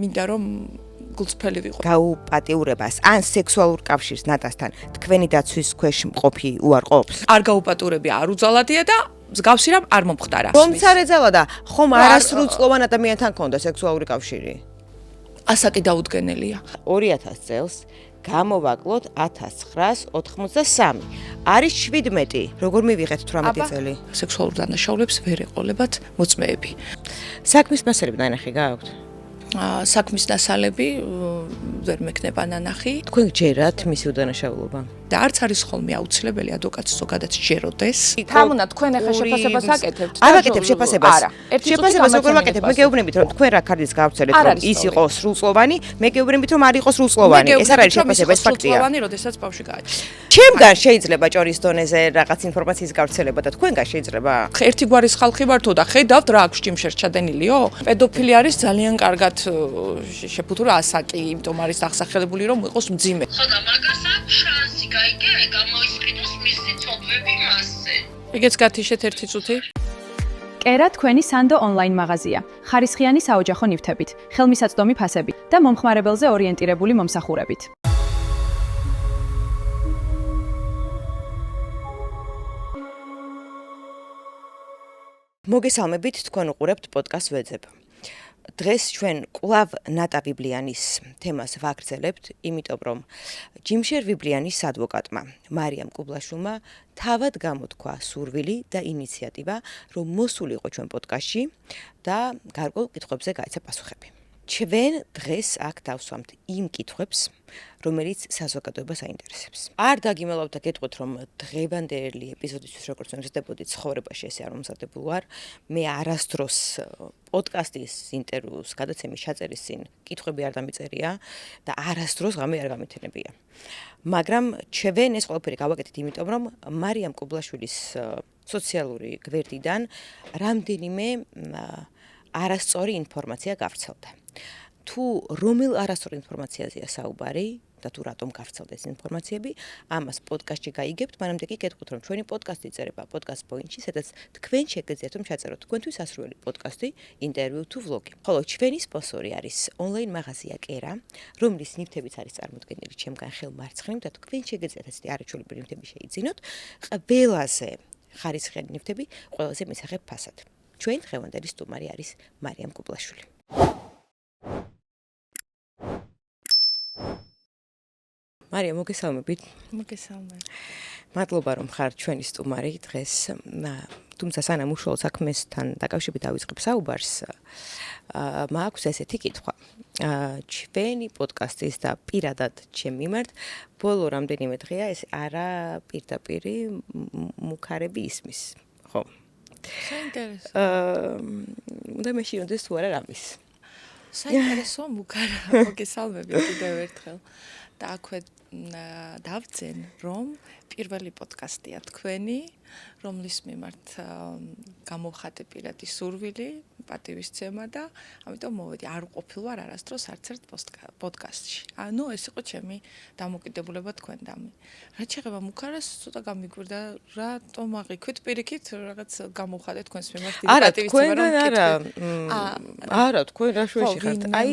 მინდა რომ გულწრფელი ვიყო. გაუპატიურებას ან სექსუალურ კავშირს ნატასთან თქვენი დაცვის ქვეშ მყოფი უარყოფს? არ გაუპატიურები არ უძალადია და მსგავსი რამ არ მომხდარა. რომც არ ეძალა და ხომ არასრულწლოვან ადამიანთან ქონდა სექსუალური კავშირი? ასაკი დაუდგენელია. 2000 წელს გამოვაკლოთ 1983. არის 17. როგორ მივიღეთ 18 წელი? სექსუალურ დანაშაულებს ვერ ეყოლებათ მოწმეები. საქმის მასალები ნანახი გააქვთ? საქმის დასალები ვერ მექნება ნანახი. თქვენ გჯერათ მისი უდანაშაულობა? და არც არის ხოლმე აუცილებელი ადვოკატს ზოგადად სჯეროდეს. თამუნა თქვენ ახლა შეფასებას აკეთებთ? არ ვაკეთებ შეფასებას. არა. შეფასებას როგორ ვაკეთებ? მე გეუბნებით რომ თქვენ რა კარდის გავრცელეთ რომ ის იყოს სრულწლოვანი, მე გეუბნებით რომ არ იყოს სრულწლოვანი. ეს არ არის შეფასება, ეს ფაქტია. სრულწლოვანი, როდესაც ბავშვი გააჩნდა. ჩემგან შეიძლება ჭორის დონეზე რაღაც ინფორმაციის გავრცელება და თქვენგან შეიძლება? ერთი გვარის ხალხი ვართო და ხედავთ რა აქვს ჭიმშერ ჩადენილიო? პედოფილი არის ძალიან კარგად შეფუთურა ასაკი, იმიტომ არის აღსახელებული რომ იყოს მძიმე. ხო და მაგას აქვს შანსი გაიგე, გამოისყიდოს მისი ცოდვები მასზე. ეგეც გათიშეთ ერთი წუთი. კერა თქვენი სანდო ონლაინ მაღაზია. ხარისხიანი საოჯახო ნივთებით, ხელმისაწვდომი ფასებით და მომხმარებელზე ორიენტირებული მომსახურებით. მოგესალმებით, თქვენ უყურებთ პოდკასტ ვეძებ. დღეს ჩვენ კვლავ ნატა ვიბლიანის თემას ვაგრძელებთ, იმიტომ რომ ჯიმშერ ვიბლიანის ადვოკატმა მარიამ კუბლაშვილმა თავად გამოთქვა სურვილი და ინიციატივა, რომ მოსულიყო ჩვენ პოდკასტში და გარკვეულ კითხვებზე გაეცა პასუხები. ჩვენ დღეს აქ დავსვამთ იმ კითხვებს, რომელიც საზოგადოებას აინტერესებს. არ დაგიმალავთ და გეტყვით, რომ დღევანდელი ეპიზოდისთვის როგორც მზადდებოდი ცხოვრებაში ესე არ მომზადებულ ვარ. მე არასდროს პოდკასტის ინტერვიუს გადაცემის ჩაწერის წინ კითხვები არ დამიწერია და არასდროს ღამე არ გამეთენებია. მაგრამ ჩვენ ეს ყველაფერი გავაკეთეთ, იმიტომ რომ მარიამ კუბლაშვილის სოციალური გვერდიდან რამდენიმე არასწორი ინფორმაცია გავრცელდა. თუ რომელ არასწორ ინფორმაციაზეა საუბარი და თუ რატომ გავრცელდა ეს ინფორმაციები, ამას პოდკასტში გაიგებთ, მანამდე კი გეტყვით, რომ ჩვენი პოდკასტი იწერება პოდკასტ პოინტში, სადაც თქვენ შეგეძლიათ რომ ჩაწეროთ თქვენთვის ასრულებელი პოდკასტი, ინტერვიუ თუ ვლოგი. ხოლო ჩვენი სპონსორი არის ონლაინ მაღაზია კერა, რომლის ნივთებიც არის წარმოდგენილი ჩემგან ხელმარცხნივ და თქვენ შეგეძლიათ ასეთი არაჩვეულებრივი ნივთები შეიძინოთ, ყველაზე ხარისხიანი ნივთები ყველაზე მისაღებ ფასად. ჩვენ დღევანდელი სტუმარი არის მარიამ კუბლაშვილი. მარიამ, მოგესალმებით. მოგესალმებით. მადლობა რომ ხარ ჩვენი სტუმარი დღეს. თუმცა სანამ უშუალო საქმესთან დაკავშირებით დავიწყებ საუბარს, მაქვს ესეთი კითხვა. ჩვენი პოდკასტის და პირადად ჩემ მიმართ ბოლო რამდენიმე დღეა ეს არა პირდაპირი მუქარები ისმის, ხო? საინტერესო. უნდა მეშინოდეს თუ არა რამის. საინტერესო მუქარა. მოგესალმებით კიდევ ერთხელ. და აქვე დავძენ, რომ პირველი პოდკასტია თქვენი, რომლის მიმართ გამოვხატე პირადი სურვილი, პატივისცემა და ამიტომ მოვედი. არ ყოფილ ვარ არასდროს არც ერთ პოდკასტში. ანუ ეს იყო ჩემი დამოკიდებულება თქვენდამი. რაც შეეხება მუქარას, ცოტა გამიგვირდა, რატომ აღიქვით პირიქით რაღაც გამოვხატე თქვენს მიმართ დიდი პატივისცემა რომ არა, თქვენ რა შუაში ხართ? აი,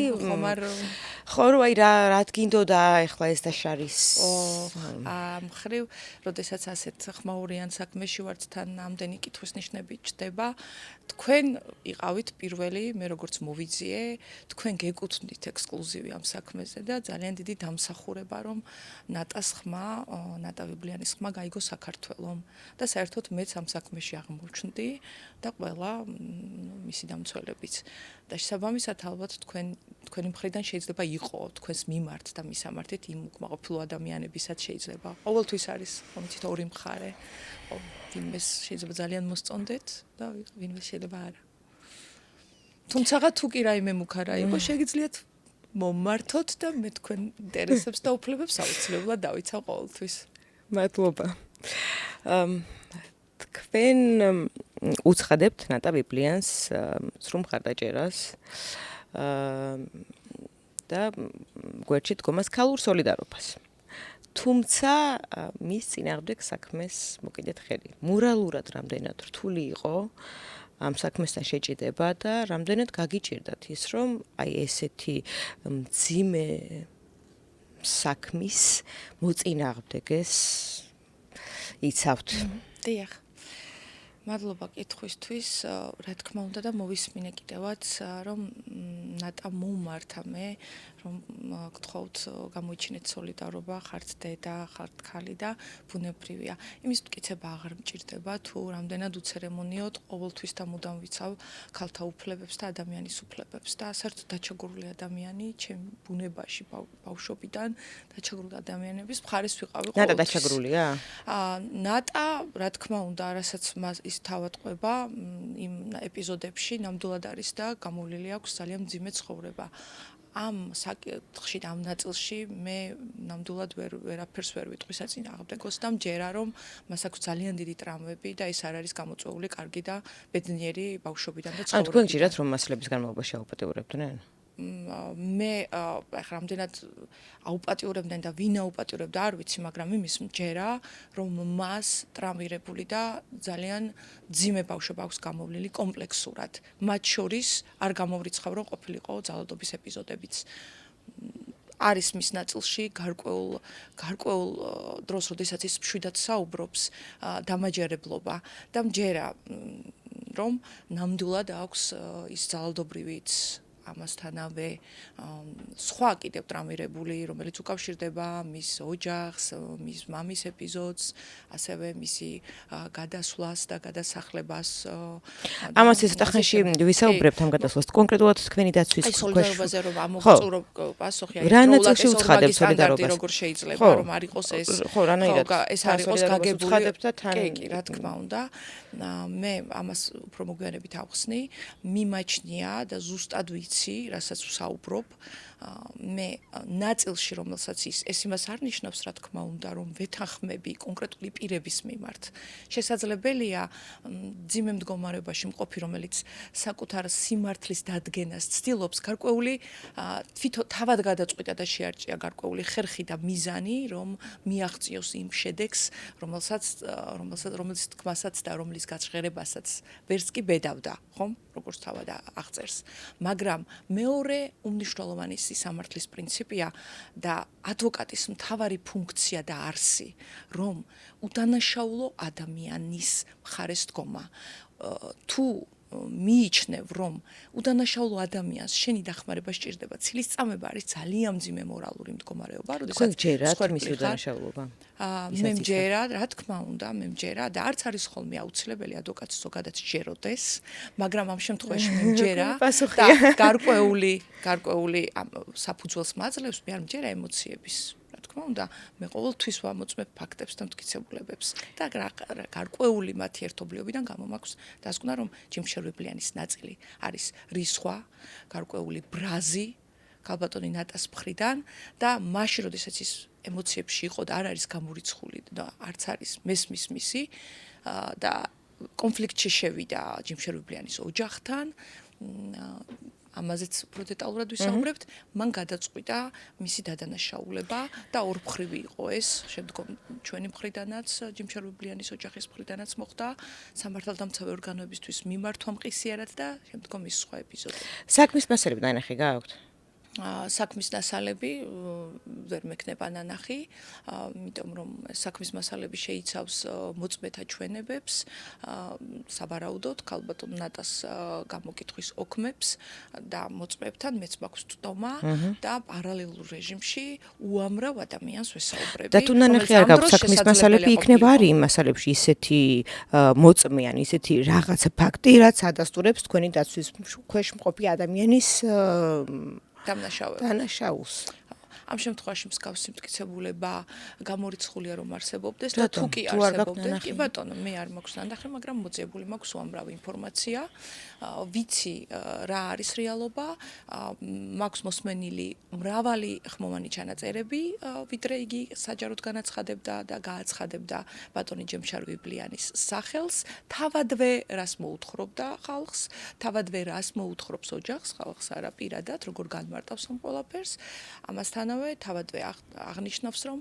ხო, აი რა გინდოდა ეხლა ეს და შარის. მხრივ, როდესაც ასეთ ხმაურიან საქმეში ვართ, თან ამდენი კითხვის ნიშნები ჩდება. თქვენ იყავით პირველი, მე როგორც მოვიძიე, თქვენ გეკუთვნით ექსკლუზივი ამ საქმეზე და ძალიან დიდი დამსახურება, რომ ნატას ხმა, ნატა ვიბლიანის ხმა გაიგო საქართველომ და საერთოდ მეც ამ საქმეში აღმოჩნდი და ყველა მისი დამცველებიც. და შესაბამისად ალბათ თქვენი მხრიდან შეიძლება იყო თქვენს მიმართ და მისამართით იმ უკმაყოფილო ადამიანებისაც შეიძლება. ყოველთვის არის თითო ორი მხარე. ვინმეს შეიძლება ძალიან მოსწონდეთ და ვინმეს შეიძლება არა. თუმცა თუ კი რაიმე მუქარა იყო, შეგიძლიათ მომმართოთ და მე თქვენ ინტერესებს და უფლებებს აუცილებლად დავიცავ ყოველთვის. მადლობა. თქვენ უცხადებთ ნატა ვიბლიანს სრულ მხარდაჭერას და გვერდში დგომას ქალურ სოლიდარობას. თუმცა მის წინააღმდეგ საქმეს მოკიდეთ ხელი. მორალურად რამდენად რთული იყო ამ საქმესთან შეჭიდება და რამდენად გაგიჭირდათ ის, რომ აი ესეთი მძიმე საქმის მოწინააღმდეგეს იცავთ. დიახ. მადლობა კითხვისთვის. რა თქმა უნდა და მოვისმინე კიდევაც, რომ ნატა მომმართა მე, რომ გთხოვთ გამოიჩინეთ სოლიდარობა, ხართ დედა, ხართ ქალი და ბუნებრივია. იმის მტკიცება აღარ მჭირდება, თუ რამდენად უცერემონიოდ ყოველთვის და მუდამ ვიცავ ქალთა უფლებებს და ადამიანის უფლებებს და საერთოდ დაჩაგვრული ადამიანი ჩემ ბუნებაში ბავშვობიდან დაჩაგვრული ადამიანების მხარეს ვიყავი ყოველთვის. ნატა დაჩაგრულია? ნატა, რა თქმა უნდა, რასაც ის თავად ყვება იმ ეპიზოდებში ნამდვილად არის და გამოვლილი აქვს ძალიან მძიმე ცხოვრება. ამ საკითხში და ამ ნაწილში მე ნამდვილად ვერაფერს ვერ ვიტყვი საწინააღმდეგოს და მჯერა რომ მას აქვს ძალიან დიდი ტრამვები და ეს არ არის გამოწვეული კარგი და ბედნიერი ბავშვობიდან და ცხოვრებიდან. თქვენ გჭირდათ რომ მასლების განმავლობაში აუპატიურებდნენ? მე ახლა რამდენად აუპატიურებდნენ და ვინ აუპატიურებდა არ ვიცი, მაგრამ იმის მჯერა რომ მას ტრამვირებული და ძალიან მძიმე ბავშვობა აქვს გამოვლილი კომპლექსურად. მათ შორის არ გამოვრიცხავ რომ ყოფილიყო ძალადობის ეპიზოდებიც. არის მის ნაწილში გარკვეულ დროს, როდესაც ის მშვიდად საუბრობს, დამაჯერებლობა და მჯერა რომ ნამდვილად აქვს ის ძალადობრივიც ამასთანავე სხვა კიდევ ტრამვირებული, რომელიც უკავშირდება მის ოჯახს, მის მამის ეპიზოდს, ასევე მისი გადასვლას და გადასახლებას. ამას ეს ტახანში ვისაუბრებთ ამ გადასვლას. კონკრეტულად თქვენი დაცვის აი სოლიდარობაზე რომ ამოვწურო პასუხი, აი რანაცილში უცხადებ სოლიდარობას? როგორ შეიძლება რომ არ იყოს ეს? ხო, რანაირად? ეს არ იყოს გაგებული. კი, კი, რა თქმა უნდა. მე ამას უფრო მოგვიანებით ავხსნი, მიმაჩნია და ზუსტად ვიცი, რასაც ვსაუბრობ, მე ნაწილში რომელსაც ეს იმას არ ნიშნავს, რა თქმა უნდა, რომ ვეთანხმები კონკრეტული პირების მიმართ. შესაძლებელია მძიმე მდგომარეობაში მყოფი, რომელიც საკუთარ სიმართლის დადგენას ცდილობს, გარკვეული თვითონ თავად გადაწყვიტა და შეარჭია გარკვეული ხერხი და მიზანი, რომ მიაღწიოს იმ შედეგს, რომელიც თქმასაც და რომლის გაჟღერებასაც ვერც კი ბედავდა, ხომ? როგორც თავად აღწერს. მაგრამ მეორე უმნიშვნელოვანესი სამართლის პრინციპია და ადვოკატის მთავარი ფუნქცია და არსი, რომ უდანაშაულო ადამიანის მხარეს დგომა. თუ მიიჩნევ, რომ udanašaulu ადამიანს შენი დახმარება სჭირდება, ცილის წამება არის ძალიან მძიმე მორალური მდგომარეობა, როდესაც გჯერათ მისი udanašaulობა. მე მჯერა, რა თქმა უნდა, მე მჯერა და არც არის ხოლმე აუცილებელი ადვოკატს ზოგადად სჯეროდეს, მაგრამ ამ შემთხვევაში მე მჯერა და გარკვეული საფუძველს მაძლევს მე არ მჯერა ემოციების. უნდა მე ყოველთვის ვამოწმებ ფაქტებს და მტკიცებულებებს და გარკვეული მათი ერთობლიობიდან გამომაქვს დასკვნა რომ ჯიმშერვებლიანის ნაწილი არის რისხვა, გარკვეული ბრაზი ქალბატონი ნატას მხრიდან და მაშინ როდესაც ის ემოციებში იყო და არ არის გამორიცხული და არც არის მესმის მისი და კონფლიქტში შევიდა ჯიმშერვებლიანის ოჯახთან ამაზეც უფრო დეტალურად ვისაუბრებთ, მან გადაწყვიტა მისი დადანაშაულება და ორმხრივი იყო ეს, შემდგომ ჩვენი მხრიდანაც, ჯიმშერვებლიანის ოჯახის მხრიდანაც მოხდა სამართალდამცავი ორგანოებისთვის მიმართვა მყისიერად და შემდგომ ის სხვა ეპიზოდები. საქმის მასალები ნანახი გააქვთ? საქმის მასალები ვერ მექნება ნანახი, იმიტომ რომ საქმის მასალები შეიცავს მოწმეთა ჩვენებებს, საბარაუდოდ ქალბატონ ნატას გამოკითხვის ოქმებს და მოწმეებთან მეც მაქვს წტომა და პარალელურ რეჟიმში უამრავ ადამიანს ვესაუბრები. და თუ ნანახი არ გაქვთ საქმის მასალები, იქნება არის იმ მასალებში ისეთი მოწმე ან ისეთი რაღაცა ფაქტი, რაც ადასტურებს თქვენი დაცვის ქვეშ მყოფი ადამიანის დანაშაულს. ამ შემთხვევაში მსგავსი მტკიცებულება გამორიცხულია რომ არსებობდეს და თუ კი არსებობდეს, კი ბატონო, მე არ მაქვს ნანახი, მაგრამ მოძიებული მაქვს უამრავი ინფორმაცია, ვიცი რა არის რეალობა, მაქვს მოსმენილი მრავალი ხმოვანი ჩანაწერები, ვიდრე იგი საჯაროდ განაცხადებდა და გააცხადებდა ბატონი ჯიმშერვებლიანის სახელს, თავადვე რას მოუთხრობდა ხალხს, თავადვე რას მოუთხრობს ოჯახს, ხალხს არა პირადად, როგორ განმარტავს ამ ყველაფერს, ამასთან ამიტომანავე თავადვე აღნიშნავს, რომ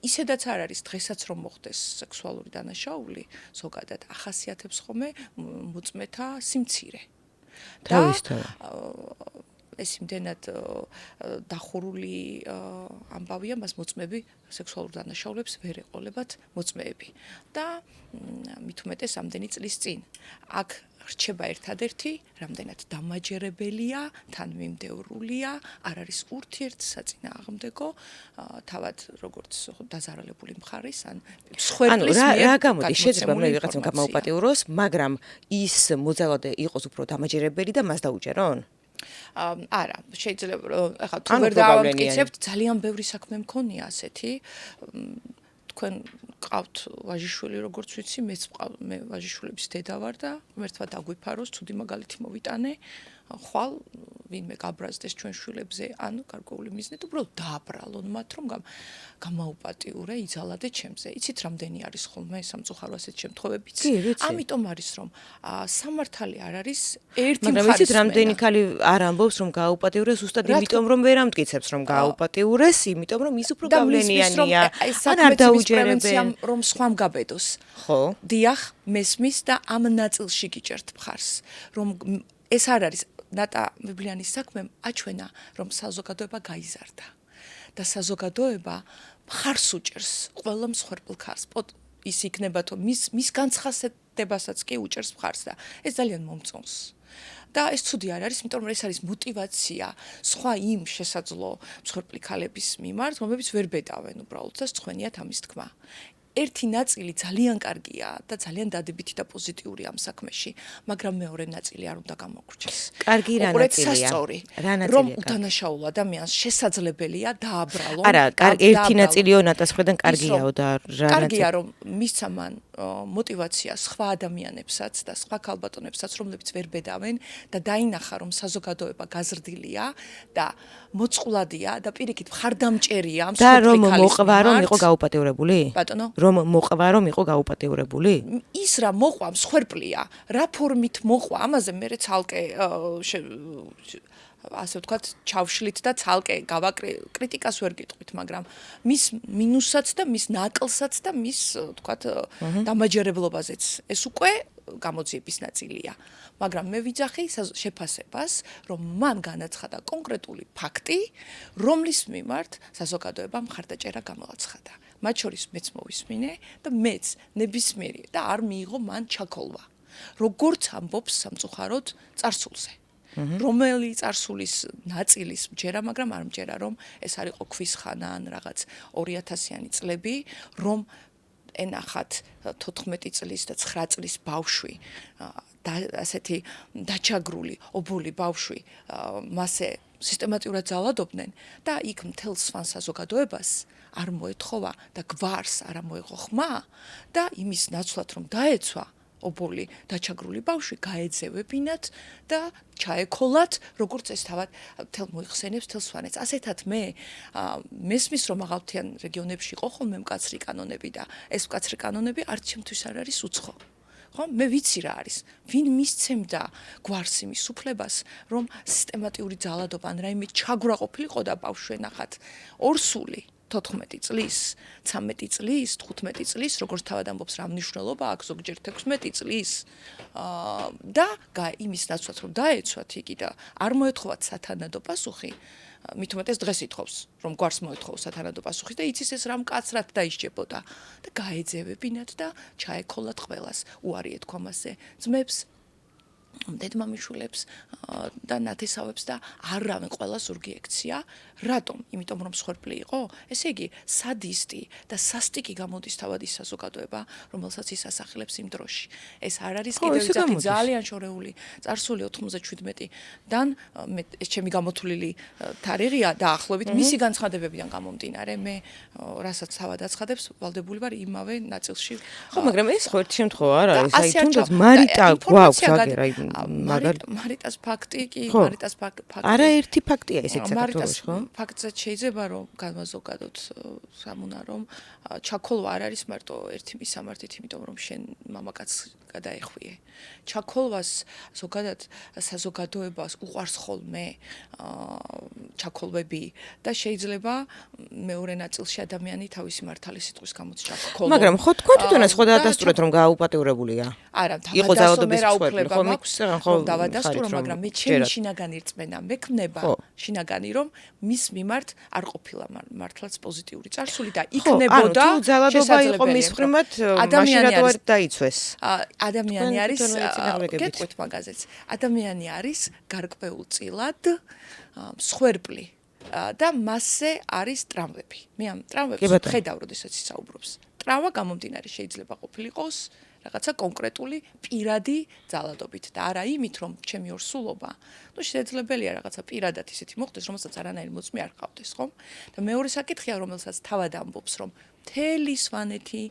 ისედაც არ არის დღესაც რომ მოხდეს სექსუალური დანაშაული, ზოგადად ახასიათებს ხოლმე მოწმეთა სიმცირე. თავისთავად. ეს იმდენად დახურული ამბავია, მას მოწმეები სექსუალურ დანაშაულებს ვერ ეყოლებათ მოწმეები. და მით უმეტეს ამდენი წლის წინ აქ რჩება ერთადერთი, რამდენად დამაჯერებელია, თან მიმდევრულია, არ არის ურთიერთსაწინააღმდეგო, თავად როგორც დაზარალებული მხარის, ან მსხვერპლის მიერ. რა გამოდის, შეიძლება მე ვიღაცამ გამაუპატიუროს, მაგრამ ის მოძალადე იყოს უფრო დამაჯერებელი და მას დაუჯერონ? არა, შეიძლება ახლა თუ ვერ დავამტკიცებთ, ძალიან ბევრი საქმე მქონია ასეთი. თქვენ ყავთ ვაჟიშვილი, როგორც ვიცი, მე ვაჟიშვილების დედა ვარ და მერთვა დაგვიფაროს, ცუდი მაგალითი მოვიტანე. ხვალ ვინმე გაბრაზდეს ჩვენ შვილებზე, ანუ გარკვეული მიზნით, უბრალოდ დააბრალონ მათ, რომ გამაუპატიურე, იძალადე ჩემზე. იცით, რამდენი არის ხოლმე სამწუხარო ასეთ შემთხვევებიც? ამიტომ არის, რომ სამართალი არ არის ერთი მხარისმენა. მაგრამ იცით, რამდენი ქალი არ ამბობს, რომ გააუპატიურეს ზუსტად იმიტომ, რომ ვერ ამტკიცებს, რომ გააუპატიურეს, იმიტომ, რომ ის უფრო გავლენიანია. ან არ დაუჯერებენ, რომ სხვამ გაბედოს. ხო. დიახ, მესმის და ამ ნაწილში გიჭერთ მხარს, რომ ეს არ არის ნატა ბიბლიანის საქმემ აჩვენა, რომ საზოგადოება გაიზარდა და საზოგადოება მხარს უჭერს ყველა მსხვერპლ ქალს. ის იქნება თუ მის განცხადებასაც კი უჭერს მხარს და ეს ძალიან მომწონს. და ეს ცუდი არ არის, იმიტომ რომ ეს არის мотиваცია სხვა იმ შესაძლო მსხვერპლი ქალების მიმართ, რომლებიც ვერ ბედავენ უბრალოდ და სწხვენიათ ამის თქმა. ერთი ნაწილი ძალიან კარგია და ძალიან დადებითი და პოზიტიური ამ საქმეში, მაგრამ მეორე ნაწილი არ უნდა გამოგრჩეს. კარგი რა ნაწილია? რომ უდანაშაულ ადამიანს შესაძლებელია დააბრალონ. არა, ერთი ნაწილიო ნატასხვედან კარგიაო და რა კარგია რომ მისცა მან мотиваცია სხვა ადამიანებსაც და სხვა ქალბატონებსაც, რომლებიც ვერ ბედავენ და დაინახა რომ საზოგადოება გაზრდილია და მოწყვლადია და პირიქით მხარდამჭერია ამ და რომ მოყვა რომ იყო გაუპატიურებული? ბატონო რომ მოყვა რომ იყო გაუპატიურებული? ის რა მოყვა მსხვერპლია, რა ფორმით მოყვა, ამაზე მე ცალკე ასე ვთქვათ, ჩავშლით და ცალკე კრიტიკას ვერ გიტყვით, მაგრამ მის მინუსსაც და მის ნაკლსაც და მის ვთქვათ დამაჯერებლობაზეც ეს უკვე გამოძიების ნაწილია. მაგრამ მე ვიძახი შეფასებას, რომ მან განაცხადა კონკრეტული ფაქტი, რომლის მიმართ საზოგადოება მხარდაჭერა გამოაცხადა. მათ შორის მეც მოვისმინე და მეც ნებისმიერი და არ მიიღო მან ჩაქოლვა. როგორც ამბობს სამწუხაროდ წარსულზე. რომელი წარსულის ნაწილის მჯერა, მაგრამ არ მჯერა, რომ ეს არ იყო ქვის ხანა ან რაღაც 2000-იანი წლები, რომ ენახათ 14 წლის და 9 წლის ბავშვი და ასეთი დაჩაგრული, ობოლი ბავშვი მასე სისტემატურად ძალადობდნენ და იქ მთელ სვან საზოგადოებას არ მოეთხოვა და გვარს არ მოეღო ხმა და იმის ნაცვლად რომ დაეცვა ობოლი დაჩაგრული ბავშვი გაეძევებინათ და ჩაეკოლათ, როგორც ეს თავად თელ მოიხსენებს თელ სვანეთს. ასეთად მე მესმის რომ მაღალმთიან რეგიონებში იყო ხოლმე მკაცრი კანონები და ეს მკაცრი კანონები არც ჩემთვის არ არის უცხო. ხო, მე ვიცი რა არის. ვინ მისცემდა გვარს იმის უფლებას, რომ სისტემატიური ძალადობა ან რაიმე ჩაგვრა ყოფილიყო და ბავშვი ნახათ ორსული 14 წლის, 13 წლის, 15 წლის, როგორც თავად ამბობს რა მნიშვნელობა აქვს ზოგჯერ 16 წლის. და იმის ნაცვლად რომ დაეცვათ იგი და არ მოეთხოვათ სათანადო პასუხი, მით უმეტეს დღეს ითხოვს, რომ გვარს მოეთხოვს სათანადო პასუხი და იცის ეს რა მკაცრად დაისჯებოდა და გაეძევებინათ და ჩაეკოლათ ყველას. უარი ეთქვა მასზე ძმებს, დედმამიშვილებს და ნათესავებს და არავინ ყველა ზურგი ექცია. რატომ? იმიტომ რომ მსხვერპლი იყო? ესე იგი, სადისტი და სასტიკი გამოდის თავად ის საზოგადოება, რომელსაც ის ასახელებს იმ დროში. ეს არ არის კიდევ ვიძახი ძალიან შორეული წარსული 97-დან ეს ჩემი გამოთვლილი თარიღია დაახლოებით მისი განცხადებებიდან გამომდინარე. მე რასაც თავად აცხადებს, ვალდებული ვარ იმავე ნაწილში. ხო, მაგრამ ეს ხო ერთი შემთხვევა არ არის. აი თუნდაც მარიტა გვაქვს აგერა მარიტას ფაქტი კი ხო. მარიტას ფაქტი არაერთი ფაქტია ესეც მარიტას საქართველოში, ხო? ფაქტზე შეიძლება რომ განვაზოგადოთ სამუნა რომ ჩაქოლვა არ არის მარტო ერთი მისამართით, იმიტომ რომ შენ მამაკაცს გადაეხვიე. ჩაქოლვას ზოგადად საზოგადოებას უყვარს ხოლმე ჩაქოლვები და შეიძლება მეორე ნაწილში ადამიანი თავისი მართალი სიტყვის გამოც ჩაქოლო. მაგრამ ხო თქვენ თვითონაც ხო დაადასტურეთ რომ გააუპატეურებულია. არა, იყო ძალადობის მერა მსხვერპლი, უფლება ხო, მაქვს, ხო, რომ დავადასტურო, ხარით, რომ მაგრამ მე ჩემი ჯერათ. შინაგანი რწმენა მექნება, ხო. შინაგანი რომ მის მიმართ არ ყოფილა მართლაც პოზიტიური წარსული და ხო, იქნებოდა ანუ თუ ძალადობა იყო შესაძლებელი, მის რომ მხრივ, მაშინ ადამიანი რატო არ არის დაიცვეს? ადამიანი არის თვითონ ეცინაღლებებით. გეტყვით მაგაზეც. ადამიანი არის გარკვეულწილად მსხვერპლი და მასზე არის ტრავმები. მე ამ ტრავმებს კი ბატონო. ხედავ, როდესაც ისაუბრობს. ტრავმა გამომდინარე შეიძლება ყოფილიყოს რაღაცა კონკრეტული პირადი ძალადობით და არა იმით, რომ ჩემი ორსულობა, ну შესაძლებელია რაღაცა პირადად ისეთი მოხდეს, რომელსაც არანაირი მოწმე არ ყავდეს, ხო? და მეორე საკითხია, რომელსაც თავად ამბობს, რომ მთელი სვანეთი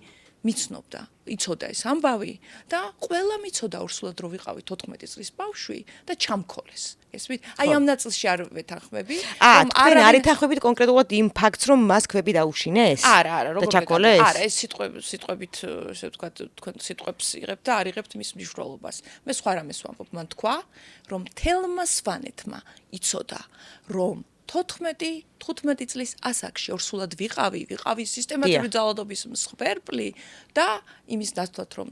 მიცნობდა, იცოდა ეს ამბავი და ყველა მიცოდა ორსულად რო ვიყავი 14 წლის ბავშვი და ჩამქოლეს. ესმით? აი ამ ნაწილში არ ვეთანხმები, რომ თქვენ არ ეთანხმებით კონკრეტულად იმ ფაქტს, რომ მას ქვები დაუშინეს? არა, და ჩაქოლეს? არა, ეს სიტყვებით, ესე ვთქვათ, თქვენ სიტყვებს იღებთ და არ იღებთ მის მნიშვნელობას. მე სხვა რამეს ვამბობ, მან თქვა, რომ თელმა სვანეთმა იცოდა, რომ 14-15 წლის ასაკში ორსულად ვიყავი სისტემატური ძალადობის მსხვერპლი და იმის დასთვლად რომ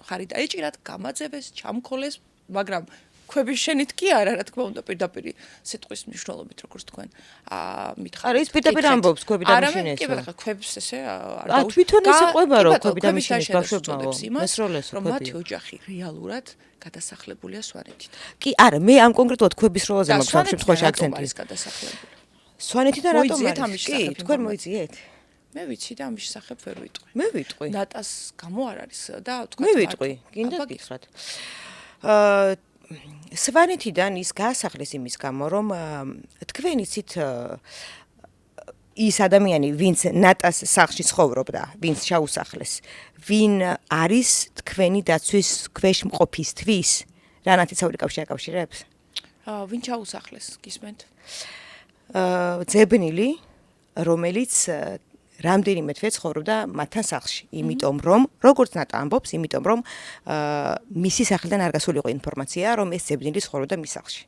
ხარი დაეჭირათ, გამაძევეს, ჩამქოლეს, მაგრამ ქვების შენით კი არა, რა თქმა უნდა, პირდაპირ სიტყვის მნიშვნელობით, როგორც თქვენ მითხარით. არა, ის პირდაპირ ამბობს, ქვები დამიშინეს. არა, კი, ქვებს ესე არ დაუშინეს. თვითონ ის იყვება, რომ ქვები დამიშინეს ბავშვებმა, მესროლეს, რომ მათი ოჯახი რეალურად გადასახლებულია სვანეთით. კი, არა, მე ამ კონკრეტულად ქვების როლაზე მაქვს ამ შემთხვევაში აქცენტი. არის გადასახლებული. სვანეთიდან რატომ არის? კი, თქვენ მოიძიეთ? მე ვიცი და ამის შესახებ ვერ ვიტყვი. მე ვიტყვი. ნატას გამო არ არის და თქვა მე ვიტყვი, გინდა გითხრათ. სვანეთიდან ის გაასახლეს იმის გამო, რომ თქვენ იცით ის ადამიანი, ვინც ნატას სახლში ცხოვრობდა, ვინც ჩაუსახლეს, ვინ არის თქვენი დაცვის ქვეშ მყოფისთვის? რანაირად საუბარი კავშირებს? ვინ ჩაუსახლეს, გისმენთ? ძებნილი, რომელიც რამდენიმე თვე ცხოვრობდა მათთან სახლში, იმიტომ რომ, როგორც ნატა ამბობს, იმიტომ რომ მისი სახლიდან არ გასულიყო ინფორმაცია, რომ ეს ძებნილი ცხოვრობდა მის სახლში.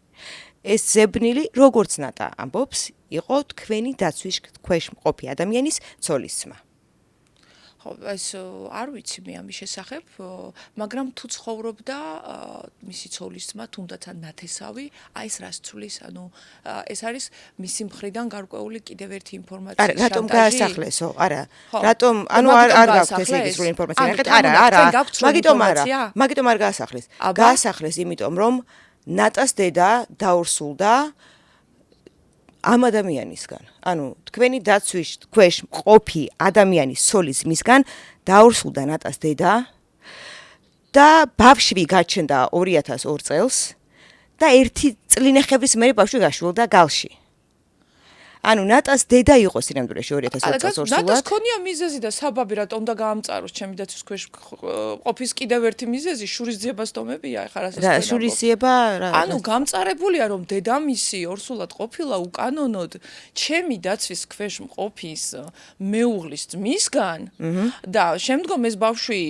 ეს ძებნილი, როგორც ნატა ამბობს, იყო თქვენი დაცვის ქვეშ მყოფი ადამიანის ცოლის ძმა. ხო, ეს არ ვიცი მე ამის შესახებ, მაგრამ თუ ცხოვრობდა მისი ცოლის ძმა, თუნდაც ან ნათესავი, აი ეს რას ცulis, ანუ ეს არის მისი მხრიდან გარკვეული კიდევ ერთი ინფორმაციის შანტაჟი. არა, რატომ გაასახლესო? არა. რატომ, ანუ არ გაქვთ ეს სრული ინფორმაცია. არა. მაგიტომ არ გაასახლეს. გაასახლეს იმიტომ, რომ ნატას დედა დაურსულდა ამ ადამიანისგან. ანუ თქვენი დაცვის ქვეშ მყოფი ადამიანის ცოლის მისგან დაურსულდა ნატას დედა და ბავშვი გაჩნდა 2002 წელს და 1 წლინახევრის მერე ბავშვი გაშვილდა გალში. ანუ ნატას დედა იყო სინამდვილეში 2002 წელს ორსულად. ნატას ქონია მიზეზი და საბაბი რატომ და გაამწაროს ჩემი დაცვის ქვეშ ყოფის კიდევ ერთი მიზეზი შურისძიებას თომებია ეხლა რასაც რა შურისძიება რა ანუ გამწარებულია რომ დედამისი ორსულად ყოფილა უკანონოდ ჩემი დაცვის ქვეშ მყოფის მეუღლის ძმისგან და შემდგომ ეს ბავშვი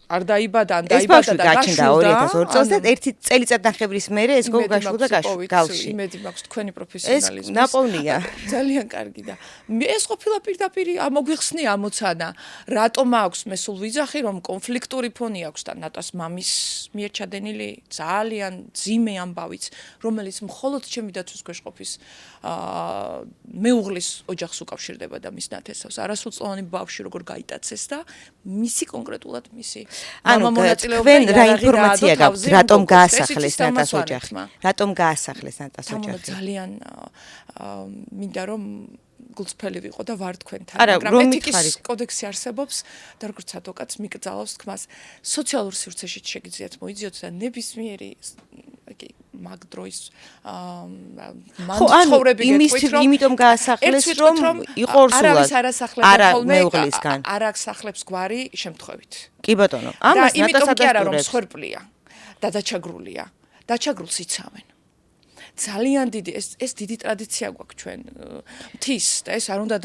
არ დაიბადა ან დაიბადა და გაჩნდა 2002 წელს და 1 წელიწადნახევრის მერე ეს გაშვილდა გალში. იმედი მაქვს თქვენი პროფესიონალიზმის. ეს ნაპოვნია. ძალიან კარგი და ეს ყოფილა პირდაპირ მოგვიხსნია ამოცანა. რატომ აქვს მე სულ ვიძახი რომ კონფლიქტური ფონი აქვს და ნატას მამის მიერ ჩადენილი ძალიან ძიმე ამბავიც, რომელიც მხოლოდ ჩემი დაცვის ქვეშ ყოფის მეუღლის ოჯახს უკავშირდება და მის ნათესავს. არასრულწლოვანი ბავშვი როგორ გაიტაცეს და მისი კონკრეტულად მისი ანუ თქვენ რა ინფორმაცია გაქვთ რატომ გაასახლეს ნატას ოჯახი? რატომ გაასახლეს ნატას ოჯახი? ძალიან მინდა რომ გულწრფელი ვიყო და ვარ თქვენთან, მაგრამ ეთიკის კოდექსი არსებობს და როგორც ადვოკატს მიკრძალავს თქმას, სოციალურ სივრცეში შეგიძლიათ მოიძიოთ და ნებისმიერი კი მაგ დროის მანცხოვრები გეტყვით რომ იმიტომ გაასახლეს რომ იყო ორსულად არავის არ ასახლება ხოლმე მეუღლისგან არ აღსახლებს გვარი შემთხვევით კი ბატონო ამას ნატას ამიტომ კი არა რომ მსხვერპლია და დაჩაგრულია. დაჩაგრულს იცავენ. ძალიან დიდი ეს დიდი ტრადიცია გვაქვს ჩვენ მთის და ეს არ უნდა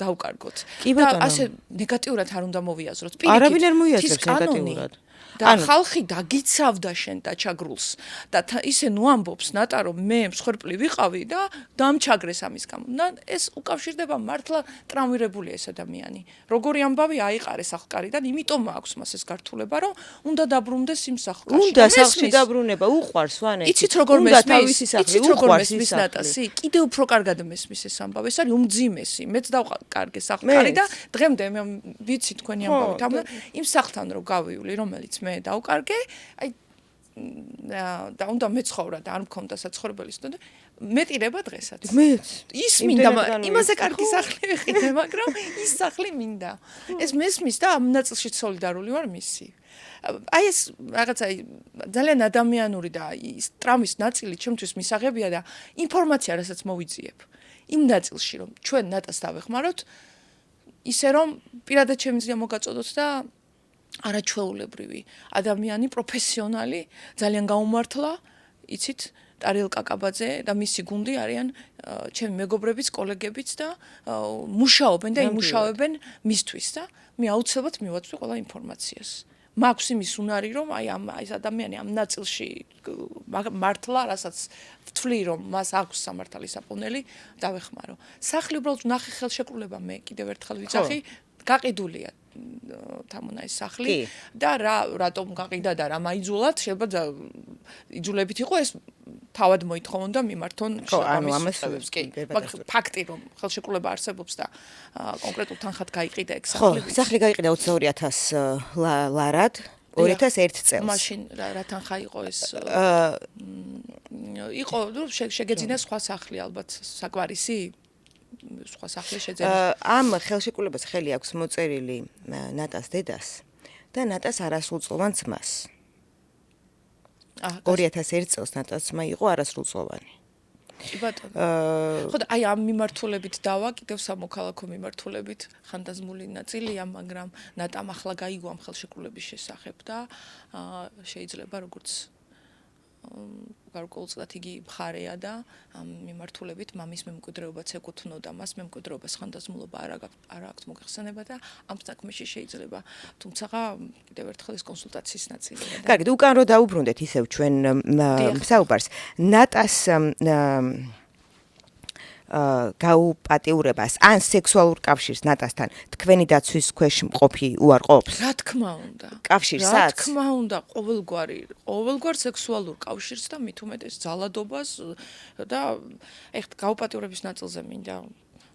დავკარგოთ. და ასე ნეგატიურად არ უნდა მოვიაზროთ. არავინ არ მოიაზრებს ნეგატიურად. და ხალხი დაგიცავდა შენ დაჩაგრულს და ისე ნუ ამბობს ნატა რომ მე მსხვერპლი ვიყავი და დამჩაგრეს ამის გამო. ეს უკავშირდება მართლა ტრავმირებული ეს ადამიანი. როგორი ამბავი აიყარეს სახლკარიდან, იმიტომ აქვს მას ეს გართულება რომ უნდა დაბრუნდეს იმ სახლკარში. უნდა სახლში დაბრუნება, უყვარს ვანე. იცით როგორ მესმის? იცით როგორ მესმის ნატასი? კიდევ უფრო კარგად მესმის ეს ამბავი. ეს არის უმძიმესი. მეც დავკარგე სახლკარი და დღემდე მე ვიცი თქვენი ამბავით. იმ სახლთან რო გავივლი, რომელიც მე დავკარგე, აი და უნდა მეცხოვრა და არ მქონდა საცხოვრებელი სტუდია, მეტირება დღესაც. მეც. ის მინდა, იმაზე კარგი სახლი ვიყიდე, მაგრამ ის სახლი მინდა. ეს მესმის და ამ ნაწილში სოლიდარული ვარ მისი. აი ეს რაღაცა ძალიან ადამიანური და ის ტრამვის ნაწილი ჩემთვის მისაღებია და ინფორმაცია, რასაც მოვიძიებ. იმ ნაწილში რომ ჩვენ ნატას დავეხმაროთ, ისე რომ პირადად შემიძლია მოგაწოდოთ და არაჩვეულებრივი ადამიანი, პროფესიონალი, ძალიან გაუმართლა, იცით, ტარიელ კაკაბაძე და მისი გუნდი არიან ჩემი მეგობრებიც, კოლეგებიც და მუშაობენ და იმუშავებენ მისთვის და მე აუცილებლად მივაწვი ყველა ინფორმაციას. მაქვს იმის უნარი, რომ აი ეს ადამიანი ამ ნაწილში მართლა, რასაც ვთვლი, რომ მას აქვს სამართალი საპონელი, დავეხმარო. სახლი უბრალოდ ნახე ხელშეკრულება მე კიდევ ერთხელ ვიძახი, გაყიდულია თამუნა ეს სახლი და რატომ გაყიდა და რა მაიძულათ შეიძლება იძულებით იყო ეს თავად მოითხოვონ და მიმართონ შესაბამისებს კი ფაქტი რომ ხელშეკრულება არსებობს და კონკრეტულ თანხად გაიყიდა ეგ სახლი ხო სახლი გაიყიდა 22000 ლარად 2001 წელს მაშინ რა თანხა იყო ეს იყო შეგეძინა სხვა სახლი ალბათ საკვარისი სხვა სახლი შეძენა. ამ ხელშეკრულებას ხელი აქვს მოწერილი ნატას დედას და ნატას არასრულწლოვან ძმას. 2001 წელს ნატას ძმა იყო არასრულწლოვანი. კი ბატონო. ხო და აი ამ მიმართულებით დავა კიდევ სამოქალაქო მიმართულებით ხანდაზმული ნაწილია, მაგრამ ნატამ ახლა გაიგო ამ ხელშეკრულების შესახებ და შეიძლება როგორც გარკვეულწილად იგი მხარეა და ამ მიმართულებით მამის მემკვიდრეობაც ეკუთვნოდა მას მემკვიდრეობას ხანდაზმულობა არ აქვს მოგეხსენება და ამ საქმეში შეიძლება თუმცა კიდევ ერთხელ ეს კონსულტაციის ნაწილია. კარგი, უკან რო დაუბრუნდეთ ისევ ჩვენ საუბარს ნატას გაუპატიურებას ან სექსუალურ კავშირს ნატასთან თქვენი დაცვის ქვეშ მყოფი უარყოფს? რა თქმა უნდა. კავშირსაც? რა თქმა უნდა, ყოველგვარ სექსუალურ კავშირს და მით უმეტეს ძალადობას და ეხლა გაუპატიურების ნაწილზე მინდა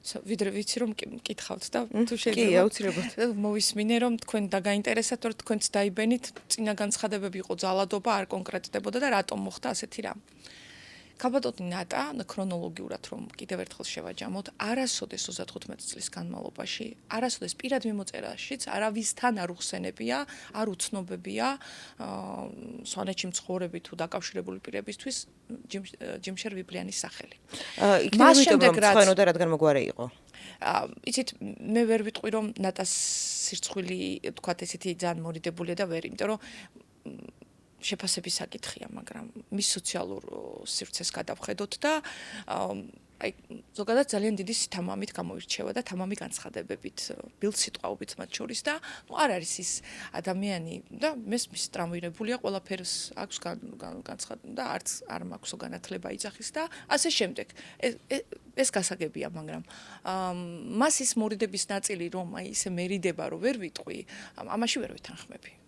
ვიდრე ვიცი რომ მკითხავთ და თუ შეიძლება კი, აუცილებლად. მოვისმინე რომ თქვენ დაგაინტერესათ რომ თქვენც დაიბენით წინა განცხადებები იყო ძალადობა არ კონკრეტდებოდა და რატომ მოხდა ასეთი რამ. კაბატონი ნატა ქრონოლოგიურად რომ კიდევ ერთხელ შევაჯამოთ, არასოდეს 35 წლის განმავლობაში, არასოდეს პირად მიმოწერაშიც არავისთან არ უხსენებია, არ უცნობებია სვანეთში მცხოვრები თუ დაკავშირებული პირებისთვის ჯიმშერ ვიბლიანის სახელი. მას შემდეგ რაც ხონოდა რადგან მოგვარე იყო. იცით, მე ვერ ვიტყვი რომ ნატას სირცხვილი, თქვათ ესეთი ძალიან მორიდებულია და ვერ, იმიტომ რომ შეფასების საკითხია, მაგრამ მის სოციალურ სივრცეს გადავხედოთ და აი ზოგადად ძალიან დიდი სითამამით გამოირჩევა და თამამი განცხადებებით, ბილდსიტყვაობით მათ შორის და ნუ არ არის ის ადამიანი და მის ტრამვირებულია, ყველაფერს აქვს განცხადება და არც არ მაქვს განათლება იძახის და ასე შემდეგ. ეს გასაგებია, მაგრამ მას ის მორიდების ნაწილი რომ აი ისე მერიდება რომ ვერ ვიტყვი, ამაში ვერ ვეთანხმები.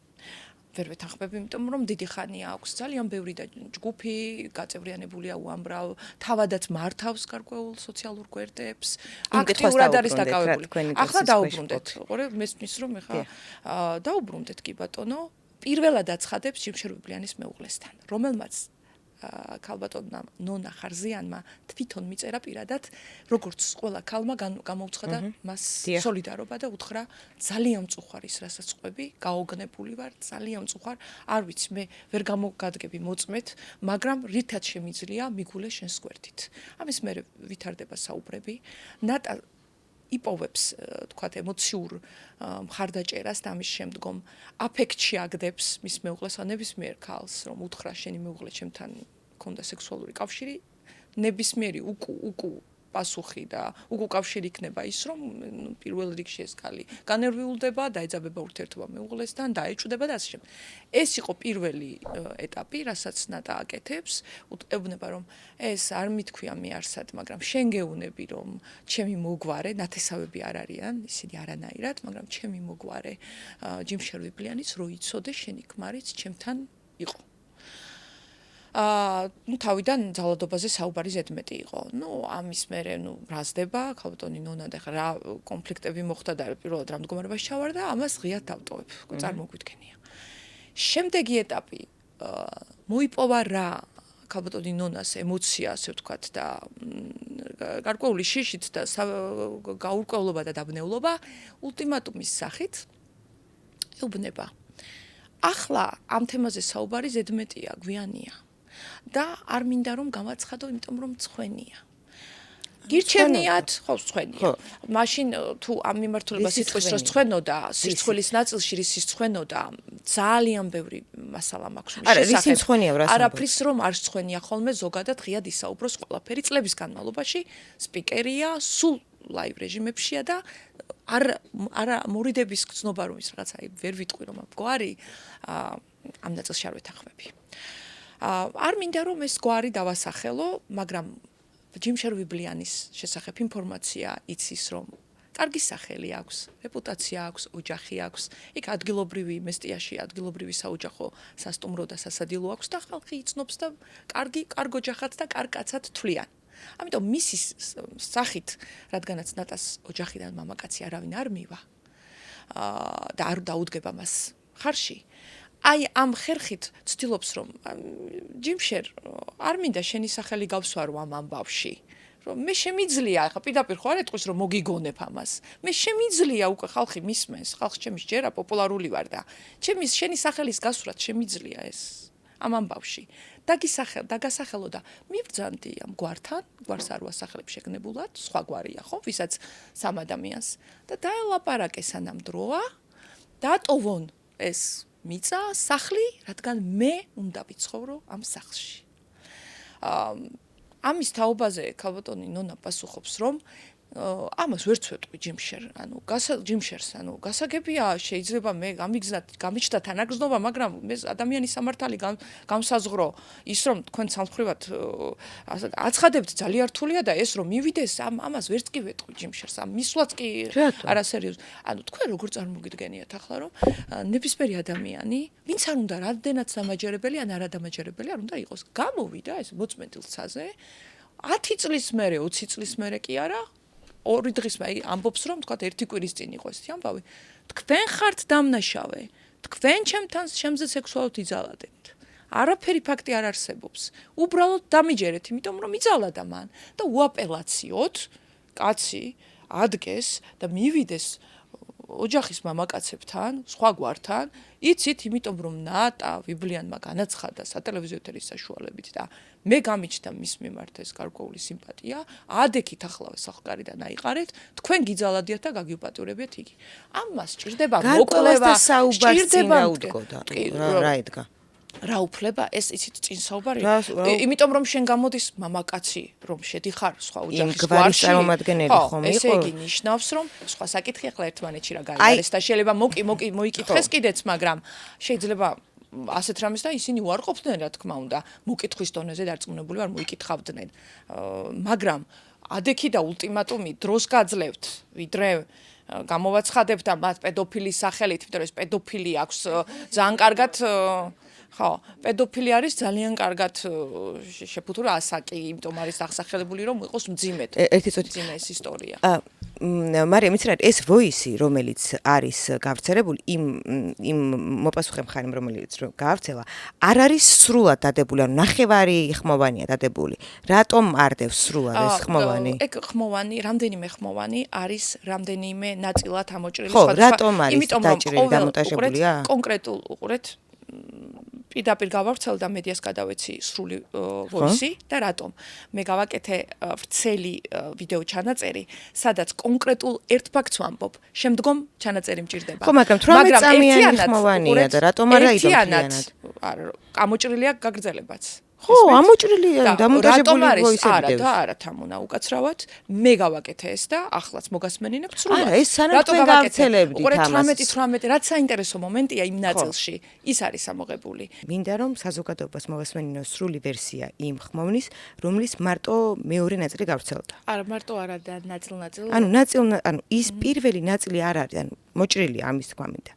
ვერ ვეთანხმები, იმიტომ რომ დიდი ხანია აქვს ძალიან ბევრი და ჯგუფი გაწევრიანებულია უამრავ, თავადაც მართავს გარკვეულ სოციალურ გვერდებს, აქტიურად არის დაკავებული. ახლა დაუბრუნდეთ, ყურე, მესმის რომ ეხა დაუბრუნდეთ კი ბატონო, პირველად აცხადებს ჯიმშერ ვიბლიანის მეუღლესთან, რომელმაც ქალბატონმა ნონა ხარზიანმა თვითონ მიწერა პირადად, როგორც ყველა ქალმა გამოუცხადა მას სოლიდარობა და უთხრა ძალიან მწუხარ ის, რასაც ყვები, გაოგნებული ვარ, ძალიან მწუხარ, არ ვიცი, მე ვერ გამოგადგები მოწმეთ, მაგრამ რითაც შემიძლია მიგულე შენს გვერდით. ამის მერე ვითარდება საუბრები. ნატა იპოვებს თქვათ ემოციურ მხარდაჭერას და ამის შემდგომ აფექტში აგდებს მის მეუღლეს ან ნებისმიერ ქალს რომ უთხრა შენი მეუღლე ჩემთან ქონდა სექსუალური კავშირი ნებისმიერი უკუ პასუხი და უკუ კავშირი იქნება ის რომ პირველ რიგში ეს ქალი განერვიულდება და ეძაბება ურთიერთობა მეუღლესთან და ეჭვდება და ასე შემდეგ. ეს იყო პირველი ეტაპი, რასაც ნატა აკეთებს, უტყეუბნება რომ ეს არ მithქვია მე არსად, მაგრამ შენ გეუნები რომ ჩემი მოგვარე, ნათესავები არ არიან, ისინი არანაირად, მაგრამ ჩემი მოგვარე ჯიმშერ ვიბლიანიც რო იცოდე შენი ქმარიც ჩემთან იყო. თავიდან ძალადობაზე საუბარი ზედმეტი იყო. ამის მერე რაზდება, ქალბატონი ნონა და რა კონფლიქტები მოხდა და პირველად რა მდგომარეობაში ჩავარდა, ამას ღიად დავტოვებ, წარმოგვიდგენია. შემდეგი ეტაპი მოიპოვა რა ქალბატონი ნონას ემოცია, ასე ვთქვათ და გარკვეული შიშით და გაურკვევლობა და დაბნეულობა ულტიმატუმის სახით ეუბნება. ახლა ამ თემაზე საუბარი ზედმეტია, გვიანია. და არ მინდა რომ გამაცხადო, იმიტომ რომ მწხვენია. გირჩევნიათ, ხო, მწხვენია. მაშინ თუ ამ მიმართულებას სიტყვის რო სწვენოდა, სიცხვილის ნაწილში რის სწვენოდა, ძალიან ბევრი მასალა მაქვს მის შესახებ. არა, რის მწხვენია რა? არაფრის რომ არ სწვენია ხოლმე ზოგადად ღიად ისაუბროს ყველაფერი წლების განმავლობაში, სპიკერია, სულ ლაივ რეჟიმებშია და არა მორიდების გზნობა რომ ის რაღაცა ვერ ვიტყვი რომ გვარი ამ ნაწილში არ ვეთანხმები. არ მინდა რომ ეს გვარი დავასახელო, მაგრამ ჯიმშერ ვიბლიანის შესახებ ინფორმაცია იცის რომ კარგი სახელი აქვს, რეპუტაცია აქვს, ოჯახი აქვს, იქ ადგილობრივი მესტიაში ადგილობრივი საოჯახო სასტუმრო და სასადილო აქვს და ხალხი იცნობს და კარგ ოჯახად და კარგ კაცად თვლიან. ამიტომ მისი სახით, რადგანაც ნატას ოჯახიდან მამაკაცი არავინ არ მივა და არ დაუდგება მას ხარში. აი ამ ხერხით ცდილობს რომ ჯიმშერ არ მინდა შენი სახელი გავსვარო ამ ამბავში რომ მე შემიძლია ახლა პირდაპირ ხო არ ეტყვის რომ მოგიგონებ ამას მე შემიძლია უკვე ხალხი მისმენს ხალხს ჩემი ჯერა პოპულარული ვარ და შენი სახელის გასვრათ შემიძლია ეს ამ ამბავში დაგასახელო და მიბრძანდი ამ გვართან გვარს არ ვასახელებ შეგნებულად სხვა გვარია ხო ვისაც სამ ადამიანს და დაელაპარაკე სანამ დროა დატოვონ ეს მიწა სახლი, რადგან მე უნდა ვიცხოვრო ამ სახლში. ამის თაობაზე ქალბატონი ნონა პასუხობს, რომ ამას ვერც ვეტყვი ჯიმშერ, ჯიმშერს, გასაგებია, შეიძლება მე გამიჩნდა თანაგრძნობა, მაგრამ მე ადამიანის სამართალი გამსაზღვრო ის რომ თქვენ სამხრივად აცხადებთ ძალიან რთულია და ეს რომ მივიდეს ამას ვერც კი ვეტყვი ჯიმშერს, ამ მისვლაც კი არასერიოზ. თქვენ როგორ წარმოგიდგენიათ ახლა რომ ნებისმიერი ადამიანი, ვინც არ უნდა რამდენად დამაჯერებელი ან არადამაჯერებელი არ უნდა იყოს, გამოვიდა ეს მოწმენდილ ცაზე 10 წლის მერე, 20 წლის მერე კი არა 2 დღის ამბობს რომ თქვა 1 კვირის წინ იყო ეს ამბავი. თქვენ ხართ დამნაშავე. თქვენ ჩემთან შემზე სექსუალურად იძალადეთ. არაფერი ფაქტი არ არსებობს. უბრალოდ დამიჯერეთ, იმიტომ რომ იძალადა მან და უაპელაციოდ კაცი ადგეს და მივიდეს ოჯახის მამაკაცებთან, სხვა გვართან, იცით, იმიტომ რომ ნატა ვიბლიანმა განაცხადა სატელევიზიო ეთერის საშუალებით და მე გამიჩნდა მის მიმართ ეს გარკვეული სიმპათია, ადექით ახლავე სახკარიდან აიყარეთ, თქვენ გიძალადიათ და გაგიუპატიურებიათ იგი. ამას ჭირდება მოკვლევა, ჭირდება უდგოდა. რა ედგა? რა უფლება ეს იცით წინ საუბარი? იმიტომ რომ შენ გამოდის მამაკაცი, რომ შედიხარ სხვა ოჯახის გვარში. წარმომადგენელი ხომ იყო? ესე იგი ნიშნავს რომ სხვა საკითხი ახლა ერთმანეთში რა გაიარეს და შეიძლება მოიკითხეს კიდეც, მაგრამ შეიძლება ასეთ რამეს და ისინი უარყოფდნენ რა თქმა უნდა, მოკითხვის დონეზე დარწმუნებული ვარ მოიკითხავდნენ. მაგრამ ადექი და ულტიმატუმი დროს გაძლევთ, ვიდრე გამოვაცხადებთ მათ პედოფილის სახელით, იმიტომ რომ ეს პედოფილი აქვს ძალიან კარგად ხო, პედოფილი არის ძალიან კარგად შეფუთურა ასაკი, იმიტომ არის აღსახელებული რომ იყოს მძიმედ. ერთი წუთი მძიმე ეს ისტორია. მარიამ, იცი რა, ეს ვოისი, რომელიც არის გავრცელებული იმ მოპასუხე მხარემ, რომელიც გავრცელა, არ არის სრულად დადებული, ანუ ნახევარი ხმოვანია დადებული. რატომ არდევს სრულად ეს ხმოვანი? ეგ ხმოვანი, რამდენიმე ხმოვანი არის რამდენიმე ნაწილად ამოჭრილი სხვა. ხო, რატომ არის დაჭრილი, დამონტაჟებულია? კონკრეტულ უყურეთ პირდაპირ გავავრცელ და მედიას გადავეცი სრული ვოისი და რატომ მე გავაკეთე ვრცელი ვიდეო ჩანაწერი სადაც კონკრეტულ ერთ ფაქტს ვამბობ შემდგომ ჩანაწერი მჭირდება ხო მაგრამ 18 წამიანი ხმოვანია და რატომ არა იდომთლიანად არა ამოჭრილია გაგრძელებაც ხო ამოჭრილია დამონტაჟებული ვოისები არა და არა თამუნა უკაცრავად მე გავაკეთე ეს და ახლაც მოგასმენინებთ სრულად არა ეს სანამ თქვენ გავცელებდით უყურეთ 18 რაც საინტერესო მომენტია იმ ნაწილში ის არის ამოღებული მინდა რომ საზოგადოებას მოგასმენინოს სრული ვერსია იმ ხმოვნის რომლის მარტო მეორე ნაწილი გავრცელდა არა მარტო არა და ნაწილ ანუ ის პირველი ნაწილი არ არის ანუ მოჭრილია ამის თქვა მინდა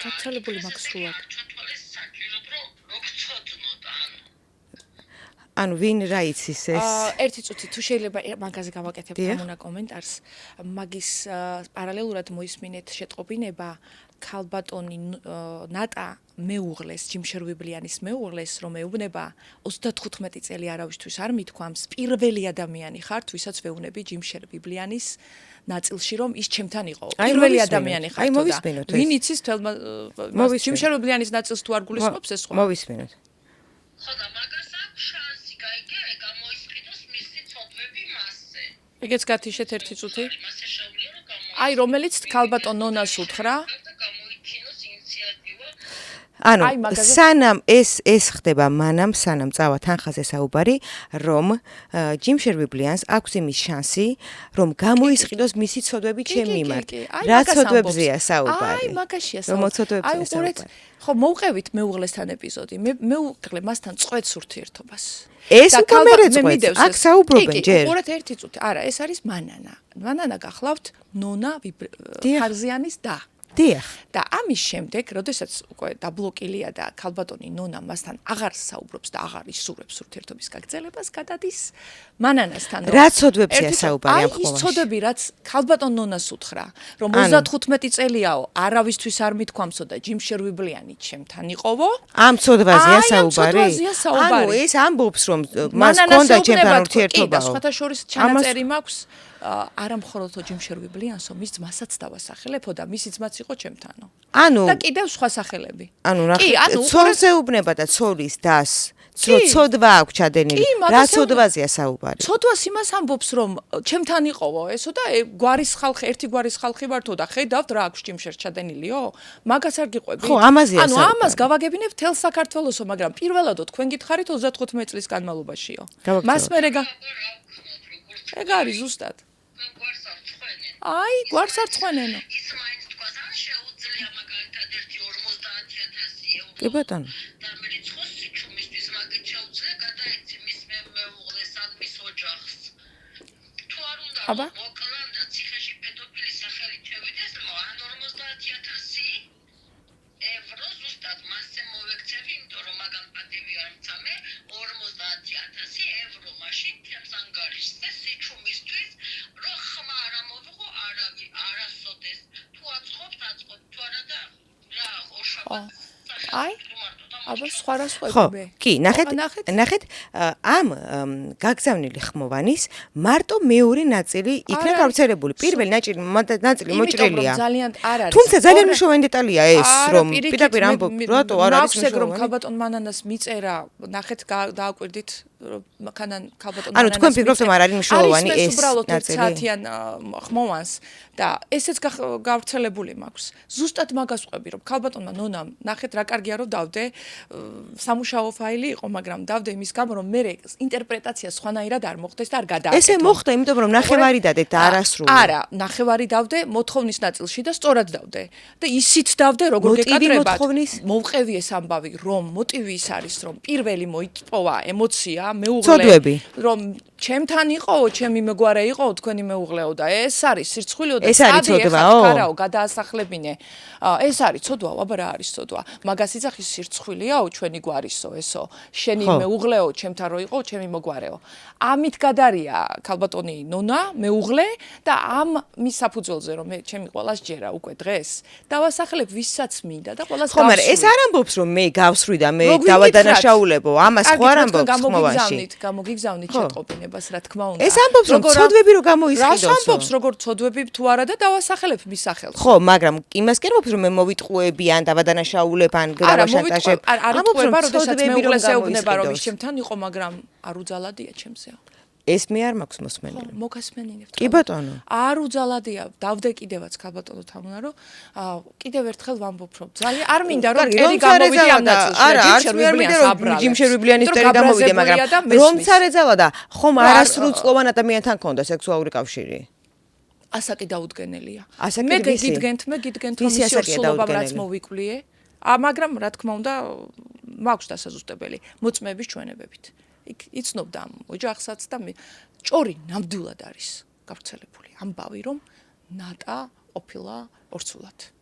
გაცალებული მაქვს სრულად. ანუ ვინ რა იცის ეს? ერთი წუთი თუ შეიძლება მაგაზე გავაკეთებ თამუნა კომენტარს. მაგის პარალელურად მოისმინეთ შეტყობინება ქალბატონი ნატა მეუღლეს ჯიმშერვიბლიანის მეუღლეს რომ ეუბნება 35 წელი არავისთვის არ მithქვამს პირველი ადამიანი ხარ თვისაც ვეუბნები ჯიმშერვიბლიანის ნაწილში რომ ის ჩემთან იყო პირველი ადამიანი ხარ მოვისმენოთ ვინ იცის თელმა ჯიმშერვიბლიანის ნაწილს თუ არ გულისხმობს ეს სხვა მოვისმენოთ ხო და მაგას აქვს შანსი გაიგე გამოისყიდოს მისი ცოდვები მასზე ეგეც გათიშეთ ერთი წუთი აი რომელიც ქალბატონ ნონას უთხრა ანუ სანამ ეს ხდება მანამ სანამ წავა თანხაზე საუბარი რომ ჯიმშერვიბლიანს აქვს იმის შანსი რომ გამოისყიდოს მისი ცოდვები ჩემ მიმართ რა ცოდვებზეა საუბარი აი მაგაშია რომ მოცოდვებზეა საუბარი ხო მოვყევით მეუღლესთან ეპიზოდი მე მეუღლე მასთან წყვეტს ურთიერთობას ეს უკვე მერე წყვეტს აქ საუბრობენ ჯერ უყურეთ ერთი წუთი არა ეს არის მანანა გახლავთ ნონა ხარზიანის და დიახ და ამის შემდეგ, როდესაც უკვე დაბლოკილია და ქალბატონი ნონა მასთან აღარ საუბრობს და აღარ ისურვებს ურთიერთობის გაგრძელებას, გადადის მანანასთან. რა ცოდვებზეა საუბარი ამ ხმოვანში? ის ცოდვები, რაც ქალბატონ ნონას უთხრა, რომ 35 წელიაო, არავისთვის არ მithქვამსო და ჯიმშერვიბლიანი ჩემთან იყოვო. ამ ცოდვაზეა საუბარი? ანუ ეს ამბობს რომ მას ჰქონდა ჩემთან ურთიერთობა. და სხვათა შორის ჩანაწერი მაქვს არა მხოლოდ ჯიმშერვიბლიანსო, მის ძმასაც დავასახელებო და მისი ძმაც იყო ჩემთანო. ანუ და კიდევ სხვა სახელები. ანუ ცოლზე უბნება და ცოლის დას ცოდვა აქვს ჩადენილი. რა ცოდვაზეა საუბარი? ცოდვას იმას ამბობს რომ ჩემთან იყოვო ესო და ერთი გვარის ხალხი ვართო და ხედავთ რა აქვს ჯიმშერ ჩადენილიო? მაგას არ გიყვებით? ხო, ამაზეა საუბარი. ანუ ამას გავაგებინებ თელ საქართველოსო, მაგრამ პირველადო თქვენ გითხარით 35 წლის განმავლობაშიო. მას მერე ეგ არის ზუსტად. აი, გვარს არ წვენენო. ის მაინც თქვას ან შეუძლია მაგალითად 50,000 euro. კი ბატონო. და მრიცხოს სიჩუმისთვის მაგით შეუძლია გადაეცი მის მეუღლეს ან მის ოჯახს. თუ არ უნდა მოკლან და ციხეში პედოფილის სახელით შევიდეს, ან 50,000 euro ზუსტად მასზე მოვექცევი, იმიტომ რომ მაგან პატივი არ მცამე 50,000 euro მაშინ ჩემს ანგარიშზე სიჩუმისთვის რომ ხმა არ ამოვიღო არავი არასოდეს თუ აწყობთ თუ არა და რა ოშაბა აი აბა სხვა რა ხო სხვაებია კი ნახეთ ამ გაგზავნილი ხმოვანის მარტო მეორე ნაწილი იქნა გავრცელებული პირველი ნაწილი მოჭრილია ძალიან არ არის თუმცა ძალიან მნიშვნელოვანი დეტალია ეს რომ პირდაპირ ამბობ რატო არ არის მნიშვნელოვანი რომ ქალბატონ მანანას მიწერა ნახეთ დააკვირდით ხანან ქალბატონ ანუ თქვენ ფიქრობთ რომ არ არის მნიშვნელოვანი ეს უბრალოდ ნაწილი საათიან ხმოვანს და ესეც გავრცელებული მაქვს ზუსტად მაგას ვყვები რომ ქალბატონმა ნონამ ნახეთ რა კარგია რომ დავდე სამუშაო ფაილი იყო მაგრამ დავდე იმის გამო რომ მე ინტერპრეტაცია სხვანაირად არ მოხდეს და არ გადააკეთო ესე მოხდა იმიტომ რომ ნახევარი დადეთ და არასრული არა ნახევარი დავდე მოთხოვნის ნაწილში და სწორად დავდე და ისიც დავდე როგორ გეკადრებათ მოვყევი ეს ამბავი რომ მოტივი ის არის რომ პირველი მოიწპოვა ემოცია მეუღლე რომ ჩემთან იყოო, ჩემი მეგვარე იყოო, თქვენი მეუღლეო და ეს არის სირცხვილიო და ხარაო, გადაასახლებინე. ეს არის ცოდვაო, აბა რა არის ცოდვა? მაგას იცახის სირცხვილიაო, ჩვენი გვარისო, ესო. შენი მეუღლეო, ჩემთან რო იყოო, ჩემი მოგვარეო. ამით გადარია ქალბატონი ნონა, მეუღლე და ამ მის საფუძველზე რომ მე ჩემი ყველას ჯერა უკვე დღეს დავასახლებ ვისაც მინდა და ყველას გავსვი. ხო, მაგრამ ეს არ ამბობს რომ მე გავსვრი და მე დავადანაშაულებო, ამას ხო არ ამბობს ხმოვანი. გამოგიგზავნით შეტყობინებას, რა თქმა უნდა. ეს ამბობს რომ ცოდვები რო გამოისყიდოს. რას ამბობს როგორ ცოდვები თუ არა და დავასახელებ მის სახელს. ხო, მაგრამ იმას კი ამბობს რომ მე მოვიტყუები ან დავადანაშაულებ ან გავაშანტაჟებ. არ იტყუება, როდესაც მეუღლეს ეუბნება რომ ის ჩემთან იყო, მაგრამ არ უძალადია ჩემზეო. ეს მე არ მაქვს მოსმენილი. მოგასმენინებთ. კი ბატონო. არ უძალადია, დავდე კიდევაც ქალბატონო თამუნა, რომ კიდევ ერთხელ ვამბობ რომ ძალიან არ მინდა რომ ტერი გამოვიდე ამ ნაწილში. არა, არც მე არ მინდა რომ ჯიმშერ ვიბლიანის ტერი გამოვიდე, მაგრამ რომც არ ეძალა და ხომ არასრულწლოვან ადამიანთან ქონდა სექსუალური კავშირი. ასაკი დაუდგენელია. მე გიდგენთ რომ ის სულობამ რაც მოვიკვლიე, მაგრამ რა თქმა უნდა მაქვს დასაზუსტებელი მოწმეების ჩვენებებით. იქ იცნობდა ამ ოჯახსაც და ჭორი ნამდვილად არის გავრცელებული ამბავი რომ ნატა ყოფილა ორსულად.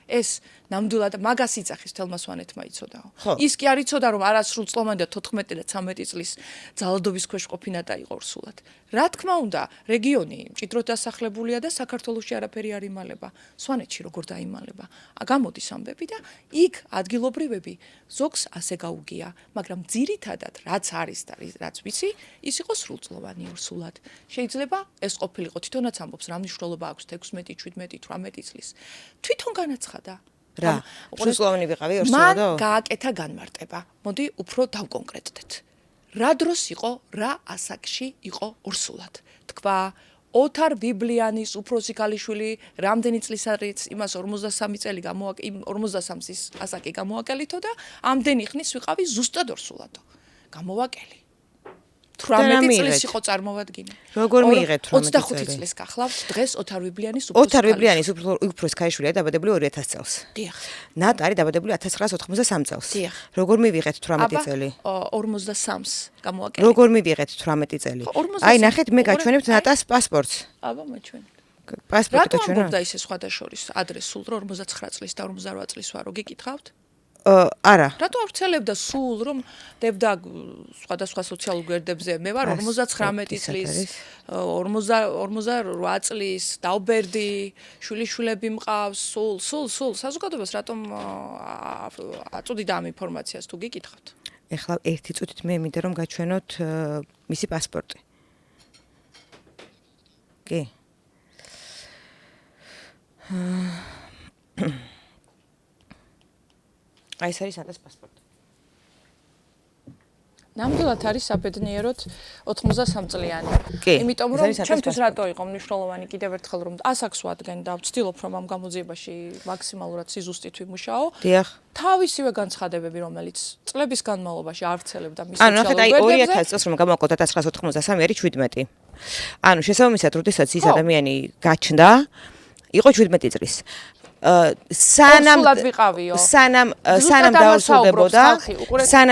ეს ნამდვილად მაგას იძახის თელმა სვანეთმა იცოდაო. ის კი არ იცოდა რომ არასრულწლოვანი და 14 და 13 წლის ძალადობის ქვეშ ყოფი ნატა იყო ორსულად. რა თქმა უნდა, რეგიონი მჭიდროდ დასახლებულია და საქართველოში არაფერი არ იმალება. სვანეთში როგორ დაიმალება? გამოდის ამბები და იქ ადგილობრივები ზოგს ასე გაუგია, მაგრამ ძირითადად რაც არის და რაც ვიცი, ის იყო სრულწლოვანი ორსულად. შეიძლება ეს ყოფილიყო თვითონაც ამბობს რა მნიშვნელობა აქვს 16, 17, 18 წლის. თვითონ განაცხადა. რა? სრულწლოვანი ვიყავი ორსულადო? მან გააკეთა განმარტება. მოდი უფრო დავკონკრეტდეთ. რა დროს იყო, რა ასაკში იყო ორსულად. თქვა ოთარ ბიბლიანის უფროსი ქალიშვილი რამდენი წლის არის იმას 43 წელი 43-ის ასაკი გამოაკელითო და ამდენი ხნის ვიყავი ზუსტად ორსულადო. გამოვაკელი. 18 წლის იყო წარმოვადგინე. როგორ მიიღეთ 25 წლის გახლავთ დღეს ოთარ ბიბლიანის უფროსი ქალიშვილია დაბადებული 2000 წელს. დიახ. ნატა არის დაბადებული 1993 წელს. დიახ. როგორ მივიღეთ 18 წელი? 43-ს გამოვაკელი. როგორ მივიღეთ 18 წელი? აი ნახეთ მე გაჩვენებთ ნატას პასპორტს. აბა მოჩვენეთ. პასპორტი გაჩვენა. რატომ ამბობდა ისე სხვადასხვის ადრესულ რომ 49 წლის და 48 წლის ვარო გიკითხავთ? არა. რატო ავრცელებდა სულ რომ დებდა სხვადასხვა სოციალურ გვერდებზე? მე ვარ 59 წლის, 48 წლის, დავბერდი, შვილიშვილები მყავს, სულ საზოგადოებას რატომ აწუდიდა ამ ინფორმაციას თუ გიკითხავთ? ეხლა ერთი წუთით მე მინდა რომ გაჩვენოთ მისი პასპორტი. კი. აი ეს არის ნატას პასპორტი. ნამდვილად არის საბედნიეროდ 83 წლიანი. იმიტომ რომ ჩემთვის რატო იყო მნიშვნელოვანი კიდევ ერთხელ რომ ასაკს ვადგენ და ვცდილობ რომ ამ გამოძიებაში მაქსიმალურად სიზუსტით ვიმუშაო. დიახ. თავისივე განცხადებები რომელიც წლების განმავლობაში ავრცელებდა მის სოციალურ გვერდებზე. ანუ ნახეთ აი 2000 წელს რომ გამოვაყოთ 1993 არის 17. ანუ შესაბამისად როდესაც ის ადამიანი გაჩნდა იყო 17 წლის. სანამ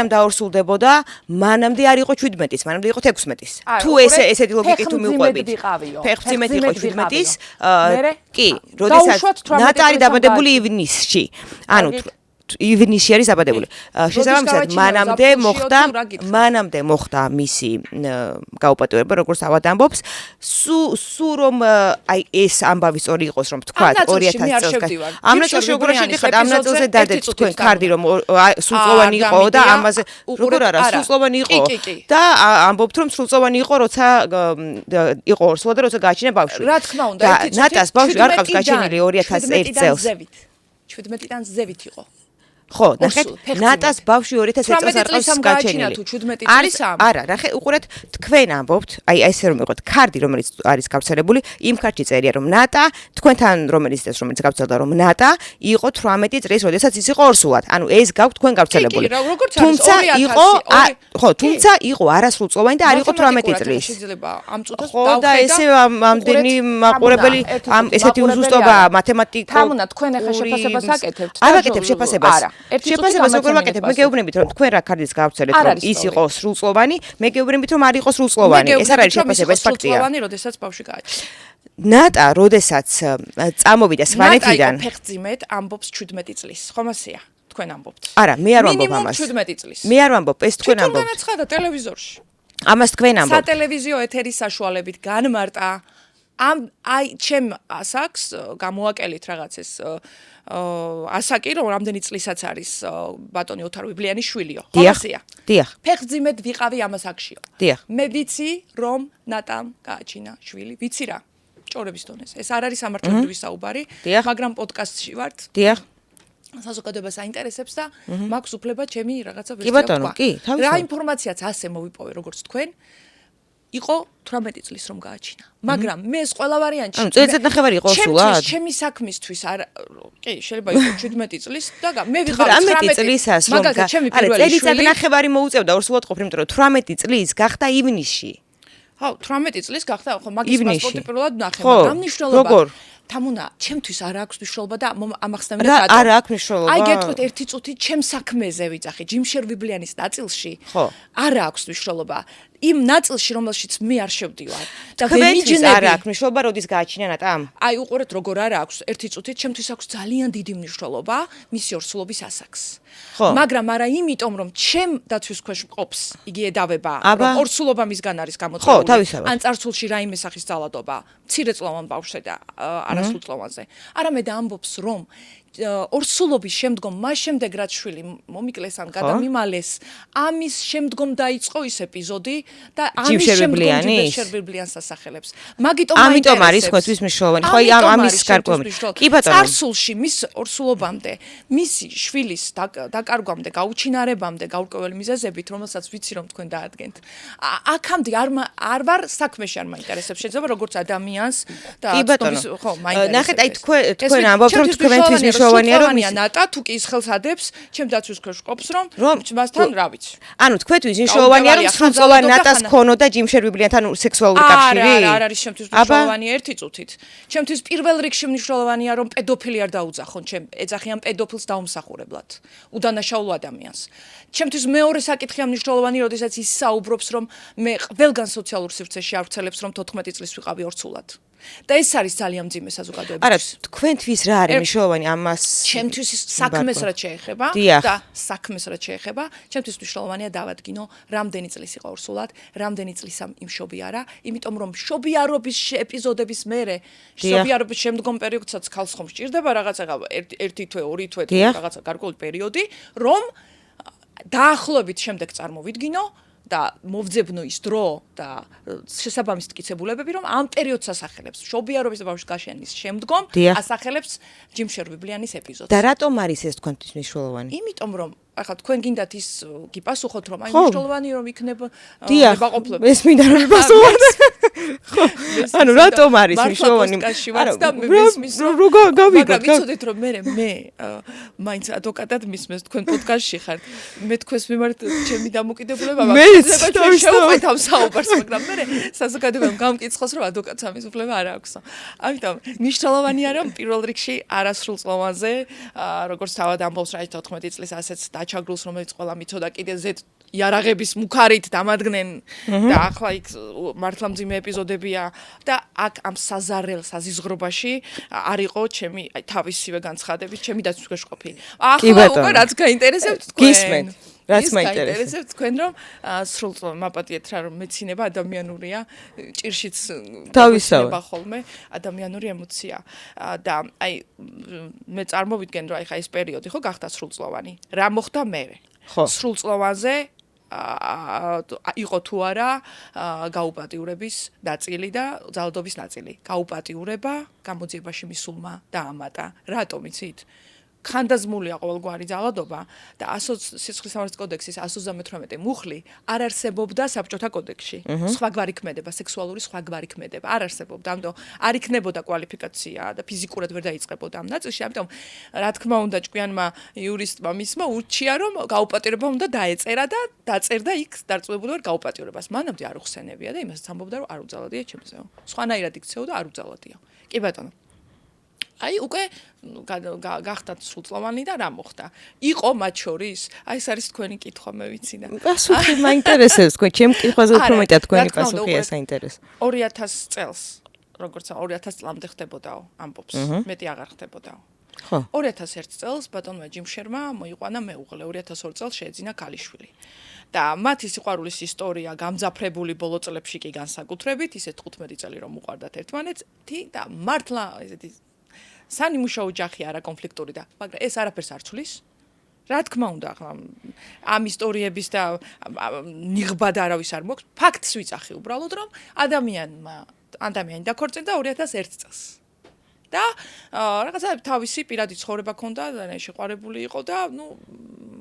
დაორსულდებოდა მანამდე არ იყო 17-ის, მანამდე იყო 16-ის. თუ ესეთი ლოგიკით თუ მივყვებით. ფეხმძიმედ იყო 17-ის. კი, როდესაც ნატა არის დაბადებული ივნისში. ანუ ივნისში არის დაბადებული. შესაბამისად მანამდე მოხდა მისი გაუპატიურება, როგორც ავად ამბობს. სულ რომ აი ეს ამბავი სწორი იყოს, რომ თქვა 2000 წელს. ამ ნაწილში როგორ შედიხართ? ამ ნაწილზე დადეთ თქვენ კარდი რომ სრულწლოვანი იყო და ამაზე როგორ არა სრულწლოვანი იყო და ამბობთ რომ სრულწლოვანი იყო, როცა იყო ორსულად და როცა გააჩინა ბავშვი. რა თქმა უნდა, ნატას ბავშვი არ ყავს გაჩენილი 2001 წელს. 17-დან ზევით იყო. ხო, ნახეთ, ნატას ბავშვი 2001 წელს არ ყავს გაჩენილი. არის, არა, ნახეთ, უყურეთ, თქვენ ამბობთ, აი ესე რომ იყოთ კარდი, რომელიც არის გავრცელებული, იმ კარტში წერია რომ ნატა, თქვენთან რომელიც გავრცელდა რომ ნატა იყო 18 წლის, როდესაც ის იყო ორსულად. ანუ ეს გაქვთ თქვენ გავრცელებული. თუმცა იყო არასრულწლოვანი და არ იყო 18 წლის. შეიძლება ამ წუთას ხო და ესე ამდენი მაყურებელი ამ ესეთი უზუსტობა მათემატიკა. თამუნა თქვენ ახლა შეფასებას აკეთებთ? არ ვაკეთებ შეფასებას. შეფასებას როგორ ვაკეთებ? მე გეუბნებით რომ თქვენ რა კარდის გავცელეთ რომ ის იყო სრულწლოვანი, მე გეუბნებით რომ არ იყო სრულწლოვანი. ეს არ არის შეფასება, ეს ფაქტია. სრულწლოვანი, როდესაც ბავშვი გააჩინა. ნატა, როდესაც წამოვიდა სვანეთიდან. ნატა ფეხძიმედ ამბობს 17 წლის. ხომ ასეა? თქვენ ამბობთ. არა, მე არ ვამბობ ამას. მინიმუმ 17 წლის. მე არ ვამბობ, ეს თქვენ ამბობთ. თვითონ განაცხადა ტელევიზორში. ამას თქვენ ამბობთ. სატელევიზიო ეთერის საშუალებით განმარტა აი ჩემ ასაკს გამოაკელით რაღაც ეს ასაკი რომ რამდენი წლისაც არის ბატონი ოთარ ვიბლიანის შვილიო. დიახ. ფეხძიმედ ვიყავი ამას აქშიო. დიახ. მე ვიცი რომ ნატამ გააჩინა შვილი. ვიცი რა. ჭორების დონეზე. ეს არ არის სამართლებრივი საუბარი, მაგრამ პოდკასტში ვართ. დიახ. საზოგადოებას აინტერესებს და მაქვს უფლება ჩემი რაღაცა კი ბატონო, კი, თავისთავად. რა ინფორმაციაც ასე მოვიპოვე როგორც თქვენ, იყო 18 წლის რომ გააჩინა. მაგრამ მე ეს ყველა ვარიანტი. ანუ წელიწად ნახევარი იყო სულად. ჩემი საქმისთვის არ კი, შეიძლება იყოს 17 წლის და მე ვიყავ 18 წლისას რომ არა, წელიწად ნახევარი მოუწევდა ორსულად ყოფილი, იმიტომ რომ 18 წლის გახდა ივნისში. ხო, 18 წლის გახდა, ხო, მაგის პასპორტი პირველად ნახე, მაგრამ მნიშვნელობა თამუნა, ჩემთვის არ აქვს მნიშვნელობა და ამახსნევდა რატო? არ აქვს მნიშვნელობა. აი გეტყვით ერთი წუთი ჩემ საქმეზე ვიძახი, ჯიმშერ ვიბლიანის ნაწილში. არ აქვს მნიშვნელობა. იმ ნაწილში, რომელშიც მე არ შევდივარ. და ვემიჯნები არ აქვს მნიშვნელობა, როდის გააჩინა ნატამ? აი უყურეთ როგორ არ აქვს ერთი წუთით, ჩემთვის აქვს ძალიან დიდი მნიშვნელობა მისი ორსულობის ასაკს. მაგრამ არა იმიტომ, რომ ჩემ დაცვის ქვეშ მყოფს იგი ედავება, რომ ორსულობა მისგან არის გამოწვეული. ან წარსულში რაიმე სახის ძალადობა, მცირეწლოვან ბავშვზე და არასრულწლოვანზე. არამედ ამბობს, რომ ორსულობის შემდგომ მას შემდეგ რაც შვილი მომიკლეს ან გადამიმალეს ამის შემდგომ დაიწყო ის ეპიზოდი და ამის შემდგომ ჯიმშერ ვიბლიანს ასახელებს. ამიტომ არის ხოთვის მნიშვნელოვანი. ხო, ამის გარკვეული. კი ბატონო. წარსულში მის ორსულობამდე, მისი შვილის დაკარგვამდე, გაუჩინარებამდე გაურკვეველი მიზეზებით, რომელსაც ვიცი რომ თქვენ დაადგენთ. აქამდე არ ვარ საქმეში არ მაინტერესებს. შეიძლება როგორც ადამიანს და ხო, მაინტერესებს. ნახეთ, აი თქვენ ამბობთ რომ თქვენთვის მნიშვნელოვანია რომ ნატა თუ კი ის ხელს ადებს, ჩემ დაცვის ქვეშ ყოფს რომ მასთან რა ვიცი. ანუ თქვენთვის მნიშვნელოვანია რომ სრულწლოვან ნატას ქონოდა ჯიმშერ ვიბლიანთან სექსუალური კავშირი? არ არის ჩემთვის მნიშვნელოვანია ერთი წუთით. ჩემთვის პირველ რიგში მნიშვნელოვანია რომ პედოფილი არ დაუძახონ, ჩემ ეძახიან პედოფილს დაუმსახურებლად, უდანაშაულო ადამიანს. ჩემთვის მეორე საკითხია მნიშვნელოვანი, როდესაც ის საუბრობს რომ მე ყველგან სოციალურ სივრცეში ავრცელებს რომ 14 წლის ვიყავი ორსულად. და ეს არის ძალიან მძიმე საზოგადოებისთვის. არა, თქვენთვის რა არის მნიშვნელოვანი ამას? ჩემთვის საქმეს რაც შეეხება და საქმეს რაც შეეხება, ჩემთვის მნიშვნელოვანია დავადგინო, რამდენი წლის იყო ორსულად, რამდენი წლისა იმშობი არა, იმიტომ რომ მშობიარობის ეპიზოდების მერე, მშობიარობის შემდგომ პერიოდსაც ხალხს ხომ სჭირდება რაღაცა ერთი თვე, ორი თვე, რაღაცა გარკვეული პერიოდი, რომ დაახლოებით შემდეგ წარმოვიდგინო და მოვძებნო ის დრო და შესაბამის მტკიცებულებები, რომ ამ პერიოდს ასახელებს. მშობიარობის და ბავშვის გაშენის შემდგომ ასახელებს ჯიმშერ ვიბლიანის ეპიზოდს. და რატომ არის ეს თქვენთვის მნიშვნელოვანი? იმიტომ რომ ახლა თქვენ გინდათ ის გიპასუხოთ რომ აი მნიშვნელოვანი რომ იქნება ნებაყოფლები. ეს მინდა რომ იპასუხოთ. ანუ რატომ არის მნიშვნელოვანი? როგორ გავიგოთ? ვიცოდეთ რომ მე მაინც ადვოკატად მისმეს თქვენ პოდკასტში ხარ. მე თქვენს მიმართ ჩემი დამოკიდებულება მაქვს. შევყვეთ ამ საუბარს, მაგრამ მე საზოგადოებამ გამკითხოს რომ ადვოკატს ამის უფლება არ აქვს. ამიტომ მნიშვნელოვანია რომ პირველ რიგში არასრულწლოვანზე, როგორც თავად ამბობს რა 14 წლის ასეც დაჩაგრულს, რომელიც ყველა მიცოდა კიდე ზედ იარაღების მუქარით დამადგნენ და ახლა იქ მართლა მძიმე ეპიზოდებია და აქ ამ საზარელ საზიზღრობაში არ იყო ჩემი აი თავისივე განცხადებით, ჩემი დაცვის ქვეშ ყოფილი. ახლა უკვე რაც გაინტერესებთ თქვენ. გისმენთ. რაც მაინტერესებს თქვენ რომ სრულწლოვან მაპატიეთ რა რომ მეცინება ადამიანურია, ჭირშიც თავისთავად ხოლმე ადამიანური ემოცია და აი მე წარმოვიდგენ რომ აი ხა ეს პერიოდი ხო გახდა სრულწლოვანი. რა მოხდა მერე? სრულწლოვანზე იყო თუ არა გაუპატიურების ნაწილი და ძალადობის ნაწილი. გაუპატიურება გამოძიებაში მისულმა დაამატა. რატომ იცით? ხანდაზმულია ყოველგვარი ძალადობა და სიცხლის სამართლის კოდექსის 138 მუხლი არ არსებობდა საბჭოთა კოდექსში. სხვაგვარი ქმედება, სექსუალური სხვაგვარი ქმედება არ არსებობდა. ამიტომ არ იქნებოდა კვალიფიკაცია და ფიზიკურად ვერ დაიწყებოდა ამ ნაწილში. ამიტომ რა თქმა უნდა ჭკვიანმა იურისტმა მისმა ურჩია რომ გაუპატიურება უნდა დაეწერა და დაწერდა იქ დარწმუნებული ვარ გაუპატიურებას. მანამდე არ უხსენებია და იმასაც ამბობდა რომ არ უძალადია ჩემზეო. სხვანაირად იქცეოდა არ უძალადია. კი ბატონო. აი უკვე გახდათ სრულწლოვანი და რა მოხდა? იყო მათ შორის? აი ეს არის თქვენი კითხვა, მე ვიცი და. პასუხი მაინტერესებს თქვენ, ჩემ კითხვაზე უფრო მეტად თქვენი პასუხია საინტერესო. 2000 წელს, როგორც 2000 წლამდე ხდებოდაო, ამბობს. მეტი აღარ ხდებოდაო. ხო. 2001 წელს ბატონმა ჯიმშერმა მოიყვანა მეუღლე, 2002 წელს შეეძინა ქალიშვილი. და მათი სიყვარულის ისტორია გამძაფრებული ბოლო წლებში კი განსაკუთრებით, ისე 15 წელი რომ უყვარდათ ერთმანეთს და მართლა ესეთი სანიმუშო ოჯახი არა კონფლიქტური და მაგრამ ეს არაფერს არ ცვლის. რა თქმა უნდა, ამ ისტორიების და ნიღბად არავის არ მოაქვს. ფაქტს ვიძახი უბრალოდ, რომ ადამიანი დაქორწინდა 2001 წელს. და რაღაცა თავისი პირადი ცხოვრება ჰქონდა, შეყვარებული იყო და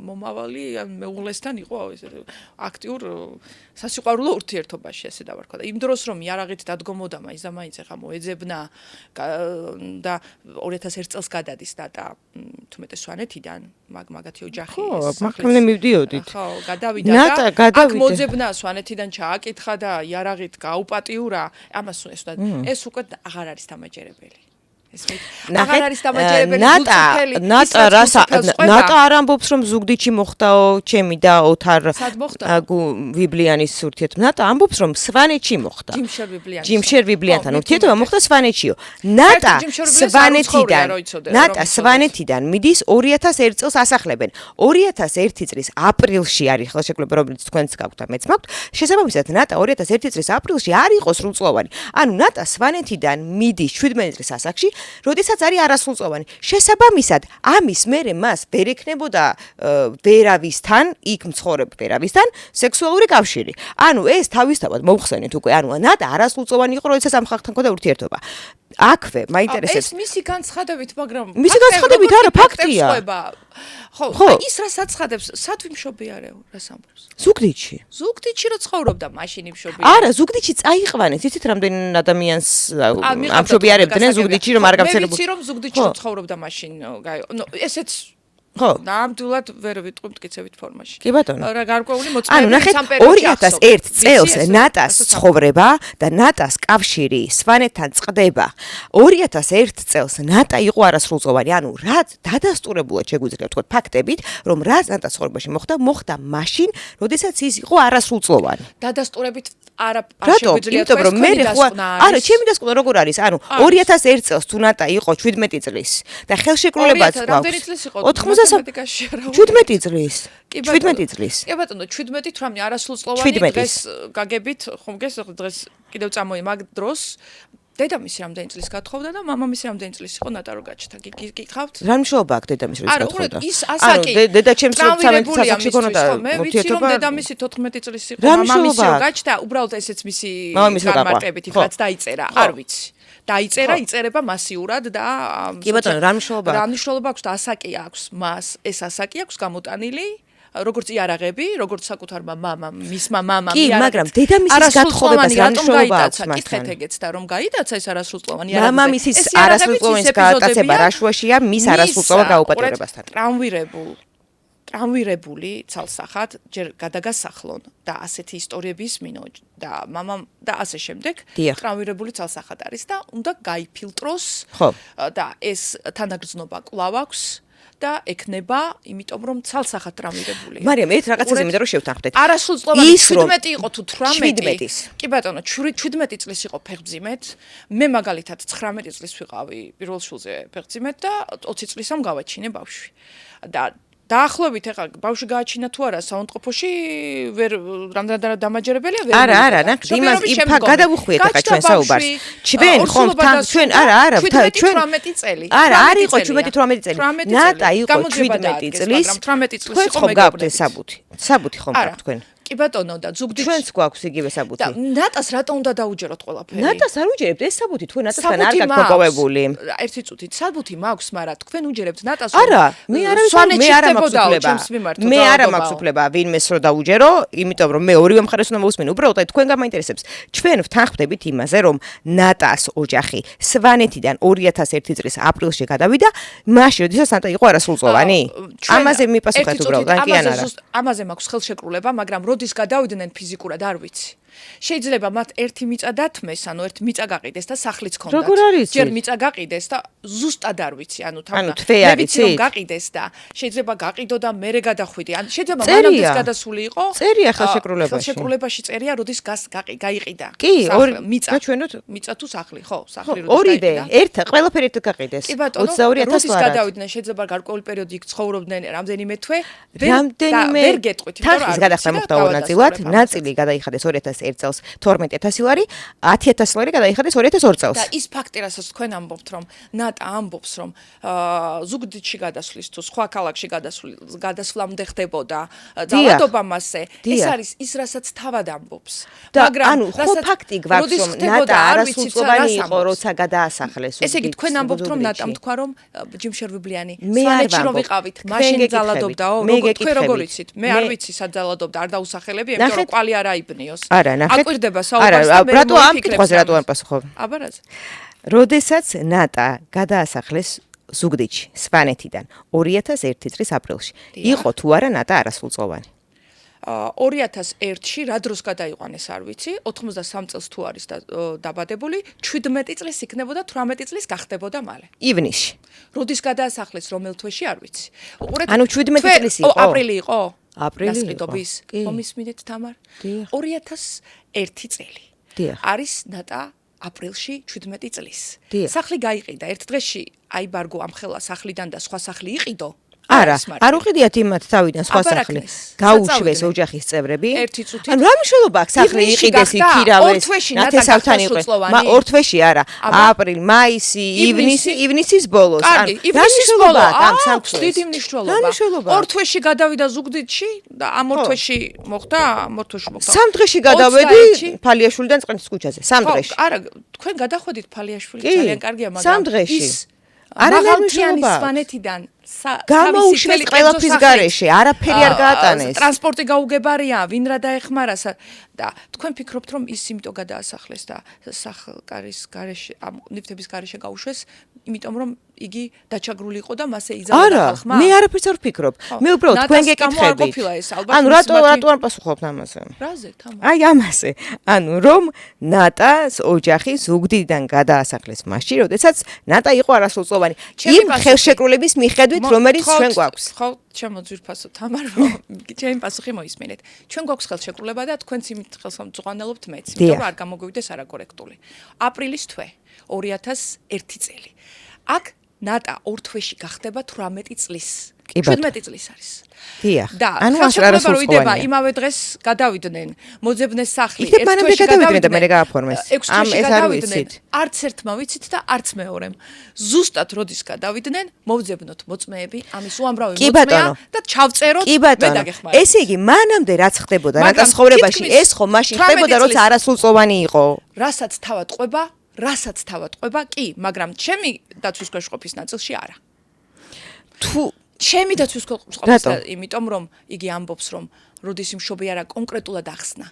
მომავალი მეუღლესთან იყო აქტიურ სასიყვარულო ურთიერთობაში, ესე დავარქვა. და იმ დროს რომ იარაღით დადგომოდა, მაინც და მაინც ახლა მოეძებნა და 2001 წელს გადადის და თუმეტე სვანეთიდან მაგათი ოჯახი მაგრამ მივდიოდით. ხო, გადავიდა და აქ მოძებნა სვანეთიდან ჩააკითხა და იარაღით გაუპატიურა, ამას ეს უკვე აღარ არის დამაჯერებელი. აღარ არის დამაჯერებელი ნატა არ ამბობს რომ ზუგდიდში მოხდაო ჩემი და ოთარ ვიბლიანის ურთიერთობა. ნატა ამბობს რომ სვანეთში მოხდა. ჯიმშერ ვიბლიანთან ურთიერთობა მოხდა სვანეთშიო. ნატა სვანეთიდან მიდის 2001 წელს ასახლებენ. 2001 წლის აპრილში არის ხელშეკრულება, რომელიც თქვენც გაქვთ და მეც მაქვთ. შესაბამისად ნატა 2001 წლის აპრილში არ იყო სრულწლოვანი. ანუ ნატა სვანეთიდან მიდის 17 წლის ასაკში, როდესაც არის არასრულწლოვანი. შესაბამისად, ამის მერე მას ვერ ექნებოდა ვერავისთან, იქ მცხოვრებ ვერავისთან სექსუალური კავშირი. ანუ ეს თავისთავად მოხსენით უკვე, ანუ ნატა არასრულწლოვანი იყო, როდესაც ამ ხალხთან ჰქონდა ურთიერთობა. აქვე მაინტერესებს. ეს მისი განცხადებით, მაგრამ მისი განცხადებით არა ფაქტია. ხო, ის რა საცხადებს, სათვი მშობი არაო, რას ამბობს? ზუგდიდში. ზუგდიდში რო ცხოვრობდა, მაშინ მშობი. არა, ზუგდიდში წაიყვანეს, იცით რამდენი ადამიანს ამშობიარებდნენ ზუგდიდში რომ არ გავრცელებულ. მე ვიცი რომ ზუგდიდში ცხოვრობდა მაშინ, ესეც ხო, ნამდვილად ვერ ვიტყვი მტკიცებით ფორმაში. კი ბატონო. რა გარკვეული ანუ მოწმეები ნახეთ 2001 წელს ნატას ცხოვრება და ნატას კავშირი სვანეთთან წყდება. 2001 წელს ნატა იყო არასრულწლოვანი, ანუ რაც დადასტურებულად შეგვიძლია ვთქვათ ფაქტებით, რომ რაც ნატას ცხოვრებაში მოხდა მაშინ, როდესაც ის იყო არასრულწლოვანი. დადასტურებით არა შეგვიძლია თქვა, რომ მე არა, ჩემი დასკვნა როგორ არის? ანუ 2001 წელს თუ ნატა იყო 17 წლის და ხელშეკრულებაც გვაქვს. 17 წლის. 17 წლის. კი ბატონო, 17-18 არასრულწლოვანი დღეს გაგებით, ხომ დღეს კიდევ წამოი მაგ დროს დედამისი რამდენი წლის გათხოვდა და მამამისი რამდენი წლის იყო ნატა რო გაჩნდა. გიგიხავთ? რა მნიშვნელობა აქვს დედამისი რო გათხოვდა? ის ასაკი. დედა ჩემს 13 წელს გქონდა ურთიერთობა. დედამისი 14 წლის იყო, მამამისი რო გაჩნდა, უბრალოდ ესეც მისი გამარტებით რაც დაიწერა, არ ვიცი. დაიწერა, იწერება მასიურად და კი ბატონო, რა მნიშვნელობა აქვს? რა მნიშვნელობა აქვს და ასაკი აქვს მას, ეს ასაკი აქვს გამოტანილი, როგორც იარაღები, როგორც საკუთარმა მამამ, მისმა მამამ კი, მაგრამ დედამისის გათხოვებას რა მნიშვნელობა აქვს მასთან? კითხეთ ეგეც და რომ გაიტაცა ეს არასრულწლოვანი იარაღები. მამამისის არასრულწლოვანის გაატაცება რა შუაშია მის არასრულწლოვან გაუპატიურებასთან? ტრამვირებული ცალსახად ჯერ გადაგასახლონ და ასეთი ისტორიები ისმინო და მამამ და ასე შემდეგ ტრამვირებული ცალსახად არის და უნდა გაიფილტროს და ეს თანაგრძნობა კვლავ აქვს და ეკნება, იმიტომ რომ ცალსახად ტრამვირებულია. მარიამ, ერთ რაღაცას იმედა რომ შევთანხმდეთ. არასრულწლოვანი 17 იყო თუ 18. კი ბატონო, 17 წლის იყო ფეხმძიმედ. მე მაგალითად 19 წლის ვიყავი პირველ შულზე ფეხმძიმედ და 20 წლისამ გავაჩინე ბავშვი. და დაახლოებით ეხლა ბავშვი გააჩინა თუ არა საუნდყოფოში ვერ რამდენად დამაჯერებელია ვერ არა ნახე იმას გადავუხვიეთ ეხლა ჩვენ საუბარს ჩვენ ხომ ჩვენ არა ჩვენ 18 წელი არა არ იყო 17-18 წელი ნატა იყო 17 წლის 18 წლის იყო მე გაგვდეთ საბუთი ხომ გაქვთ თქვენ კი ბატონო და ზუგდიდში ჩვენც გვაქვს იგივე საბუთი. და ნატას რატო უნდა დაუჯეროთ ყველაფერი? ნატას არ უჯერებთ ეს საბუთი თქვენ ნატასთან არ გაქვთ მოპოვებული. ერთი წუთით საბუთი მაქვს, მაგრამ თქვენ უჯერებთ ნატას. არა, მე არ მაქვს უფლება. მე არ მაქვს უფლება ვინმეს რო დაუჯერო, იმიტომ რომ მე ორივე მხარეს უნდა მოვუსმინო. უბრალოდ თქვენ გამაინტერესებს. ჩვენ ვთანხმდებით იმაზე, რომ ნატას ოჯახი სვანეთიდან 2001 წლის აპრილში გადავიდა, მაშინ როდესაც ნატა იყო არასრულწლოვანი. ამაზე მიპასუხეთ უბრალოდ, ან კი ან არა. ამაზე მაქვს ხელშეკრულება, მაგრამ როდის გადავიდნენ ფიზიკურად არ ვიცი. შეიძლება მათ ერთი მიწა დათმეს, ანუ ერთ მიწა გაყიდეს და სახლიც ქონდათ. როგორ არის? ჯერ მიწა გაყიდეს და ზუსტად არ ვიცი, ანუ ანუ თვე მე არის, ვიცი რომ იცით? გაყიდეს და შეიძლება გაყიდო და მერე გადახვიდე. ან შეიძლება მანამდეც გადასული იყო. წერია ხელშეკრულებაში. ხელშეკრულებაში წერია, როდის გაიყიდა. კი, ორი მიწა. გაჩვენოთ. მიწა თუ სახლი, ხო, სახლი როდის ორივე, გაიყიდა. ყველაფერი ერთად გაყიდეს. 22,000 როდის გადავიდნენ, შეიძლება გარკვეული პერიოდი იქ ცხოვრობდნენ რამდენიმე თვე. რამდენიმე ვერ გეტყვით, იმიტომ რომ თანხის გადახდა მოხდა ორ ნაწილად, ნაწილი გადაიხადეს 2001 წელს 12,000 ლარი, 10,000 ლარი გადაიხადეს 2002 წელს. და ის ფაქტი, რასაც თქვენ ამბობთ, რომ ნატა ამბობს, რომ ზუგდიდში გადასვლის თუ სხვა ქალაქში გადასვლამდე ხდებოდა ძალადობა მასზე, ეს არის ის, რასაც თავად ამბობს. მაგრამ ანუ ხო ფაქტი გვაქვს, რომ ნატა არასრულწლოვანი იყო, როცა გადაასახლეს. ესე იგი, თქვენ ამბობთ, რომ ნატამ თქვა, რომ ჯიმშერვიბლიანი მე არ სვანეთში რომ ვამბობ. ვიყავით, თქვენ მაშინ გეკითხებით. ძალადობდაო, მე თქვენ როგორ გეკითხებით. იცით? მე არ ვიცი სად ძალადობდა, არ დაუსახელები, იმიტომ რომ ნახეთ. კვალი არ აიბნიოს. არა, ნახეთ. აკვირდება საუბარს და არა, მე რატო ამ კითხვაზე რატო არ პასუხობ? აბა რაზე? როდესაც ნატა გადაასახლეს ზუგდიდში, სვანეთიდან 2001 წლის აპრილში, იყო თუ არა ნატა არასრულწლოვანი? 2001-ში რა დროს გადაიყვანეს არ ვიცი, 93 წელს თუ არის დაბადებული, 17 წლის იქნებოდა, 18 წლის გახდებოდა მალე. ივნისში. როდის გადაასახლეს, რომელ თვეში არ ვიცი. ანუ 17 წლის იყო? აპრილი იყო? აპრილი იყო. კი. მომისმინეთ თამარ? დიახ. 2001 წელი. დიახ. არის ნატა აპრილში 17 წლის. დიახ. სახლი გაიყიდა ერთ დღეში, აიბარგო ამ ხელა სახლიდან და სხვა სახლი იყიდო. არა, არ უყიდიათ იმათ თავიდან სხვა სახლი. გაუშვეს ოჯახის წევრები. ერთი წუთი. ანუ რა მნიშვნელობა აქვს სახლი იყიდეს, იქირავეს, ნათესავთან იყო. ორ თვეში არა, აპრილი, მაისი, ივნისის ბოლოს. ანუ რა მნიშვნელობა აქვს ამ სამთვეს? დიდი რა მნიშვნელობა. მნიშვნელობა? ორ თვეში გადავიდა ზუგდიდში და ამ ორ თვეში მოხდა, ამ ორ თვეში მოხდა. სამ დღეში გადავედი ფალიაშვილიდან წყლის ქუჩაზე, სამ დღეში. არა, თქვენ გადახვედით ფალიაშვილი ძალიან კარგია, მაგრამ სამ დღეში. მაღალმთიანი სვანეთიდან გამოუშვეს ყველაფრის გარეშე, არაფერი არ გაატანეს. ტრანსპორტი გაუგებარია, ვინ რა დაეხმარა და თქვენ ფიქრობთ, რომ ის იმიტომ გადაასახლეს და სახლკარის გარეშე, ამ ნივთების გარეშე გაუშვეს, იმიტომ რომ იგი დაჩაგრული იყო და მასე იზამდა ხალხმა? არა, მე არაფერს არ ვფიქრობ. მე უბრალოდ თქვენ გეკითხებით. ანუ რატო არ პასუხობთ ამაზე? რაზე, თამა? აი ამაზე. ანუ რომ ნატას ოჯახი ზუგდიდიდან გადაასახლეს მაშინ, როდესაც ნატა იყო არასრულწლოვანი. იმ ხელშეკრულების მიხედვით, რომელიც ჩვენ გვაქვს. ხო, ჩემო ძვირფასო თამარ, რომ ჩემი პასუხი მოისმინეთ. ჩვენ გვაქვს ხელშეკრულება და თქვენც იმით ხელსამწვანელობთ მეც, იმიტომ რომ არ გამოგვივიდეს არაკორექტული. აპრილის თვე, 2001 წელი. აქ ნატა ორ თვეში გახდება 18 წლის. 17 წლის არის. დიახ. და ხელშეკრულება რო იდება, იმავე დღეს გადავიდნენ, მოძებნეს სახლი, ერთ თვეში გადავიდნენ და მე გააფორმეს. ამ ეს არ ვიცით. არც ერთმა ვიცით და არც მეორემ. ზუსტად როდის გადავიდნენ, მოვძებნოთ მოწმეები, ამის უამრავი მოწმეა და ჩავწეროთ მე დაგეხმაროთ. ესე იგი, მანამდე რაც ხდებოდა ნატას ხოვრებაში, ეს ხო მაშინ ხდებოდა, როცა არასრულწლოვანი იყო. რასაც თავად ყვება, კი, მაგრამ ჩემი დაცვის ქვეშ ყოფის ნაწილში არა. თუ ჩემი დაცვის ქვეყნის ყოფის და იმიტომ რომ იგი ამბობს რომ როდის იმშობი არა კონკრეტულად ახსნა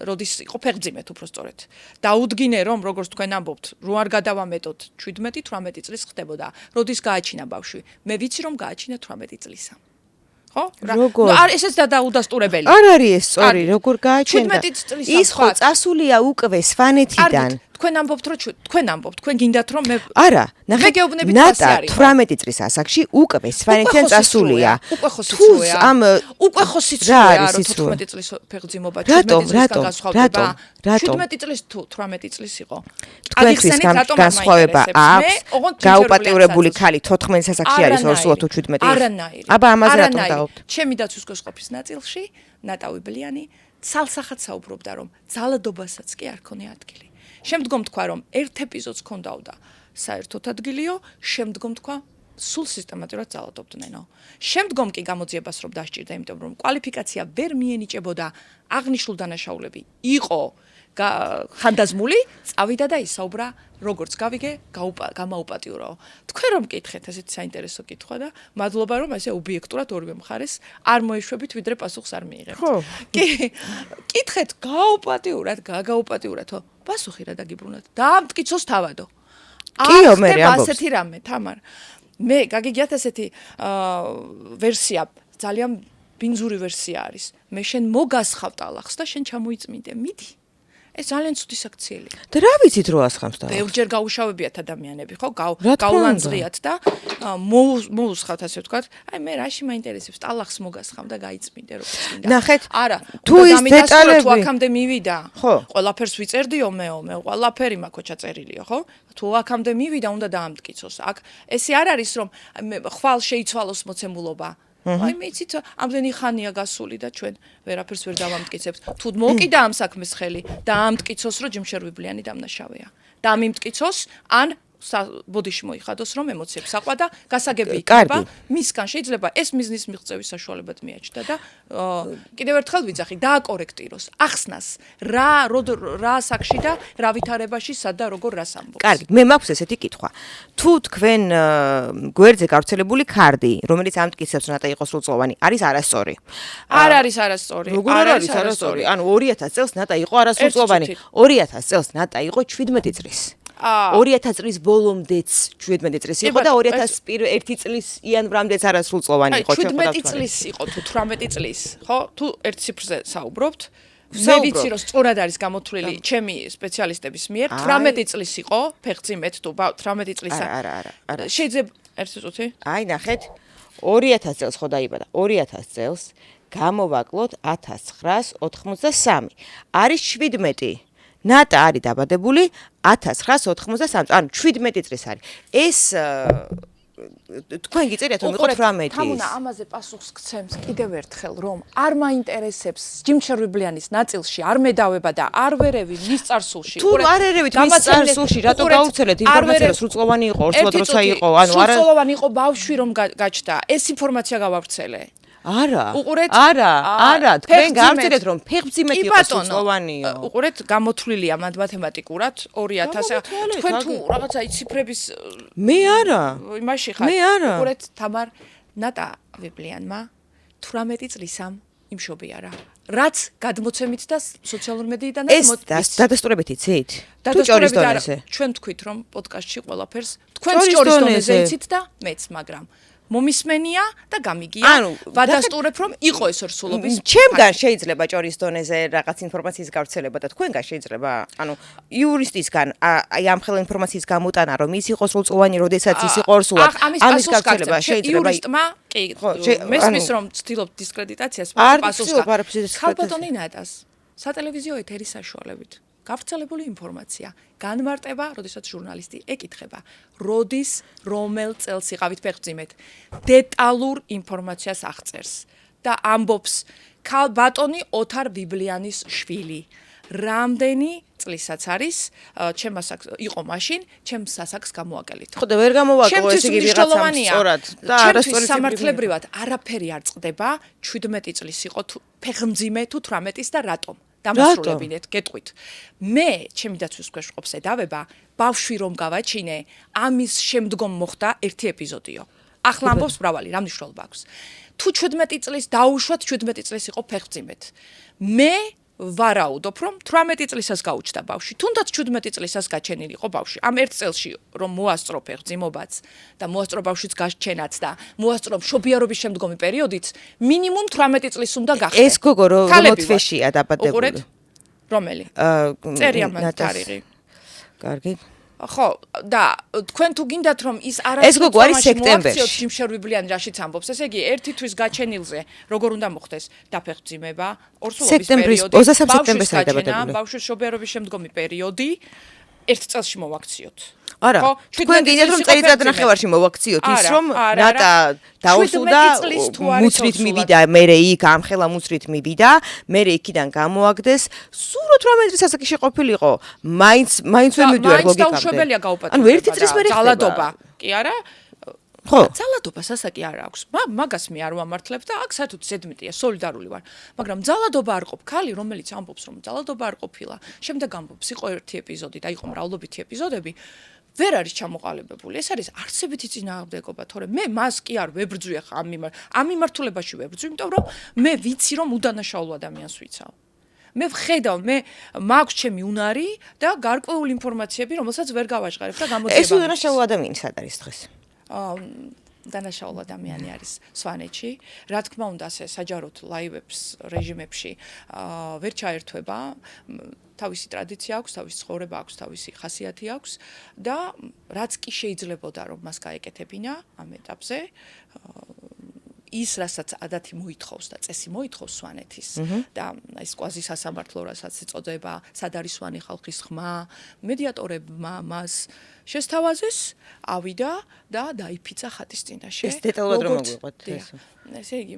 როდის იყო ფეხძიმეთ უბრალოდ დაუდგინე რომ როგორც თქვენ ამბობთ რო არ გადავამეტოთ 17-18 წლის ხდებოდა როდის გააჩინა ბავშვი მე ვიცი რომ გააჩინა 18 წლისა ხო? როგორ? არ ესეც დაუდასტურებელი. არ არის ეს სწორი, როგორ გააჩენდა? 17 წლის ის ხო წასულია უკვე სვანეთიდან. თქვენ ამბობთ რომ თქვენ გინდათ რომ მე არა, ნახე ნატა 18 წლის ასაკში უკვე სვანეთიდან წასულია. უკვე ხო სიცრუეა. უკვე ხო სიცრუეა რომ 14 წლის ფეხძიმობა 17 წლისგან განსხვავდება. 17 წლის თუ 18 წლის იყო. თქვენთვის განსხვავება აქვს. გაუპატიურებული ქალი 14 ასაკში არის 2 თუ 17. არანაირი. აბა ამაზე რატომ დაობთ? ჩემი დაცვის ქვეშ ყოფის ნაწილში ნატავიბლიანი ცალსახად საუბრობდა რომ ძალადობასაც კი არ ქონია ადგილი. შემდგომ თქვა რომ ერთ ეპიზოდს ქონდაო და საერთოდ ადგილიო, შემდგომ თქვა სულ სისტემატურად ძალადობდნენო. შემდგომ კი გამოძიებას რომ დასჭირდა, იმიტომ რომ კვალიფიკაცია ვერ მიენიჭებოდა, აღნიშნულ დანაშაულები იყო ხანდაზმული, წავიდა და ისაუბრა, როგორც გავიგე, გამაუპატიურაო. თქვენ რომ მკითხეთ, ესეც საინტერესო კითხვა და მადლობა რომ ესე ობიექტურად ორივე მხარეს არ მოეშვებით, ვიდრე პასუხს არ მიიღებთ. ხო. კი, კითხეთ, გაგაუპატიურათო. პასუხი რა დაგიბრუნოთ? დაამტკიცოს თავადო. კიო მე ამბობს. ასეთი რამე, თამარ. მე გაგიგიათ ესეთი ვერსია, ძალიან ბინძური ვერსია არის. მე შენ მოგასხავ ტალახს და შენ ჩამოიწმინდე. მიდი. ეს ძალიან ცუდი საქციელია. და რა ვიცით რო ასხამს და? ბევრჯერ გაუშავებიათ ადამიანები, ხო? რა თქმა უნდა. გავლანძღიათ და მოუსხავთ ასე ვთქვათ. აი მე რაში მაინტერესებს, ტალახს მოგასხამ და გაიწმინდე როგორც წინდა. ნახეთ, არა, თუ ის დეტალები თუ აქამდე მივიდა, ხო. ყველაფერს ვიწერდიო მეო, ყველაფერი მაქვს ჩაწერილია, ხო? თუ აქამდე მივიდა, უნდა დაამტკიცოს. აქ ესე არ არის რომ ხვალ შეიცვალოს მოცემულობა. აი მე იცით ამდენი ხანია გასული და ჩვენ ვერაფერს ვერ დავამტკიცებთ. თუ მოკიდა ამ საქმეს ხელი და ამტკიცოს რომ ჯიმშერვიბლიანი დამნაშავეა. და ამიმტკიცოს ან ბოდიში მოიხადოს რომ ემოციებს აყვა და გასაგები იქნება მისგან შეიძლება ეს მიზნის მიღწევის საშუალებად მიაჩნდა და კიდევ ერთხელ ვიძახი დააკორექტიროს ახსნას რა საკში და რა ვითარებაში სად და როგორ რას ამბობს. კარგი, მე მაქვს ესეთი კითხვა. თუ თქვენ გვერდზე გავრცელებული ქარდი, რომელიც ამტკიცებს ნატა იყო სრულწლოვანი, არის არასწორი. არ არის არასწორი. როგორ არის არასწორი? ანუ 2000 წელს ნატა იყო არასრულწლოვანი. 2000 წელს ნატა იყო 17 წლის. 2000 წლის ბოლომდეც 17 წლის იყო და 2001 წლის იანვრამდეც არასრულწლოვანი იყო. 17 წლის იყო თუ 18 წლის, ხო? თუ ერთ ციფრზე საუბრობთ, მე ვიცი რომ სწორად არის გამოთვლილი ჩემი სპეციალისტების მიერ 18 წლის იყო ფეხმძიმედ თუ 18 წლისა. არა. შეიძლება ერთი წუთი? აი ნახეთ 2000 წელს ხო დაიბადა 2000 წელს გამოვაკლოთ 1983 არის 17 ნატა არის დაბადებული 1983 ანუ 17 წლის არის ეს თქვენ გიწერიათ რომ იყო 18 თამუნა ამაზე პასუხს გცემს კიდევ ერთხელ რომ არ მაინტერესებს ჯიმშერვიბლიანის ნაწილში არ მედავება და არ ვერევი მის წარსულში თუ არ ერევით მის წარსულში რატო გაუცელეთ ინფორმაცია რომ სრულწლოვანი იყო ორსულად როცა იყო ანუ არა სრულწლოვანი იყო ბავშვი რომ გაჩნდა ეს ინფორმაცია გავავრცელე არა თქვენ გავწერეთ რომ ფეხმძიმედ იყო სრულწლოვანიო უყურეთ გამოთვლილია მათემატიკურად 2000 თქვენ თუ რაღაცა ციფრების მე არა იმაში ხარ მე არა უყურეთ თამარ ნატა ვიბლიანმა 18 წლისამ იმშობია რა რაც გადმოცემით და სოციალურ მედიიდან ეს დადასტურებით იცით თუ ჭორის დონეზე ჩვენ თქვით რომ პოდკასტში ყველაფერს თქვენ ჭორის დონეზე იცით და მეც მაგრამ მომისმენია და გამიგია ვადასტურებ რომ იყო ეს რსულობის ჩემგან შეიძლება ჭორის დონეზე რაღაც ინფორმაციის გავრცელება და თქვენგან შეიძლება ანუ იურისტისგან აი ამ ხელა ინფორმაციის გამოტანა რომ ის იყო სრულწლოვანი როდესაც ის იყო რსულად ამის გავრცელება შეიძლება იურისტმა კი მესმის რომ ცდილობ დისკრედიტაციას პასუხს ხალბატონი ნატას სატელევიზიო ეთერის საშუალებით გავრცელებული ინფორმაცია განმარტება, როდესაც ჟურნალისტი ეკითხება, როდის რომელ წელს იყავით ფეხმძიმედ, დეტალურ ინფორმაციას აღწერს და ამბობს ქალბატონი ოთარ ვიბლიანის შვილი. რამდენი წლისაც არის, ჩემ ასაკს იყო მაშინ, ჩემ სასაკს გამოაკელით. ხო და ვერ გამოვაკლო ეს იგი ვიღაცამ სწორად და არასწორი სამართლებრივად არაფერი არ წყდება 17 წლის იყო ფეხმძიმე თუ 18-ის და რატომ? დამასრულებინეთ, გეტყვით. მე ჩემი დაცვის ქვეშ ვყოფს ედავება, ბავშვი რომ გავაჩინე, ამის შემდგომ მოხდა ერთი ეპიზოდიო. ახლა ამბობს მრავალი, რა მნიშვნელობა აქვს. თუ 17 წლის დაუშვათ 17 წლის იყო ფეხმძიმედ. მე ვარაუდობ, რომ 18 წლისას გაუჩნდა ბავშვი. თუნდაც 17 წლისას გაჩენილი იყო ბავშვი. ამ ერთ წელში რომ მოასწრო ფეხმძიმობაც და მოასწრო ბავშვის გაჩენაც და მოასწრო მშობიარობის შემდგომი პერიოდიც, მინიმუმ 18 წლის უნდა გახდეს. ეს გოგო რომ თვეშია დაბადებული. რომელი? წერია მან თარიღი. კარგი. ხო, და თქვენ თუ გინდათ რომ ის ეს გოგო არის სექტემბერში. ჯიმშერვიბლიანი რაშიც ამბობს, ესე იგი ერთი თვის გაჩენილზე როგორ უნდა მოხდეს დაფეხმძიმება, ორსულობის პერიოდი, 23 სექტემბერს არის დაბადებული. ბავშვის შობიარობის შემდგომი პერიოდი ერთ წელში მოვაქციოთ. არა, თქვენ გინდათ რომ წელიწად ნახევარში მოვაქციოთ ის რომ ნატა დაუსულდა მუცრით მივიდა მერე იქ ამ ხელა მუცრით მივიდა მერე იქიდან გამოაგდეს სულ 18 წლის ასაკში ყოფილიყო მაინც ვერ მივდივარ ლოგიკამდე დაუშვებელია გაუპატიურება ანუ ერთი წლის მერე ძალადობა კი არა ხო ძალადობას ასაკი არ აქვს მაგას მე არ ვამართლებ და აქ საერთოდ ზედმეტია სოლიდარული ვარ მაგრამ ძალადობა არ ყოფ ქალი რომელიც ამბობს რომ ძალადობა არ ყოფილა შემდეგ ამბობს იყო ერთი ეპიზოდი და იყო მრავლობითი ეპიზოდები ვერ არის ჩამოყალიბებული. ეს არის არცებითი წინააღმდეგობა, თორემ მე მას კი არ ვებრძვი ახლა ამ მიმართულებაში ვებრძვი, იმიტომ რომ მე ვიცი რომ უდანაშაულო ადამიანს ვიცავ. მე ვხედავ, მე მაქვს ჩემი უნარი და გარკვეული ინფორმაციები, რომელსაც ვერ გავაჟღერებ და გამოძიება. ეს უდანაშაულო ადამიანი სად არის დღეს? დანაშაულ ადამიანი არის სვანეთში. რა თქმა უნდა, ასე საჯაროდ ლაივებს, რეჟიმებში ვერ ჩაერთვება. თავისი ტრადიცია აქვს, თავისი ცხოვრება აქვს, თავისი ხასიათი აქვს და რაც კი შეიძლებოდა რომ მას გაეკეთებინა ამ ეტაპზე, ის რასაც ადათი მოითხოვს და წესი მოითხოვს სვანეთის და ეს კვაზი სასამართლო რასაც ეწოდება, სად არის სვანი ხალხის ხმა, მედიატორებმა მას შესთავაზეს, ავიდა და დაიფიცა ხატის წინაშე. ეს დეტალურად რომ მოგვიყვეთ ეს. ესე იგი,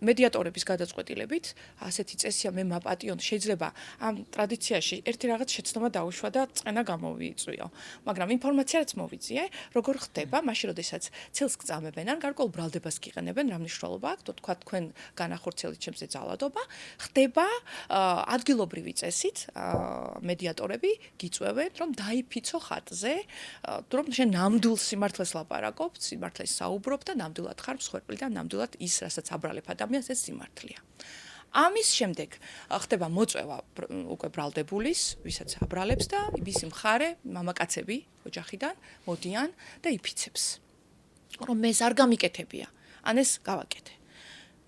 მედიატორების გადაწყვეტილებით ასეთი წესია მე მაპატიონ შეიძლება ამ ტრადიციაში ერთი რაღაც შეცდომა დაუშვა და წენა გამოვიწვიო მაგრამ ინფორმაცია რაც მოვიძიე როგორ ხდება მაშინ როდესაც ცილს გწამებენ ან გარკვეულ ბრალდებას გიყენებენ რა მნიშვნელობა აქვს თქვა თქვენ განახორციელეთ ჩემზე ძალადობა ხდება ადგილობრივი წესით მედიატორები გიწვევენ რომ დაიფიცო ხატზე რომ შენ ნამდვილ სიმართლეს ლაპარაკობ სიმართლეს საუბრობ და ნამდვილად ხარ მსხვერპლი და ნამდვილად ის რასაც აბრალებ ადამიანს ეს სიმართლეა. ამის შემდეგ ხდება მოწვევა უკვე ბრალდებულის, ვისაც აბრალებს და მისი მხარე მამაკაცები ოჯახიდან მოდიან და იფიცებს. რომ მე არ გამიკეთებია, ან ეს გავაკეთე.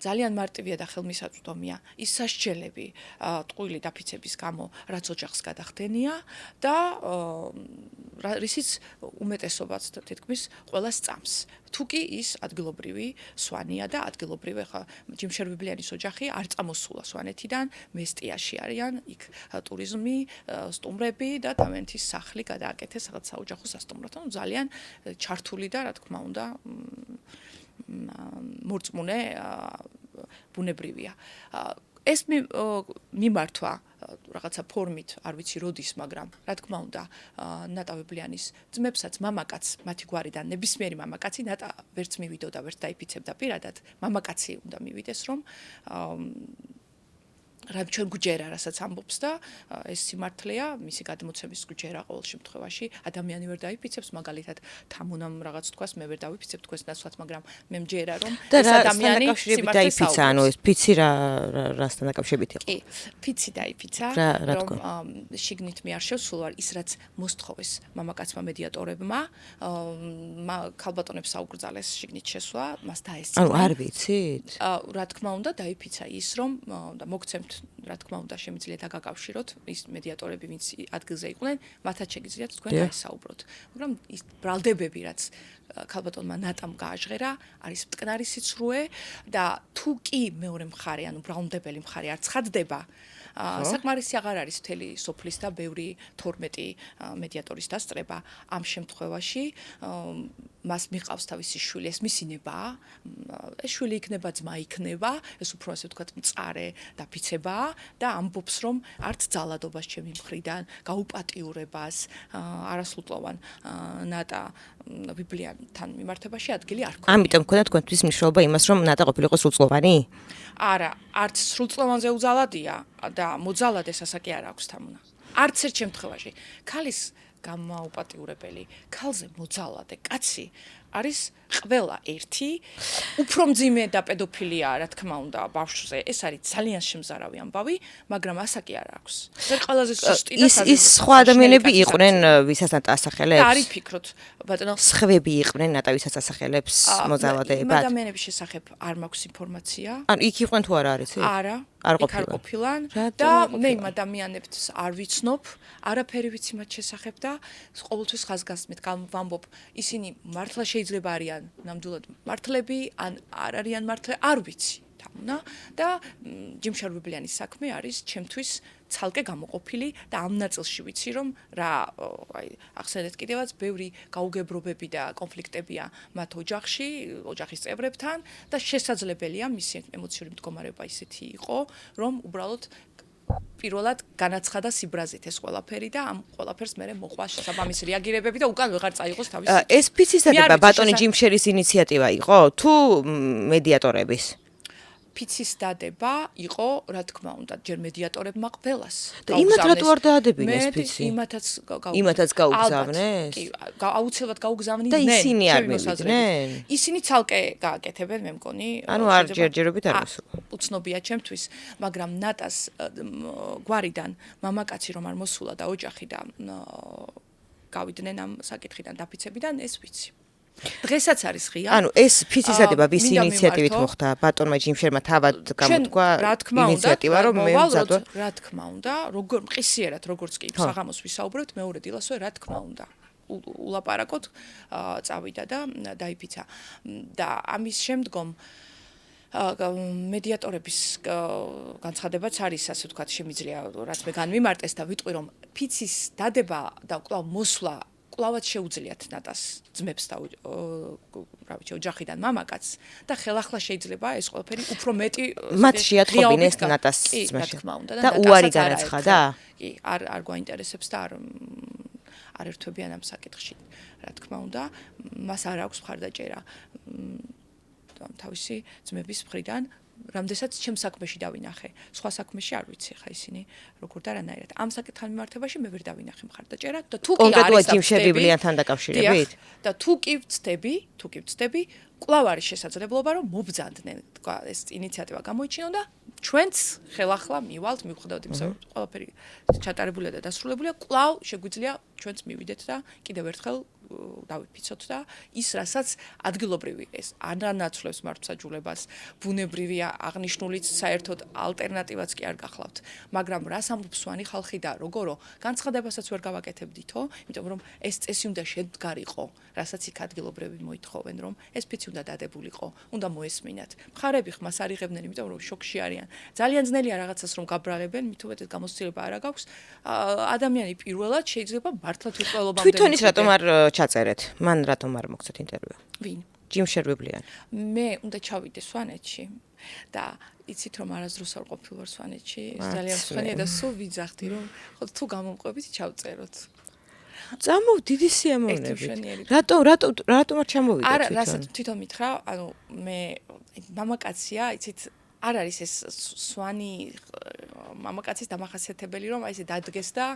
ძალიან მარტივია და ხელმისაწვდომია ის სასჯელები ტყუილი დაფიცების გამო, რაც ოჯახს გადახდენია და რისიც უმეტესობაც თითქმის ყველას წამს. თუკი ის ადგილობრივი სვანია და ადგილობრივი ხა ჯიმშერბიბლიანის ოჯახი არ წამოსულა სვანეთიდან, მესტიაში არიან, იქ ტურიზმი, სტუმრები და თავენთის სახლი გადააკეთეს რაღაც საოჯახო სასტუმროდ. ძალიან ჩართული და რა თქმა უნდა მორწმუნე ბუნებრივია. ეს მიმართვა რაღაცა ფორმით, არ ვიცი როდის, მაგრამ რა თქმა უნდა, ნატავიბლიანის ძმებსაც მამაკაც მათი გვარიდან ნებისმიერი მამაკაცი ნატა ვერც მივიდოდა, ვერც დაიფიცებდა პირადად, მამაკაცი უნდა მივიდეს, რომ რა ჩვენ გვჯერა, რასაც ამბობს და ეს სიმართლეა, მისი გადმოცემის გვჯერა ყოველ შემთხვევაში, ადამიანი ვერ დაიფიცებს, მაგალითად, თამუნამ რაღაც თქვას, მე ვერ დავიფიცებ თქვენს ნაცვლად, მაგრამ მე მჯერა, რომ ეს ადამიანი სიმართლეს დაიფიცა, ანუ ეს ფიცი რასთან დაკავშირებით იყო? კი, ფიცი დაიფიცა, რომ შიგნით მე არ შევსულვარ ის რაც მოსთხოვეს მამაკაცმა მედიატორებმა, ქალბატონებს საუკრძალეს შიგნით შესვლა, მას დაესწრო. ანუ არ ვიცით? რა თქმა უნდა, დაიფიცა ის, რომ და მოგცემთ რა თქმა უნდა შემიძლია დაგაკავშიროთ ის მედიატორები ვინც ადგილზე იყვნენ მათაც შეგიძლიათ თქვენ დაესაუბროთ მაგრამ ის ბრალდებები რაც ქალბატონმა ნატამ გააჟღერა არის მტკნარი სიცრუე და თუ კი მეორე მხარე ანუ ბრალდებელი მხარე არ ცხადდება საკმარისი აღარ არის მთელი სოფლის და ბევრი 12 მედიატორის დასწრება ამ შემთხვევაში მას მიყავს თავისი შვილი ეს მისი ნებაა ეს შვილი იქნება ძმა იქნება ეს უფრო ასე ვთქვათ მწარე დაფიცებაა და ამბობს რომ არც ძალადობას ჩემი მხრიდან გაუპატიურებას არასრულწლოვან ნატა ბიბლიასთან მიმართებაში ადგილი არ ქონია ამიტომ გქონდა თქვენთვის მნიშვნელობა იმას რომ ნატა ყოფილიყო სრულწლოვანი არა არც სრულწლოვანზე უძალადია და მოძალადეს ასაკი არ აქვს თამუნა არც ერთ შემთხვევაში ქალის გამაუპატიურებელი ქალზე მოძალადე კაცი არის ყველა ერთი უფრო მძიმე და პედოფილია რა თქმა უნდა ბავშვზე ეს არის ძალიან შემზარავი ამბავი მაგრამ ასაკი არ აქვს ეს ყველაზე სუსტი და ის სხვა ადამიანები იყვნენ ვისაც ნატა ასახელებს და არის ფიქრობთ ბატონო სხვები იყვნენ ნატა ვისაც ასახელებს მოძალადებად ადამიანების შესახებ არ მაქვს ინფორმაცია ანუ იქ იყვნენ თუ არა არის არა არ ყოფილან და მე იმ ადამიანებს არ ვიცნობ არაფერი ვიცი მათ შესახებ და ყოველთვის ხაზგასმით ვამბობ ისინი მართლა შეიძლება არიან ნამდვილად მართლები ან არ არიან მართლე არ ვიცი თამუნა და ჯიმშარბიბლიანის საქმე არის ჩემთვის ცალკე გამოყოფილი და ამ ნაწილში ვიცი რომ რა აი ახსენეთ კიდევაც ბევრი გაუგებრობები და კონფლიქტებია მათ ოჯახში ოჯახის წევრებთან და შესაძლებელია მისი ემოციური მდგომარეობა ისეთი იყო რომ უბრალოდ პირველად განაცხადა სიბრაზით ეს ყველაფერი და ამ ყველაფერს მე მოყვა შესაბამისი რეაგირებები და უკან ვეღარ წაიღოს თავისი ეს ფიცის დადება ბატონი ჯიმშერის ინიციატივა იყო თუ მედიატორების ფიცის დადება იყო, რა თქმა უნდა, ჯერ მედიატორებმა ყველას. და იმათ რატო არ დაადებინეს ფიცი? იმათაც გაუგზავნეს? კი, აუცილებლად გაუგზავნიდნენ. და ისინი არ მივიდნენ? ისინი ცალკე გააკეთებენ, მე მგონი. ანუ არ ჯერჯერობით არ მოსულა. უცნობია ჩემთვის, მაგრამ ნატას გვარიდან მამაკაცი რომ არ მოსულა და ოჯახი და გავიდნენ ამ საკითხიდან დაფიცებიდან, ეს ვიცი. დღესაც არის ღია. ანუ ეს ფიცისადება ვის ინიციატივით მოხდა? ბატონმა ჯიმშერმა თავად გამოთქვა ინიციატივა, რომ მე მზადო. რა თქმა უნდა, როგორ მყისიერად როგორც კი საღამოს ვისაუბრებთ, მეორე დილასვე რა თქმა უნდა. ულაპარაკოთ, წავიდა და დაიფიცა. და ამის შემდგომ მედიატორების განცხადებაც არის, ასე ვთქვათ, შემიძლია, რაც მე განვიმარტეს და ვიტყვი, რომ ფიცის დადება და კვლავ მოსვლა კვლავაც შეუძლიათ ნატას ძმებს და რა ვიცი, ოჯახიდან მამაკაც და ხელახლა შეიძლება ეს ყველაფერი უფრო მეტი მათ შეატყობინ ეს ნატას ძმები. და უარი განაცხადა და? კი, არ გვაინტერესებს და არ ერთვებიან ამ საკითხში. რა თქმა უნდა, მას არ აქვს მხარდაჭერა თავისი ძმების მხრიდან, რამდენსაც ჩემ საქმეში დავინახე. სხვა საქმეში არ ვიცი ხა ისინი როგორ და რანაირად. ამ საკითხთან მიმართებაში მე ვერ დავინახე მხარდაჭერა და თუ კი არის ჯიმშერბიბლიანთან დაკავშირებით და თუ კი ვწდები, კვლავ არის შესაძლებლობა რომ მობძანდნენ, თქვა ეს ინიციატივა გამოიჩინონ და ჩვენც ხელახლა მივალთ, მივხვდებით იმის რომ ყველაფერი ჩატარებულია და დასრულებულია, კვლავ შეგვიძლია ჩვენც მივიდეთ და კიდევ ერთხელ დავიფიცოთ და ის რასაც ადგილობრივი ეს ანანაცვლებს მართლმსაჯულებას, ბუნებრივი აღნიშნულიც საერთოდ ალტერნატივაც კი არ გახლავთ, მაგრამ რას ამბობს სვანი ხალხი და როგორო განცხადებასაც ვერ გავაკეთებდითო, იმიტომ რომ ეს წესი უნდა შედგარიყო, რასაც იქ ადგილობრივი მოითხოვენ, რომ ეს ფიცი უნდა დადებულიყო, უნდა მოესმინათ. მხარები ხმას არ იღებდნენ, იმიტომ რომ შოკში არიან. ძალიან ძნელია რაღაცას რომ გაბრალებენ, მით უმეტეს გამოცდილება არ აქვს. ადამიანი პირველად შეიძლება მართლაც უწყლობამდე თვითონ ის რატომ არ ჩაწერეთ? მან რატომ არ მოგცეთ ინტერვიუ? ვინ? ჯიმშერბიბლიანი. მე უნდა ჩავიდე სვანეთში და იცით რომ არასდროს არ ყოფილ ვარ სვანეთში, ძალიან მსხვენია და სულ ვიძახდი რომ თუ გამომყვებით ჩავწეროთ. წამოვ დიდი სიამოვნებით. რატომ არ ჩამოვიდეთ? არა, რასაც თვითონ მითხრა, ანუ მე მამაკაცია, იცით არ არის ეს სვანი მამაკაცის დამახასიათებელი რომ აი ესე დადგეს და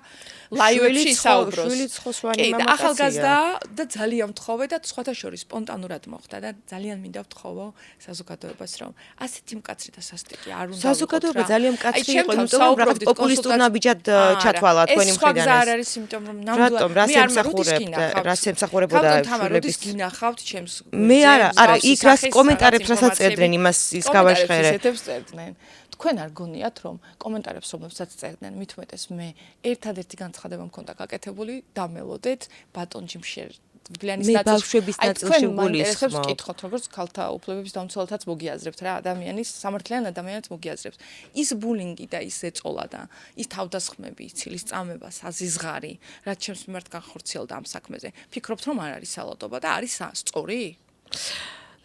ლაივებში ისაუბროს. შვილი ხო სვანი მამაკაცია. და ახალგაზრდა და ძალიან მთხოვე და სხვათა შორის სპონტანურად მოხდა და ძალიან მინდა ვთხოვო საზოგადოებას რომ ასეთი მკაცრი და სასტიკი არ უნდა. საზოგადოება ძალიან მკაცრი იყო, იმიტომ რომ რაღაც პოპულისტურ ნაბიჯად ჩათვალა თქვენი მხრიდან ეს. ეს სხვა არ არის, იმიტომ რომ ნამდვილად მე არ მსახურებდა, რას ემსახურებოდა შვილების გინახავთ ჩემს. მე არა, იქ რას კომენტარებს რასაც წერდნენ იმას ის გავაშხერე. წერდნენ. თქვენ არ გონიათ რომ კომენტარებს რომლებსაც წერდნენ, მით უმეტეს მე ერთადერთი განცხადება მქონდა გაკეთებული, დამელოდეთ ბატონ ჯიმშერბიბლიანის ნაწილში. მე ბავშვების ნაწილში გულისხმობ. კითხოთ როგორც ქალთა უფლებების დამცველთაც მოგიაზრებთ რა, ადამიანის სამართლიან ადამიანს მოგიაზრებთ. ის ბულინგი და ის ეწოლა და ის თავდასხმები, ცილის წამება, საზიზღარი, რაც ჩემს მიმართ განხორციელდა ამ საქმეზე. ფიქრობთ რომ არ არის სალოდობა და არის სწორი?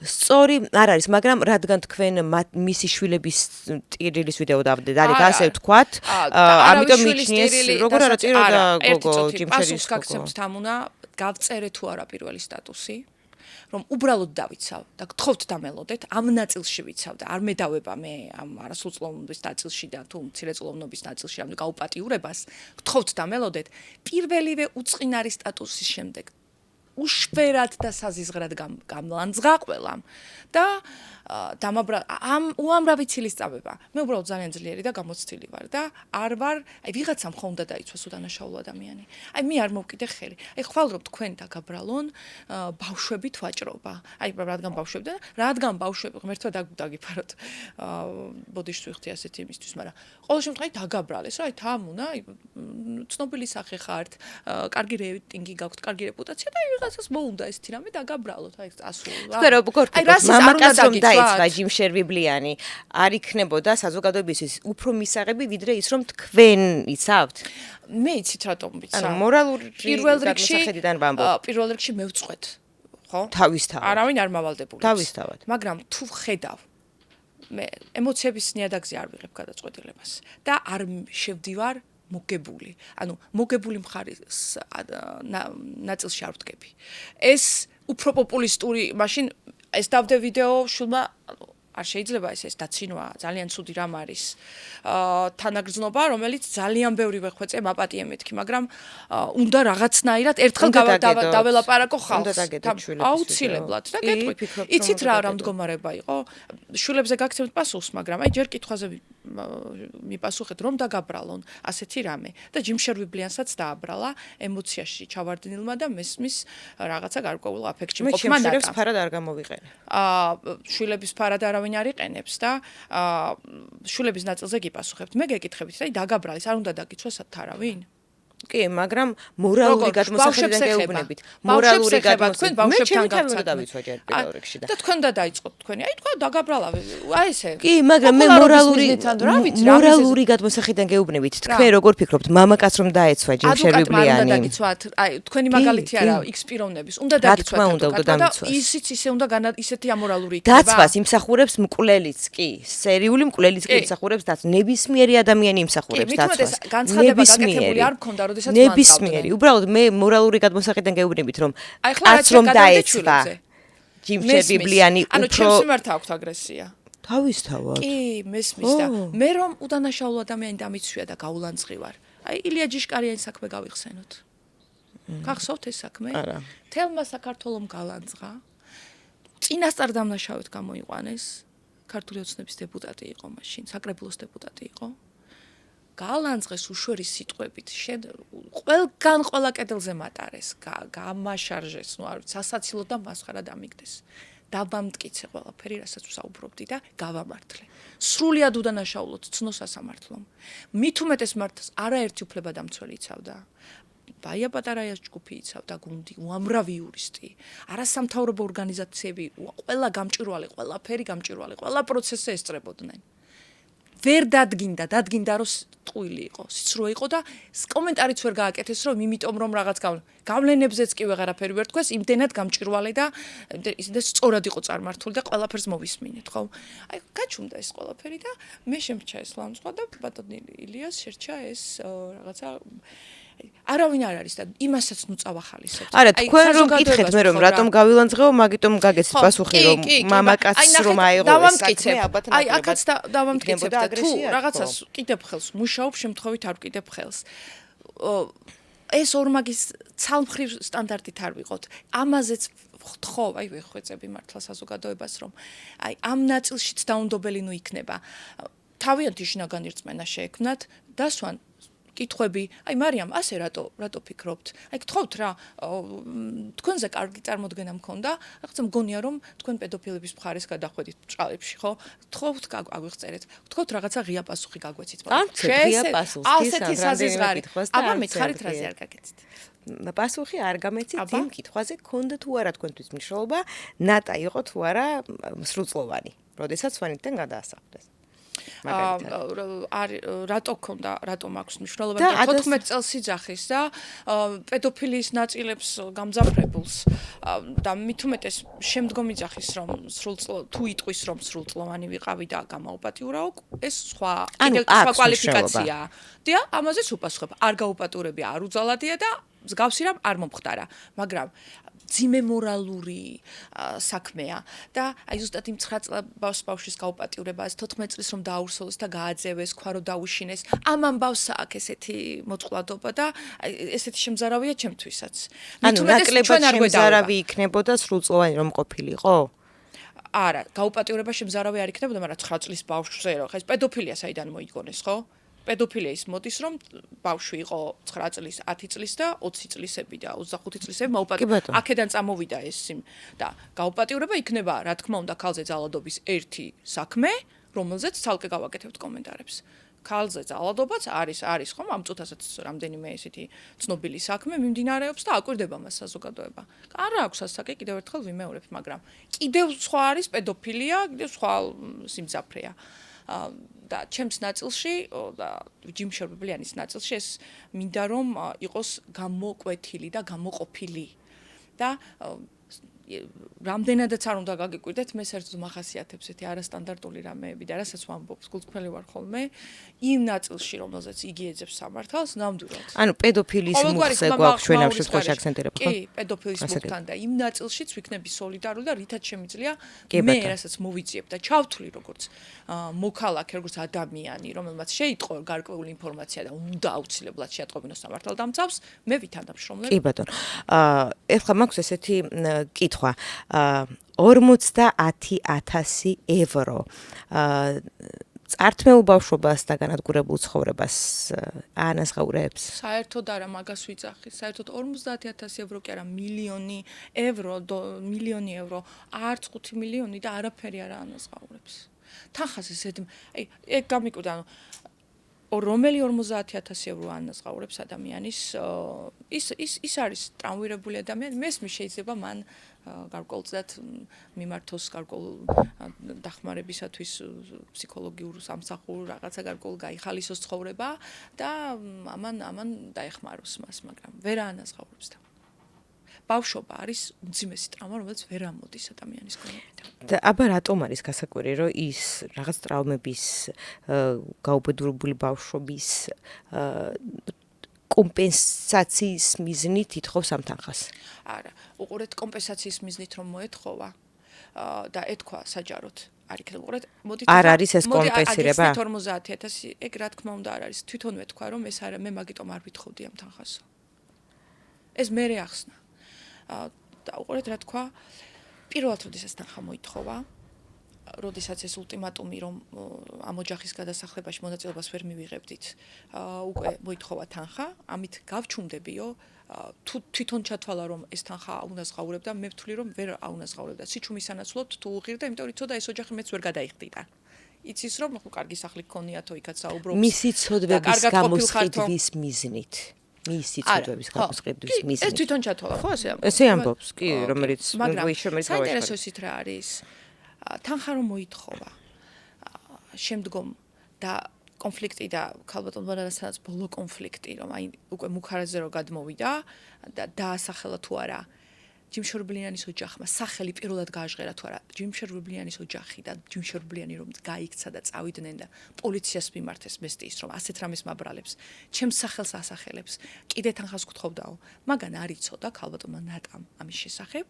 სწორი არ არის, მაგრამ რადგან თქვენ მისი შვილების ტირილის ვიდეო დავდეთ, არის ასე ვთქვათ, ამიტომ მიჩნიეს როგორ არა ტირო და გოგო ჯიმშერის გოგო. ამ უნდა გავწერე თუ არა პირველი სტატუსი, რომ უბრალოდ დავიცავ და გთხოვთ დამელოდეთ, ამ ნაწილში ვიცავ და არ მედავება მე ამ არასრულწლოვნობის ნაწილში და თუ მცირეწლოვნობის ნაწილში ამ გაუპატიურებას, გთხოვთ დამელოდეთ პირველივე უწყინარი სტატუსის შემდეგ. უშвერად და საზიზღრად გამლანძღა ყველამ და ამ უამრავი ცილის წამება. მე უბრალოდ ძალიან ძლიერი და გამოცდილი ვარ და არ ვარ, აი ვიღაცამ ხომ უნდა დაიცვას უდანაშაულო ადამიანი. აი მე არ მოვკიდე ხელი. აი ხვალ რომ თქვენ დაგაბრალონ ბავშვებით ვაჭრობა. აი რადგან ბავშვები ღმერთმა დაგიფაროთ. ბოდიშს ვიხდი ასეთი იმისთვის, მაგრამ ყოველ შემთხვევაში დაგაბრალეს რა, აი თამუნა, აი ცნობილი სახე ხართ, კარგი რეიტინგი გაქვთ, კარგი რეპუტაცია და ვიღაცას მოუნდა ესეთი რამე დაგაბრალოთ, აი წასულა. თქვენ როგორ გქონდათ მამაკაც რომ დაიწყა ჯიმშერბიბლიანი, არ იქნებოდა საზოგადოებისთვის უფრო მისაღები ვიდრე ის რომ თქვენ იცავთ? მე იცით რატომ ვიცავ? ანუ მორალური გადმოსახედიდან ვამბობ. პირველ რიგში მე ვწყვეთ, ხო? თავისთავად. არავინ არ მავალდებულებს. თავისთავად. მაგრამ თუ ხედავ მე ემოციების ნიადაგზე არ ვიღებ გადაწყვეტილებას და არ შევდივარ მოგებული. ანუ მოგებული მხარის ნაწილში არ ვდგები. ეს უფრო პოპულისტური, მაშინ ეს დავდე ვიდეო შულმა არ შეიძლება ეს დაცინვა, ძალიან ცუდი რამ არის. თანაგრძნობა, რომელიც ძალიან ბევრი ვეხვეწე მაპატიე მეთქი, მაგრამ უნდა რაღაცნაირად ერთხელ დაველაპარაკო ხალხს. აუცილებლად და გეტყვით. იცით რა მდგომარეობა იყო? შვილებზე გაგცემთ პასუხს, მაგრამ აი ჯერ კითხვაზე მიპასუხეთ რომ დაგაბრალონ ასეთი რამე და ჯიმშერ ვიბლიანსაც დააბრალა ემოციაში ჩავარდნილმა და მესმის რაღაცა გარკვეულ აფექტში მყოფმა და შვილებს ფარად არ გამოვიყენე. შვილების ფარად არავინ არ იყენებს და შვილების ნაწილზე გიპასუხებთ. მე გეკითხებით, აი დაგაბრალის არ უნდა დაგიცვას არავინ? კი, მაგრამ მორალური გადმოსახედიდან გეუბნებით. მორალური გადმოსახედიდან ბავშვებთან გავცადავიცვა ჯერ პირველ რიგში და თქვენ და დაიწყოთ თქვენი. აი თქვა დაგაბრალა, აი ესე. კი, მაგრამ მე მორალური გადმოსახედიდან გეუბნებით. თქვენ როგორ ფიქრობთ, მამაკაც რომ დაეცვა ჯიმშერ ვიბლიანი? უნდა დაგიცვათ. აი თქვენი მაგალითი არა, X პიროვნების. უნდა დაგიცვათ და ისიც ისე უნდა ისეთი ამორალური იქნება. დაცვას იმსახურებს მკვლელიც კი, სერიული მკვლელიც კი იმსახურებს დაცვას. ნებისმიერი ადამიანი იმსახურებს დაცვას. განცხადება გაკეთებული არ მქონდა ნებისმიერი, უბრალოდ მე მორალური გადმოსახედიდან გეუბნებით რომ არც რომ დაეცვა ჯიმშერ ვიბლიანი უფრო ანუ ჩემს მიმართ აქვს აგრესია. თავისთავად. კი, მესმის და მე რომ უდანაშაულო ადამიანი დამიცვია და გაულანძღი ვარ. აი ილია ჯიშკარიანი საქმე გავიხსენოთ. გახსოვთ ეს საქმე? არა. თელმა საქართველომ გალანძღა. წინასწარ დამნაშავედ გამოიყვანეს. ქართული ოცნების დეპუტატი იყო მაშინ, საკრებულოს დეპუტატი იყო. გალანძღეს უშვერი სიტყვებით, ყველგან ყველა კედელზე მატარეს, გამაშარჟეს, ნუ არ ვიცი, სასაცილო და მასხარა დამიგდეს. დავამტკიცე ყველაფერი, რასაც ვსაუბრობდი და გავამართლე. სრულიად უდანაშაულოდ ცნო სასამართლომ. მით უმეტეს მართლს არაერთი უფლებადამცველი იცავდა. ბაია პატარაიას ჯგუფი იცავდა გუნდი, უამრავი იურისტი, არასამთავრობო ორგანიზაციები, ყველა გამჭვირვალე, ყველაფერი გამჭვირვალე, ყველა პროცესზე ესწრებოდნენ. ვერ დადგინდა რომ ტყუილი იყო, სიცრუე იყო და კომენტარიც ვერ გააკეთეს რომ იმიტომ რომ რაღაც გავლენებზეც კი ვეღარაფერი ვერ თქვეს, იმდენად გამჭვირვალე და ისედაც სწორად იყო წარმართული და ყველაფერს მოვისმინეთ, ხო? აი, გაჩუმდა ეს ყველაფერი და მე შემრჩა ეს ლანძღვა და ბატონი ილიას შერჩა ეს რაღაცა არავინ არ არის და იმასაც ნუ წავახალისებთ. არა, თქვენ რომ გითხეთ მე რომ რატომ გავილანძღეო, მაგიტომ გაგეცით პასუხი რომ მამაკაცს რომ აიღო ეს საქმე, ალბათ აი, აქაც დავამტკიცებ და თუ რაღაცას კიდებ ხელს მუშაობ, შემთხვევით არ ვკიდებ ხელს. ეს ორმაგის ცალმხრივ სტანდარტით არ ვიყოთ. ამაზეც ვთხოვ, აი ვეხვეწები მართლა საზოგადოებას რომ აი ამ ნაწილშიც დაუნდობელი ნუ იქნება. თავიანთი შინაგანი რწმენა შეექმნათ, დასვან კითხვები, აი მარიამ, ასე რატო ფიქრობთ? აი გთხოვთ რა, თქვენზე კარგი წარმოდგენა მქონდა, რაღაცა მგონია რომ თქვენ პედოფილების მხარეს გადახვედით ჭალებში, ხო? გთხოვთ აგვიღწერეთ. გთხოვთ რაღაცა ღია პასუხი გაგვეცით. ღია პასუხი, ასეთი საზღარი. აბა მითხარით რაზე არ გაგეცით. პასუხი არ გამეცით იმ კითხვაზე, გქონდა თუ არა თქვენთვის მნიშვნელობა, ნატა იყო თუ არა სრულწლოვანი, როდესაც სვანიდან გადაასახლეს. რატო ქონდა, რატომ აქვს მნიშვნელობა? 14 წელს იძახის და პედოფილიის ნაწილებს გამძაფრებულს და მით უმეტეს შემდგომ იძახის რომ თუ იტყვის რომ სრულწლოვანი ვიყავი და გამაუპატიურაო, ეს სხვა კვალიფიკაციაა. და ამაზეც უპასუხებ. არ გაუპატურებია, არ უძალადია და მსგავსი რამ არ მომხდარა, მაგრამ ძიმე მორალური საქმეა და აი ზუსტად იმ 9 წლების ბავშვის გაუპატიურება, 14 წლის რომ დააურსოლეს და გააძევეს, ქვა რომ დაუშინეს, ამ ამბავს აქვს ესეთი მოწყვლადობა და ესეთი შემზარავია ჩემთვისაც. ანუ ნაკლებად შემზარავი იქნებოდა სრულწლოვანი რომ ყოფილიყო? არა, გაუპატიურება შემზარავი არ იქნებოდა, მაგრამ 9 წლის ბავშვზე რო ხა ეს პედოფილია საიდან მოიგონეს, ხო? პედოფილია ის მოდის რომ ბავშვი იყო 9 წლის, 10 წლის და 20 წლისები და 25 წლისები მაუპატიურება. აქედან წამოვიდა ეს და გაუპატიურება იქნება, რა თქმა უნდა, ქალზე ძალადობის ერთი საქმე, რომელზეც ცალკე გავაკეთებთ კომენტარებს. ქალზე ძალადობაც არის ხომ ამ წუთასაც რამდენიმე ესეთი ცნობილი საქმე მიმდინარეობს და აკვირდება მას საზოგადოება. არა აქვს ასაკი, კიდევ ერთხელ ვიმეორებ, მაგრამ კიდევ სხვა არის პედოფილია, კიდევ სხვა სიმძაფრეა. და ჩემს ნაწილში და ჯიმშერ ვიბლიანის ნაწილში ეს მინდა რომ იყოს გამოკვეთილი და გამოყოფილი და რამდენადაც არ უნდა გაგიკვირდეთ, მე საერთოდ მახასიათებს ესეთი არასტანდარტული რამეები და რასაც ვამბობ, გულწრფელი ვარ ხოლმე, იმ ნაწილში, რომელზეც იგი ეძებს სამართალს, ნამდვილად. ანუ პედოფილის მუხზე გვაქვს ჩვენ ამ შემთხვევაში აქცენტირებ, ხო? კი, პედოფილის მუხთან და იმ ნაწილშიც ვიქნები სოლიდარული და რითაც შემიძლია მე რასაც მოვიძიებ და ჩავთვლი როგორც მოქალაქე, როგორც ადამიანი, რომელმაც შეიტყო გარკვეული ინფორმაცია და უნდა აუცილებლად შეატყობინოს სამართალდამცავს, მე ვითანამშრომლებ. კი ბატონო. ეხლა მაქვს ესეთი კითხვა. 50,000 ევრო. წართმეულ ბავშვობას და განადგურებულ ცხოვრებას აანაზღაურებს? საერთოდ არა მაგას ვიძახი. საერთოდ 50,000 ევრო კი არა, მილიონი ევრო, არც 5 მილიონი და არაფერი არ აანაზღაურებს. თანხაზე ეგ გამიკვირდა, რომელი 50,000 ევრო აანაზღაურებს ადამიანის, ის არის ტრავმირებული ადამიანი, მესმის შეიძლება მან გარკვეულწილად მიმართოს გარკვეულ დახმარებისათვის ფსიქოლოგიურ სამსახურ რაღაცა გარკვეულ გაიხალისოს ცხოვრება და ამან დაეხმაროს მას, მაგრამ ვერ აანაზღაურებს და ბავშვობა არის უძიმესი ტრავმა, რომელიც ვერ ამოდის ადამიანის გონებიდან. და აბა რატომ არის გასაკვირი, რომ ის რაღაც ტრავმების გაუბედურებული ბავშვობის კომპენსაციის მიზნით ითხოვს ამ თანხას? არა, უყურეთ კომპენსაციის მიზნით რომ მოეთხოვა და ეთქვა საჯაროდ. არ იქნება უყურეთ, მოდით არ არის ეს კომპენსირება? 50,000, ეგ რა თქმა უნდა არ არის. თვითონ ვეთქვა რომ ეს არა, მე მაგიტომ არ ვითხოვდი ამ თანხასო. ეს მერე ახსნა. და უყურეთ რა თქვა, პირველად როდესაც თანხა მოითხოვა, როდესაც ეს ულტიმატუმი რომ ამ ოჯახის გადასახლებაში მონაწილეობას ვერ მივიღებდით, უკვე მოითხოვა თანხა, ამით გავჩუმდებიო, თუ თვითონ ჩათვალა რომ ეს თანხა აუნაზღაურებდა, მე ვთვლი რომ ვერ აუნაზღაურებდა. სიჩუმის სანაცვლოდ თუ უღირდა, იმიტომ რომ იცოდა ეს ოჯახი მეც ვერ გადაიხდიდა. იცის რომ კარგი სახლი გქონიათო, იქაც საუბრობს. მისი ცოდვების გამოსყიდვის მიზნით. მისი ცოდვების გამოსყიდვის მიზნით. ეს თვითონ ჩათვალა, ხო ასე ამბობს? ესე ამბობს, კი, რომელიც საინტერესო ისიც რა არის? თანხა რომ მოითხოვა. შემდგომ და კონფლიქტი და ქალბატონ ბანანასთან ბოლო კონფლიქტი, რომ აი უკვე მუხარაზე რო გადმოვიდა და დაასახელა თუ არა ჯიმშორბლიანის ოჯახმა, სახელი პირველად გააჟღერა თუ არა ჯიმშორბლიანის ოჯახი და ჯიმშორბლიანი რომ გაიქცა და წავიდნენ და პოლიციას მიმართეს მესტიის რომ ასეთ რამეს მაბრალებს, ჩემს სახელს ასახელებს, კიდე თანხას გთხოვდაო, მაგან არ იცოდა ქალბატონმა ნატამ ამის შესახებ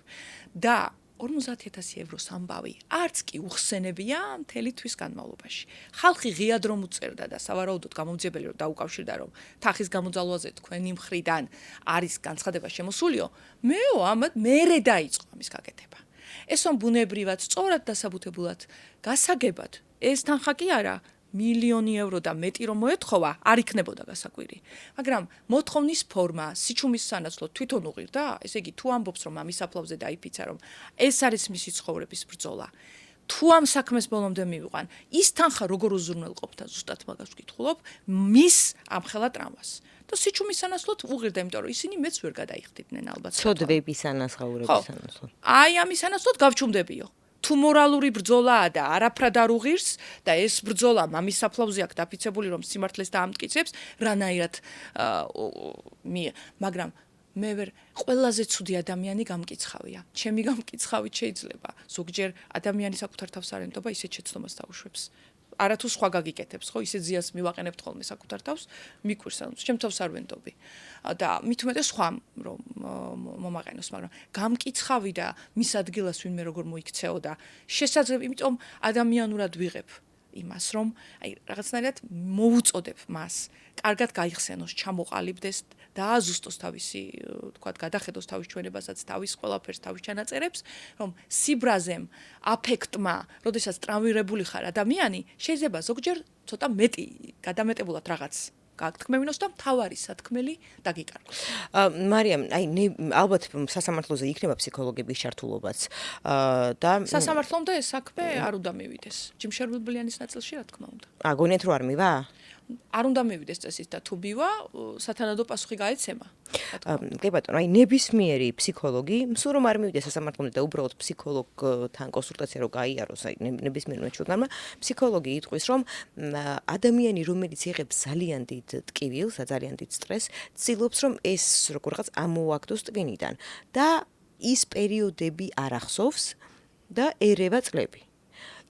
და 50,000 ევროს ამბავი არც კი უხსენებია მთელი თვის განმავლობაში. ხალხი ღიად რომ უწერდა და სავარაუდოდ გამომძიებელი რომ დაუკავშირდა რომ თანხის გამოძალვაზე თქვენი მხრიდან არის განცხადება შემოსულიო, მერე დაიწყო ამის გაკეთება. ესო ბუნებრივად, სწორად დასაბუთებულად, გასაგებად, ეს თანხა კი არა, მილიონი ევრო და მეტი რომ მოეთხოვა, არ იქნებოდა გასაკვირი. მაგრამ მოთხოვნის ფორმა, სიჩუმის სანაცვლოდ თვითონ უღირდა, ესე იგი თუ ამბობს რომ ამის საფლავზე დაიფიცა რომ ეს არის მისი ცხოვრების ბრძოლა. თუ ამ საქმეს ბოლომდე მივიყვან, ის თანხა როგორ უზრუნველყოფდა, ზუსტად მაგას ვკითხულობ, მის ამხელა ტრავმას. და სიჩუმის სანაცვლოდ უღირდა, იმიტომ რომ ისინი მეც ვერ გადაიხდიდნენ ალბათ. ცოდვების ანაზღაურების სანაცვლოდ. აი ამის სანაცვლოდ გავჩუმდებიო. თუ მორალური ბრძოლაა და არაფრად არ უღირს და ეს ბრძოლა მამის საფლავზე აქვს დაფიცებული რომ სიმართლეს დაამტკიცებს, რანაირად მაგრამ მე ვერ ყველაზე ცუდი ადამიანი გამკიცხავია. ჩემი გამკიცხავით შეიძლება ზოგჯერ ადამიანი საკუთარ თავს არ ენდობა, ისეთ შეცდომას დაუშვებს. არათუ სხვა გაგიკეთებს, ხო, ისე ზიას მივაყენებთ ხოლმე საკუთარ თავს, მიკვირს, ანუ ჩემ თავს არ ვენდობი. და მით უმეტეს სხვა რომ მომაყენოს, მაგრამ გამკიცხავი და მის ადგილას ვინმე როგორ მოიქცეო და შესაძლებელი, იმიტომ ადამიანურად ვიღებ იმას, რომ აი რაღაცნაირად მოუწოდებ მას, კარგად გაიხსენოს, ჩამოყალიბდეს და აზუსტოს თავისი, თქვათ, გადახედოს თავის ჩვენებასაც, თავის ყველაფერს, თავის ჩანაწერებს, რომ სიბრაზემ, აფექტმა, როდესაც ტრავმირებული ხარ ადამიანი, შეიძლება ზოგჯერ ცოტა მეტი, გადამეტებულად რაღაც გაგთქმევინოს და მთავარი სათქმელი დაგიკარგოს. მარიამ, აი ალბათ სასამართლოზე იქნება ფსიქოლოგების ჩართულობაც და სასამართლომდე ეს საქმე არ უნდა მივიდეს. ჯიმშორბლიანის ნაწილში რა თქმა უნდა. გონიათ რომ არ მივა? არ უნდა მივიდეს წესით და თუ მივა, სათანადო პასუხი გაეცემა. კი ბატონო, აი ნებისმიერი ფსიქოლოგი, მსურ რომ არ მივიდეს სასამართლომდე და უბრალოდ ფსიქოლოგთან კონსულტაცია რო გაიაროს, აი ნებისმიერმა ჩვენგანმა, ფსიქოლოგი იტყვის, რომ ადამიანი, რომელიც იღებს ძალიან დიდ ტკივილს, ძალიან დიდ სტრესს, ცდილობს რომ ეს როგორღაც ამოუაგდოს ტვინიდან და ის პერიოდები არ ახსოვს და ერევა წლები.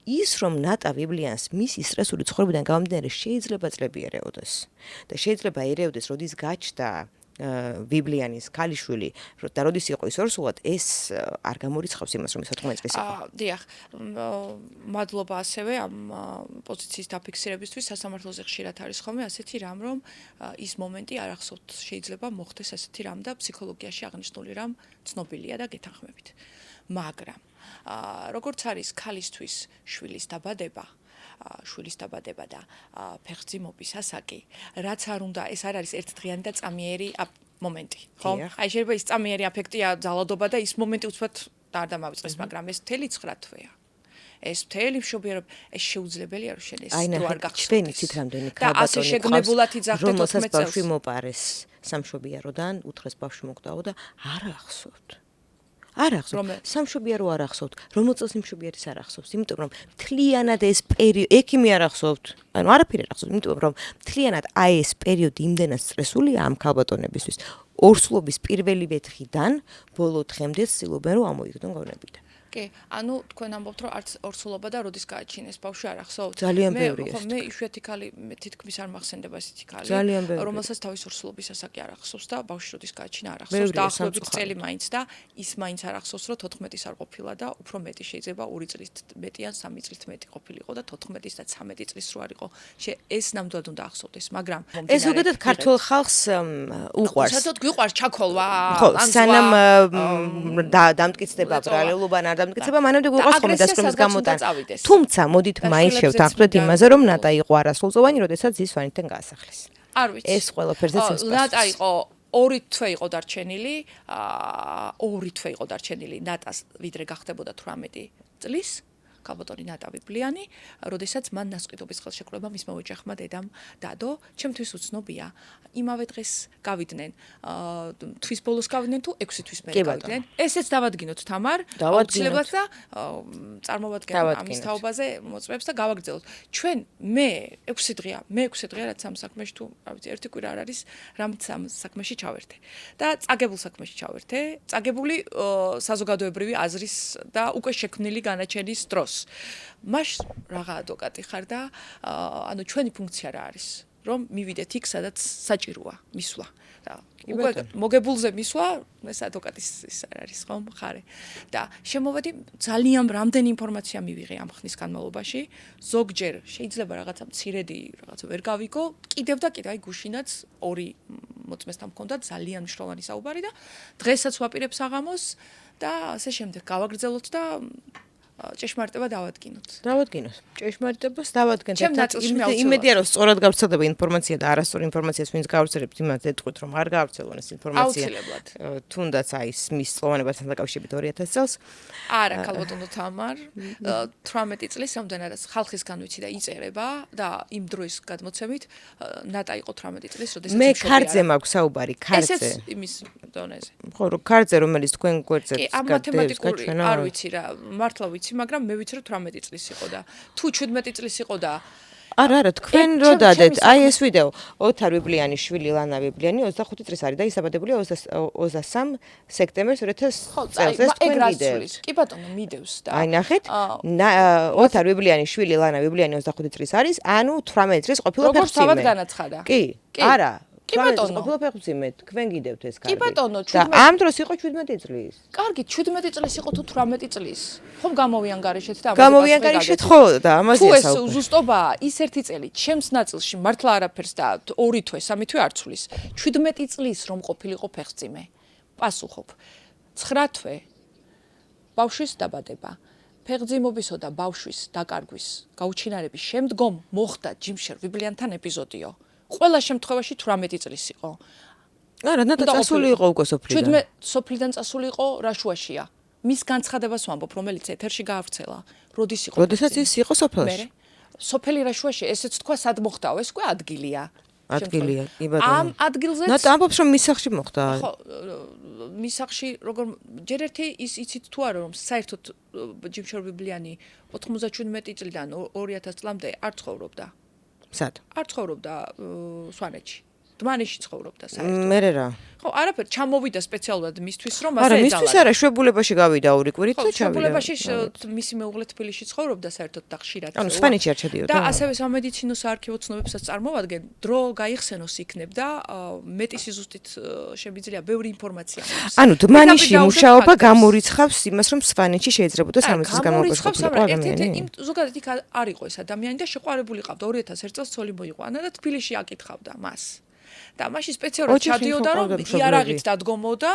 ის რომ ნატა ვიბლიანს მისი სტრესული ცხოვრებიდან გამომდინარე შეიძლება წლები ერეოდეს და შეიძლება ერეოდეს, როდის გაჩნდა ვიბლიანის ქალიშვილი და როდის იყო ის ორსულად, ეს არ გამორიცხავს იმას, რომ 14 წლის იყო. დიახ, მადლობა ასევე ამ პოზიციის დაფიქსირებისთვის. სასამართლოზე ხშირად არის ხოლმე ასეთი რამ, რომ ის მომენტი არ ახსოვთ, შეიძლება მოხდეს ასეთი რამ და ფსიქოლოგიაში აღნიშნული რამ ცნობილია და გეთანხმებით. მაგრამ როგორც არის ქალისთვის შვილის დაბადება, შვილის დაბადება და ფეხმძიმობის ასაკი, რაც არ უნდა, ეს არ არის ერთდღიანი და წამიერი მომენტი, ხო? აი შეიძლება ის წამიერი აფექტია, ძალადობა და ის მომენტი უცბად არ დამავიწყდეს, მაგრამ ეს მთელი 9 თვეა. ეს მთელი მშობიარობა, ეს შეუძლებელია რომ შენ ეს დრო არ გახსოვდეს. ჩვენ იცით რამდენი და ასე შეგნებულად იძახდე 14 წელს. ბავშვი მოპარეს სამშობიაროდან, უთხრეს ბავშვი მოკდაო და არ ახსოვთ. არ ახსოვთ. სამშობიარო არ ახსოვთ. რომელ წელს იმშობიარის არ ახსოვს, იმიტომ რომ მთლიანად ეს პერიოდი ექიმი არ ახსოვთ. ანუ არაფერი არ ახსოვთ, იმიტომ რომ მთლიანად აი ეს პერიოდი იმდენად სტრესულია ამ ქალბატონებისთვის. ორსულობის პირველივე დღიდან ბოლო დღემდე ცდილობენ რომ ამოიგდონ გონებიდან. კი, ანუ თქვენ ამბობთ რომ არც ორსულობა და როდის გააჩინეს ბავშვი არ ახსოვთ. ძალიან ბევრი ეს. მე იშვიათი ქალი მე თითქმის არ მახსენდება ესეთი ქალი, რომელსაც თავის ორსულობის ასაკი არ ახსოვს და ბავშვი როდის გააჩინა არ ახსოვს და ახლობით წელი მაინც და ის მაინც არ ახსოვს რომ 14-ის არ ყოფილა და უფრო მეტი შეიძლება 2 წლით მეტი ან 3 წლით მეტი ყოფილიყო და 14-ის და 13 წლის რო არ იყო. ეს ნამდვილად უნდა ახსოვდეს, მაგრამ ეს ზოგადად ქართულ ხალხს უყვარს. საერთოდ გვიყვარს ჩაქოლვა, ან სანამ დამტკიცდება ბრალელობა ან დამტკიცება მანამდე გვიყვარს ხოლმე დასკვნების გამოტანა. თუმცა მოდით მაინც შევთანხმდეთ იმაზე რომ ნატა იყო არასრულწლოვანი, როდესაც ის ვანიდან გაასახლეს. არ ვიცი. ეს ყველაფერზე ცეცხლს. ნატა იყო 2 თვე იყო დარჩენილი, 2 თვე იყო დარჩენილი ნატას ვიდრე გახდებოდა 18 წლის. ქალბატონი ნატა ვიბლიანი, როდესაც მან ნასყიდობის ხელშეკრულება მისმა ოჯახმა დედამ დადო, ჩემთვის უცნობია. იმავე დღეს გავიდნენ, თვის ბოლოს გავიდნენ თუ 6 თვის მერე გავიდნენ. ესეც დავადგინოთ თამარ, აუცილებლად და წარმოვადგენ ამის თაობაზე მოწმებს და გავაგრძელოთ. ჩვენ მე 6 დღეა რაც ამ საქმეში თუ, რა ვიცი, ერთი კვირა არ არის, რამც ამ საქმეში ჩავერთე. და წაგებულ საქმეში ჩავერთე, წაგებული საზოგადოებრივი აზრის და უკვე შექმნილი განაჩენის დროს. მას რაღა ადვოკატი ხარ და ანუ ჩვენი ფუნქცია რა არის რომ მივიდეთ იქ სადაც საჭიროა მისვლა და უკვე მოგებულზე მისვლა ეს ადვოკატის ის არის ხო მხარე და შემოვედი ძალიან რამდენი ინფორმაცია მივიღე ამ ხნის განმავლობაში ზოგჯერ შეიძლება რაღაცა მცირედი რაღაცა ვერ გავიგო კიდევ და კიდევ აი გუშინაც 2 მოწმესთან მქონდა ძალიან მნიშვნელოვანი საუბარი და დღესაც ვაპირებ საღამოს და ასე შემდეგ გავაგრძელოთ და ჭეშმარიტება დავადგინოთ. ჭეშმარიტებას დავადგენთ. იმედია რომ სწორად გავრცელდება ინფორმაცია და არასწორი ინფორმაციას ვინც გავრცელებთ იმას ეთქვით რომ არ გავრცელონ ეს ინფორმაცია. აუცილებლად. თუნდაც აი მის словоლებასთან დაკავშირებით 2000 წელს. არა, ქალბატონო თამარ, 18 წლის რამდენადაც ხალხისგან ვიცი და იწერება და იმ დროის გადმოცემით ნატა იყო 18 წლის, როდესაც მე ქარზე მაქვს საუბარი, ქარზე. ესეც იმის დონეზე. ხო, ქარზე რომელიც თქვენ გვერდზე კი, ამ მათემატიკური არ ვიცი რა, მართლა ვიცი, მაგრამ მე ვიცი რომ 18 წლის იყო და თუ 17 წლის იყო და არა, თქვენ რო დადეთ, აი ეს ვიდეო, ოთარ ვიბლიანი შვილი ლანა ვიბლიანი 25 წლის არის და ის დაბადებულია 23 სექტემბერს 2000 წელს ეს თქვენ გიდევთ. კი ბატონო, მიდევს და აი ნახეთ, ოთარ ვიბლიანი შვილი ლანა ვიბლიანი 25 წლის არის, ანუ 18 წლის ყოფილა ფეხმძიმე. როგორც თავად განაცხადა. კი, არა. კი ბატონო, ყოფილა ფეხმძიმე, თქვენ გიდევთ ეს კარგი. კი ბატონო, 17. და ამ დროს იყო 17 წლის. კარგი, 17 წლის იყო თუ 18 წლის. ხომ გამოვიანგარიშეთ და გამოვიანგარიშეთ ხო და ამაზეა საუბარი. თუ ეს ზუსტობაა, ის ერთი წელი ჩემს ნაწილში მართლა არაფერს და 2 თვე, 3 თვე არ ცვლის. 17 წლის რომ ყოფილიყო ფეხმძიმე. პასუხობ. 9 თვე ბავშვის დაბადება. ფეხმძიმობისო და ბავშვის დაკარგვის გაუჩინარების შემდგომ მოხდა ჯიმშერ ვიბლიანთან ეპიზოდიო. ყველა შემთხვევაში 18 წლის იყო. არა, ნატა წასული იყო უკვე სოფლიდან. 17 სოფლიდან წასული იყო რაშუაშია. მის განცხადებას ვამბობ, რომელიც ეთერში გაავრცელა. როდის იყო? როდესაც ის იყო სოფელში. სოფელი რაშუაში, ესეც თქვა სად მოხდაო, ეს უკვე ადგილია. ადგილია, კი ბატონო. ამ ადგილზეც ნატა ამბობს რომ მის სახლში მოხდა. ხო, მის სახლში როგორ ჯერ ერთი ის იცით თუ არა რომ საერთოდ ჯიმშერ ვიბლიანი 97 წლიდან 2000 წლამდე არ ცხოვრობდა. სად? არ ცხოვრობდა სვანეთში. დმანისში ცხოვრობდა საერთოდ. მე რა. ხო, არაფერ ჩამოვიდა სპეციალურად მისთვის რომ ასე ეძალა. არა, მისთვის არა, შვებულებაში გავიდა 2 კვირით და ჩავიდა. შვებულებაში მისი მეუღლე თბილისში ცხოვრობდა საერთოდ და ხშირად. ანუ სვანეთში არ ჩადიოდა. და ასევე სამედიცინო საარქივო ცნობებსაც წარმოვადგენ, დრო გაიხსენოს იქნებ და მეტი სიზუსტით შემიძლია ბევრი ინფორმაცია. ანუ დმანისში მუშაობა გამორიცხავს იმას რომ სვანეთში შეიძლება 30 წლის განმავლობაში ყოფილიყო ადამიანი. ზოგადად იქ არ იყო ეს ადამიანი და შეყვარებული ყავდა 2001 წელს ცოლი მოიყვანა და თბილისში აკითხავდა მას. და მაშინ სპეციალურად ჩადიოდა რომ იარაღით დადგომოდა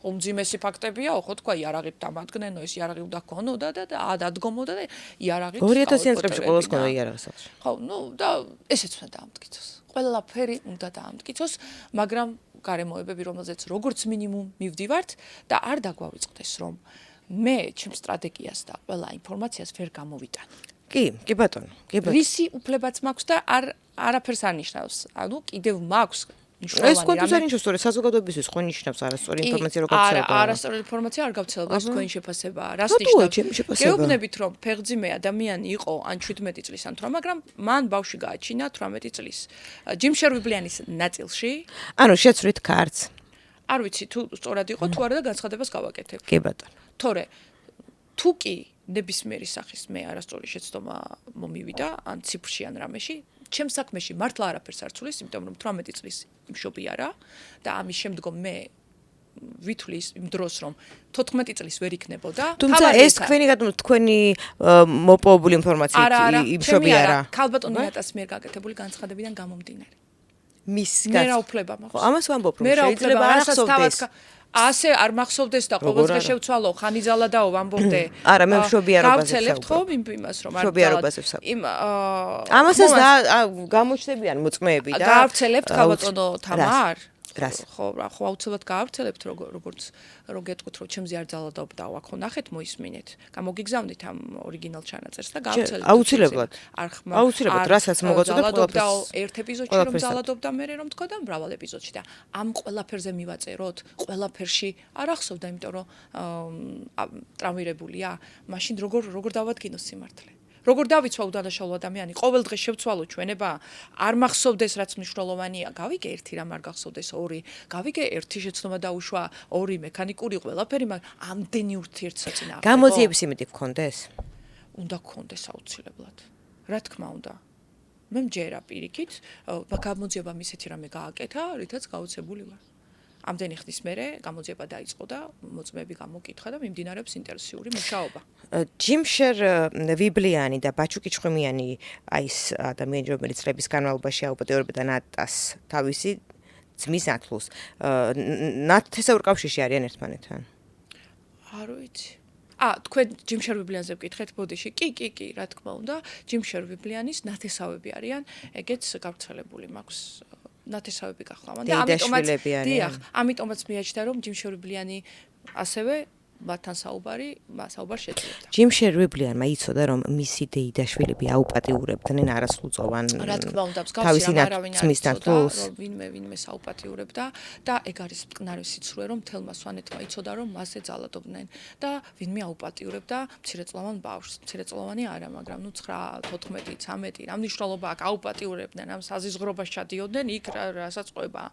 უმძიმესი ფაქტებია, ხო თქვა იარაღით დამადგენო, ეს იარაღი უნდა ქონოდა და დადგომოდა და იარაღით 2000-იან წლებში ყოველს ქონდა იარაღი სახში. ხო, და ესეც უნდა დაამტკიცოს. ყველაფერი უნდა დაამტკიცოს, მაგრამ გარემოებები, რომელზეც როგორც მინიმუმ მივდივართ და არ დაგვავიწყდეს, რომ მე ჩემს სტრატეგიას და ყველა ინფორმაციას ვერ გამოვიტან. კი ბატონო, კი ბატონო. რისი უფლებაც მაქვს და არაფერს არ ნიშნავს. ანუ კიდევ მაქვს ეს კონტუს არ ნიშნავს, სწორედ საზოგადოებისთვის ხო ნიშნავს არასწორი ინფორმაცია რო გავრცელება. არასწორი ინფორმაცია არ გავრცელება, ეს თქვენი შეფასებაა. რას ნიშნავს? გეუბნებით, რომ ფეხმძიმე ადამიანი იყო ან 17 წლის ან 8, მაგრამ მან ბავშვი გააჩინა 18 წლის. ჯიმ შერვიბლიანის ნაწილში, ანუ შეცვლით ქარts. არ ვიცი თუ სწორად იყო თუ არა და განცხადებას გავაკეთებ. კი ბატონო. თორე თუ კი ნებისმიერი სახის მე არასწორი შეცდომა მომივიდა ან ციფრში ან რამეში ჩემს საქმეში მართლა არაფერს არ ცulis, იმიტომ რომ 18 წლის იმშობი არა და ამის შემდგომ მე ვითვლის იმ დროს რომ 14 წლის ვერ იქნებოდა. თუმცა ეს თქვენი მოპოვებული ინფორმაციით იმშობი არა. ქალბატონი ნატას მიერ გაკეთებული განცხადებიდან გამომდინარე. მის მე რა უფლება მაქვს? ამას ვამბობ რომ შეიძლება არ ახსოვდეს. ასე არ მახსოვდეს და ყოველდღე შევცვალო ხანიძალა დაო ვამბობდე. არა, მე მშობიარობაზე გავცელებთ ხო იმას რომ არ მშობიარობაზე ვსაუბრობ. ამასაც გამოჩნდებიან მოწმეები და გავცელებთ ქალბატონო თამარ? რას? ხო აუცილებლად გავცელებთ როგორც რო გეტყვით რომ ჩემზე არ ძალადობდა აქ ხო ნახეთ მოისმინეთ. გამოგიგზავნით ამ ორიგინალ ჩანაწერს და გავცელებთ. აუცილებლად. აუცილებლად, რასაც მოგაწოდებ ყველაფერს. ერთ ეპიზოდში რომ ძალადობდა მე რომ თქვა და მრავალ ეპიზოდში და ამ ყველაფერზე მივაწეროთ, ყველაფერში არ ახსოვდა, იმიტომ რომ ტრავმირებულია. მაშინ როგორ დავადგინოს სიმართლე? როგორ დავიცვა უდანაშაულო ადამიანი? ყოველ დღე შევცვალო ჩვენება, არ მახსოვდეს რაც მნიშვნელოვანია. გავიგე ერთი რამ არ გახსოვდეს, ორი. გავიგე ერთი შეცდომა დაუშვა, ორი მექანიკური ყველაფერი, მაგრამ ამდენი ურთიერთსაწინააღმდეგო. გამოძიების იმედი გქონდეს? უნდა გქონდეს აუცილებლად. რა თქმა უნდა. მე მჯერა პირიქით, გამოძიებამ ისეთი რამე გააკეთა, რითაც გაოცებული ვარ. ამდენი ხნის მერე გამოძიება დაიწყო და მოწმეები გამოკითხა და მიმდინარეობს ინტენსიური მუშაობა. ჯიმ შერვიბლიანი და ბაჩუკი ჩხუმიანი აი ეს ადამიანი რომელიც წლების განმავლობაში აუპატიურებდა ნატას თავისი ძმის ათლოს ნათესაურ კავშირში არიან ერთმანეთთან? არ ვიცი. თქვენ ჯიმ შერვიბლიანზე ვკითხეთ ბოდიში? კი, რა თქმა უნდა, ჯიმ შერვიბლიანის ნათესავები არიან, ეგეც გავრცელებული მაქვს. ნათესავები გახლავან და ამიტომაც მიაჩნდა რომ ჯიმ შერვიბლიანი ასევე მათთან საუბარ შეძლებდა. ჯიმ შერვიბლიანმა იცოდა რომ მისი დეიდაშვილები აუპატიურებდნენ არასრულწლოვან რა თქმა უნდა მსგავსი არავინ არ იცოდა რომ ვინმე საუპატიურებდა და ეგ არის მტკნარი სიცრუე რომ თელმა სვანეთმა იცოდა რომ მასზე ძალადობდნენ და ვინმე აუპატიურებდა მცირეწლოვან ბავშვს. მცირეწლოვანი არა, მაგრამ 9, 14, 13 რა მნიშვნელობა აქვს აუპატიურებდნენ ამ საზიზღრობას ჩადიოდნენ იქ რასაც ყვება.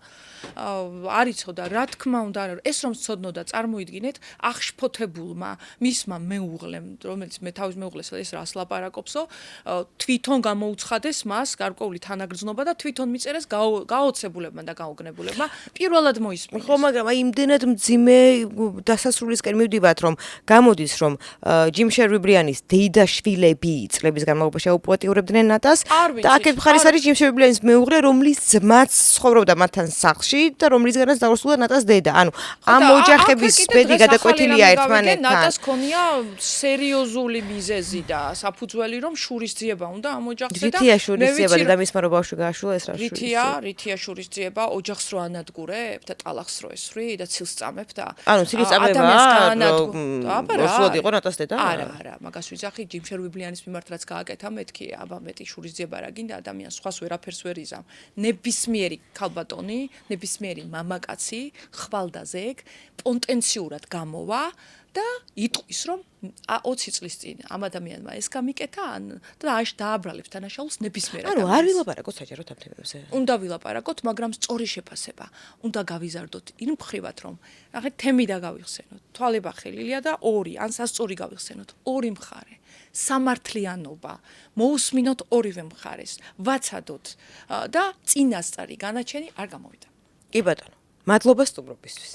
არ იცოდა რა თქმა უნდა ეს რომ სწოდნოდა წარმოიდგინეთ აღშფოთებულმა მისმა მეუღლემ, რომელიც მე თავის მეუღლეს ეს რას ლაპარაკობსო, თვითონ გამოუცხადეს მას გარკვეული თანაგრძნობა და თვითონ მიწერეს გაოცებულებმა და გაოგნებულებმა პირველად მოისმინეს. ხო, მაგრამ აი იმდენად მძიმე დასასრულისკენ მივდივართ, რომ გამოდის, რომ ჯიმ შერვიბლიანის დეიდაშვილები წლების განმავლობაში აუპატიურებდნენ ნატას და აქეთ მხარეს არის ჯიმ შერვიბლიანის მეუღლე, რომლის ძმაც ცხოვრობდა მათთან სახლში და რომლისგანაც დაუსრულდა ნატას დედა. ანუ ამ ოჯახების ბედი გადაკვეთილია ერთმანეთთან. ნატას ქონია სერიოზული მიზეზი და საფუძველი რომ შურისძიება უნდა ამ ოჯახზე და რითია შურისძიება და მისმა რო ბავშვი გააშულა ეს რა შურისძიება? რითია შურისძიება? ოჯახს რო ანადგურებ და ტალახს რო ესვრი და ცილს წამებ და ანუ ცილის წამება როსულად იყო ნატას დედა? არა, მაგას ვიძახი ჯიმ შერვიბლიანის მიმართ რაც გააკეთა მეთქი, აბა მეტი შურისძიება რა გინდა ადამიანს სხვას ვერაფერს ვერ იზამ. ნებისმიერი ქალბატონი, ნებისმიერი მამაკაცი ხვალდაზე ეგ პოტენციურად გამოვა და იტყვის რომ 20 წლის წინ ამ ადამიანმა ეს გამიკეთა და დააბრალებს დანაშაულს ნებისმიერ ადამიანს. ანუ არ ვილაპარაკოთ საჯაროდ ამ თემებზე. უნდა ვილაპარაკოთ, მაგრამ სწორი შეფასება. უნდა გავიზარდოთ იმ მხრივად რომ ნახეთ თემი და გავიხსენოთ. თვალებახელილია და ორი ან სასწორი გავიხსენოთ. ორი მხარე. სამართლიანობა. მოусმინოთ ორივე მხარეს. ვაცადოთ და წინასწარი განაჩენი არ გამოვიდა. კი ბატონო. მადლობა სტუმრობისთვის.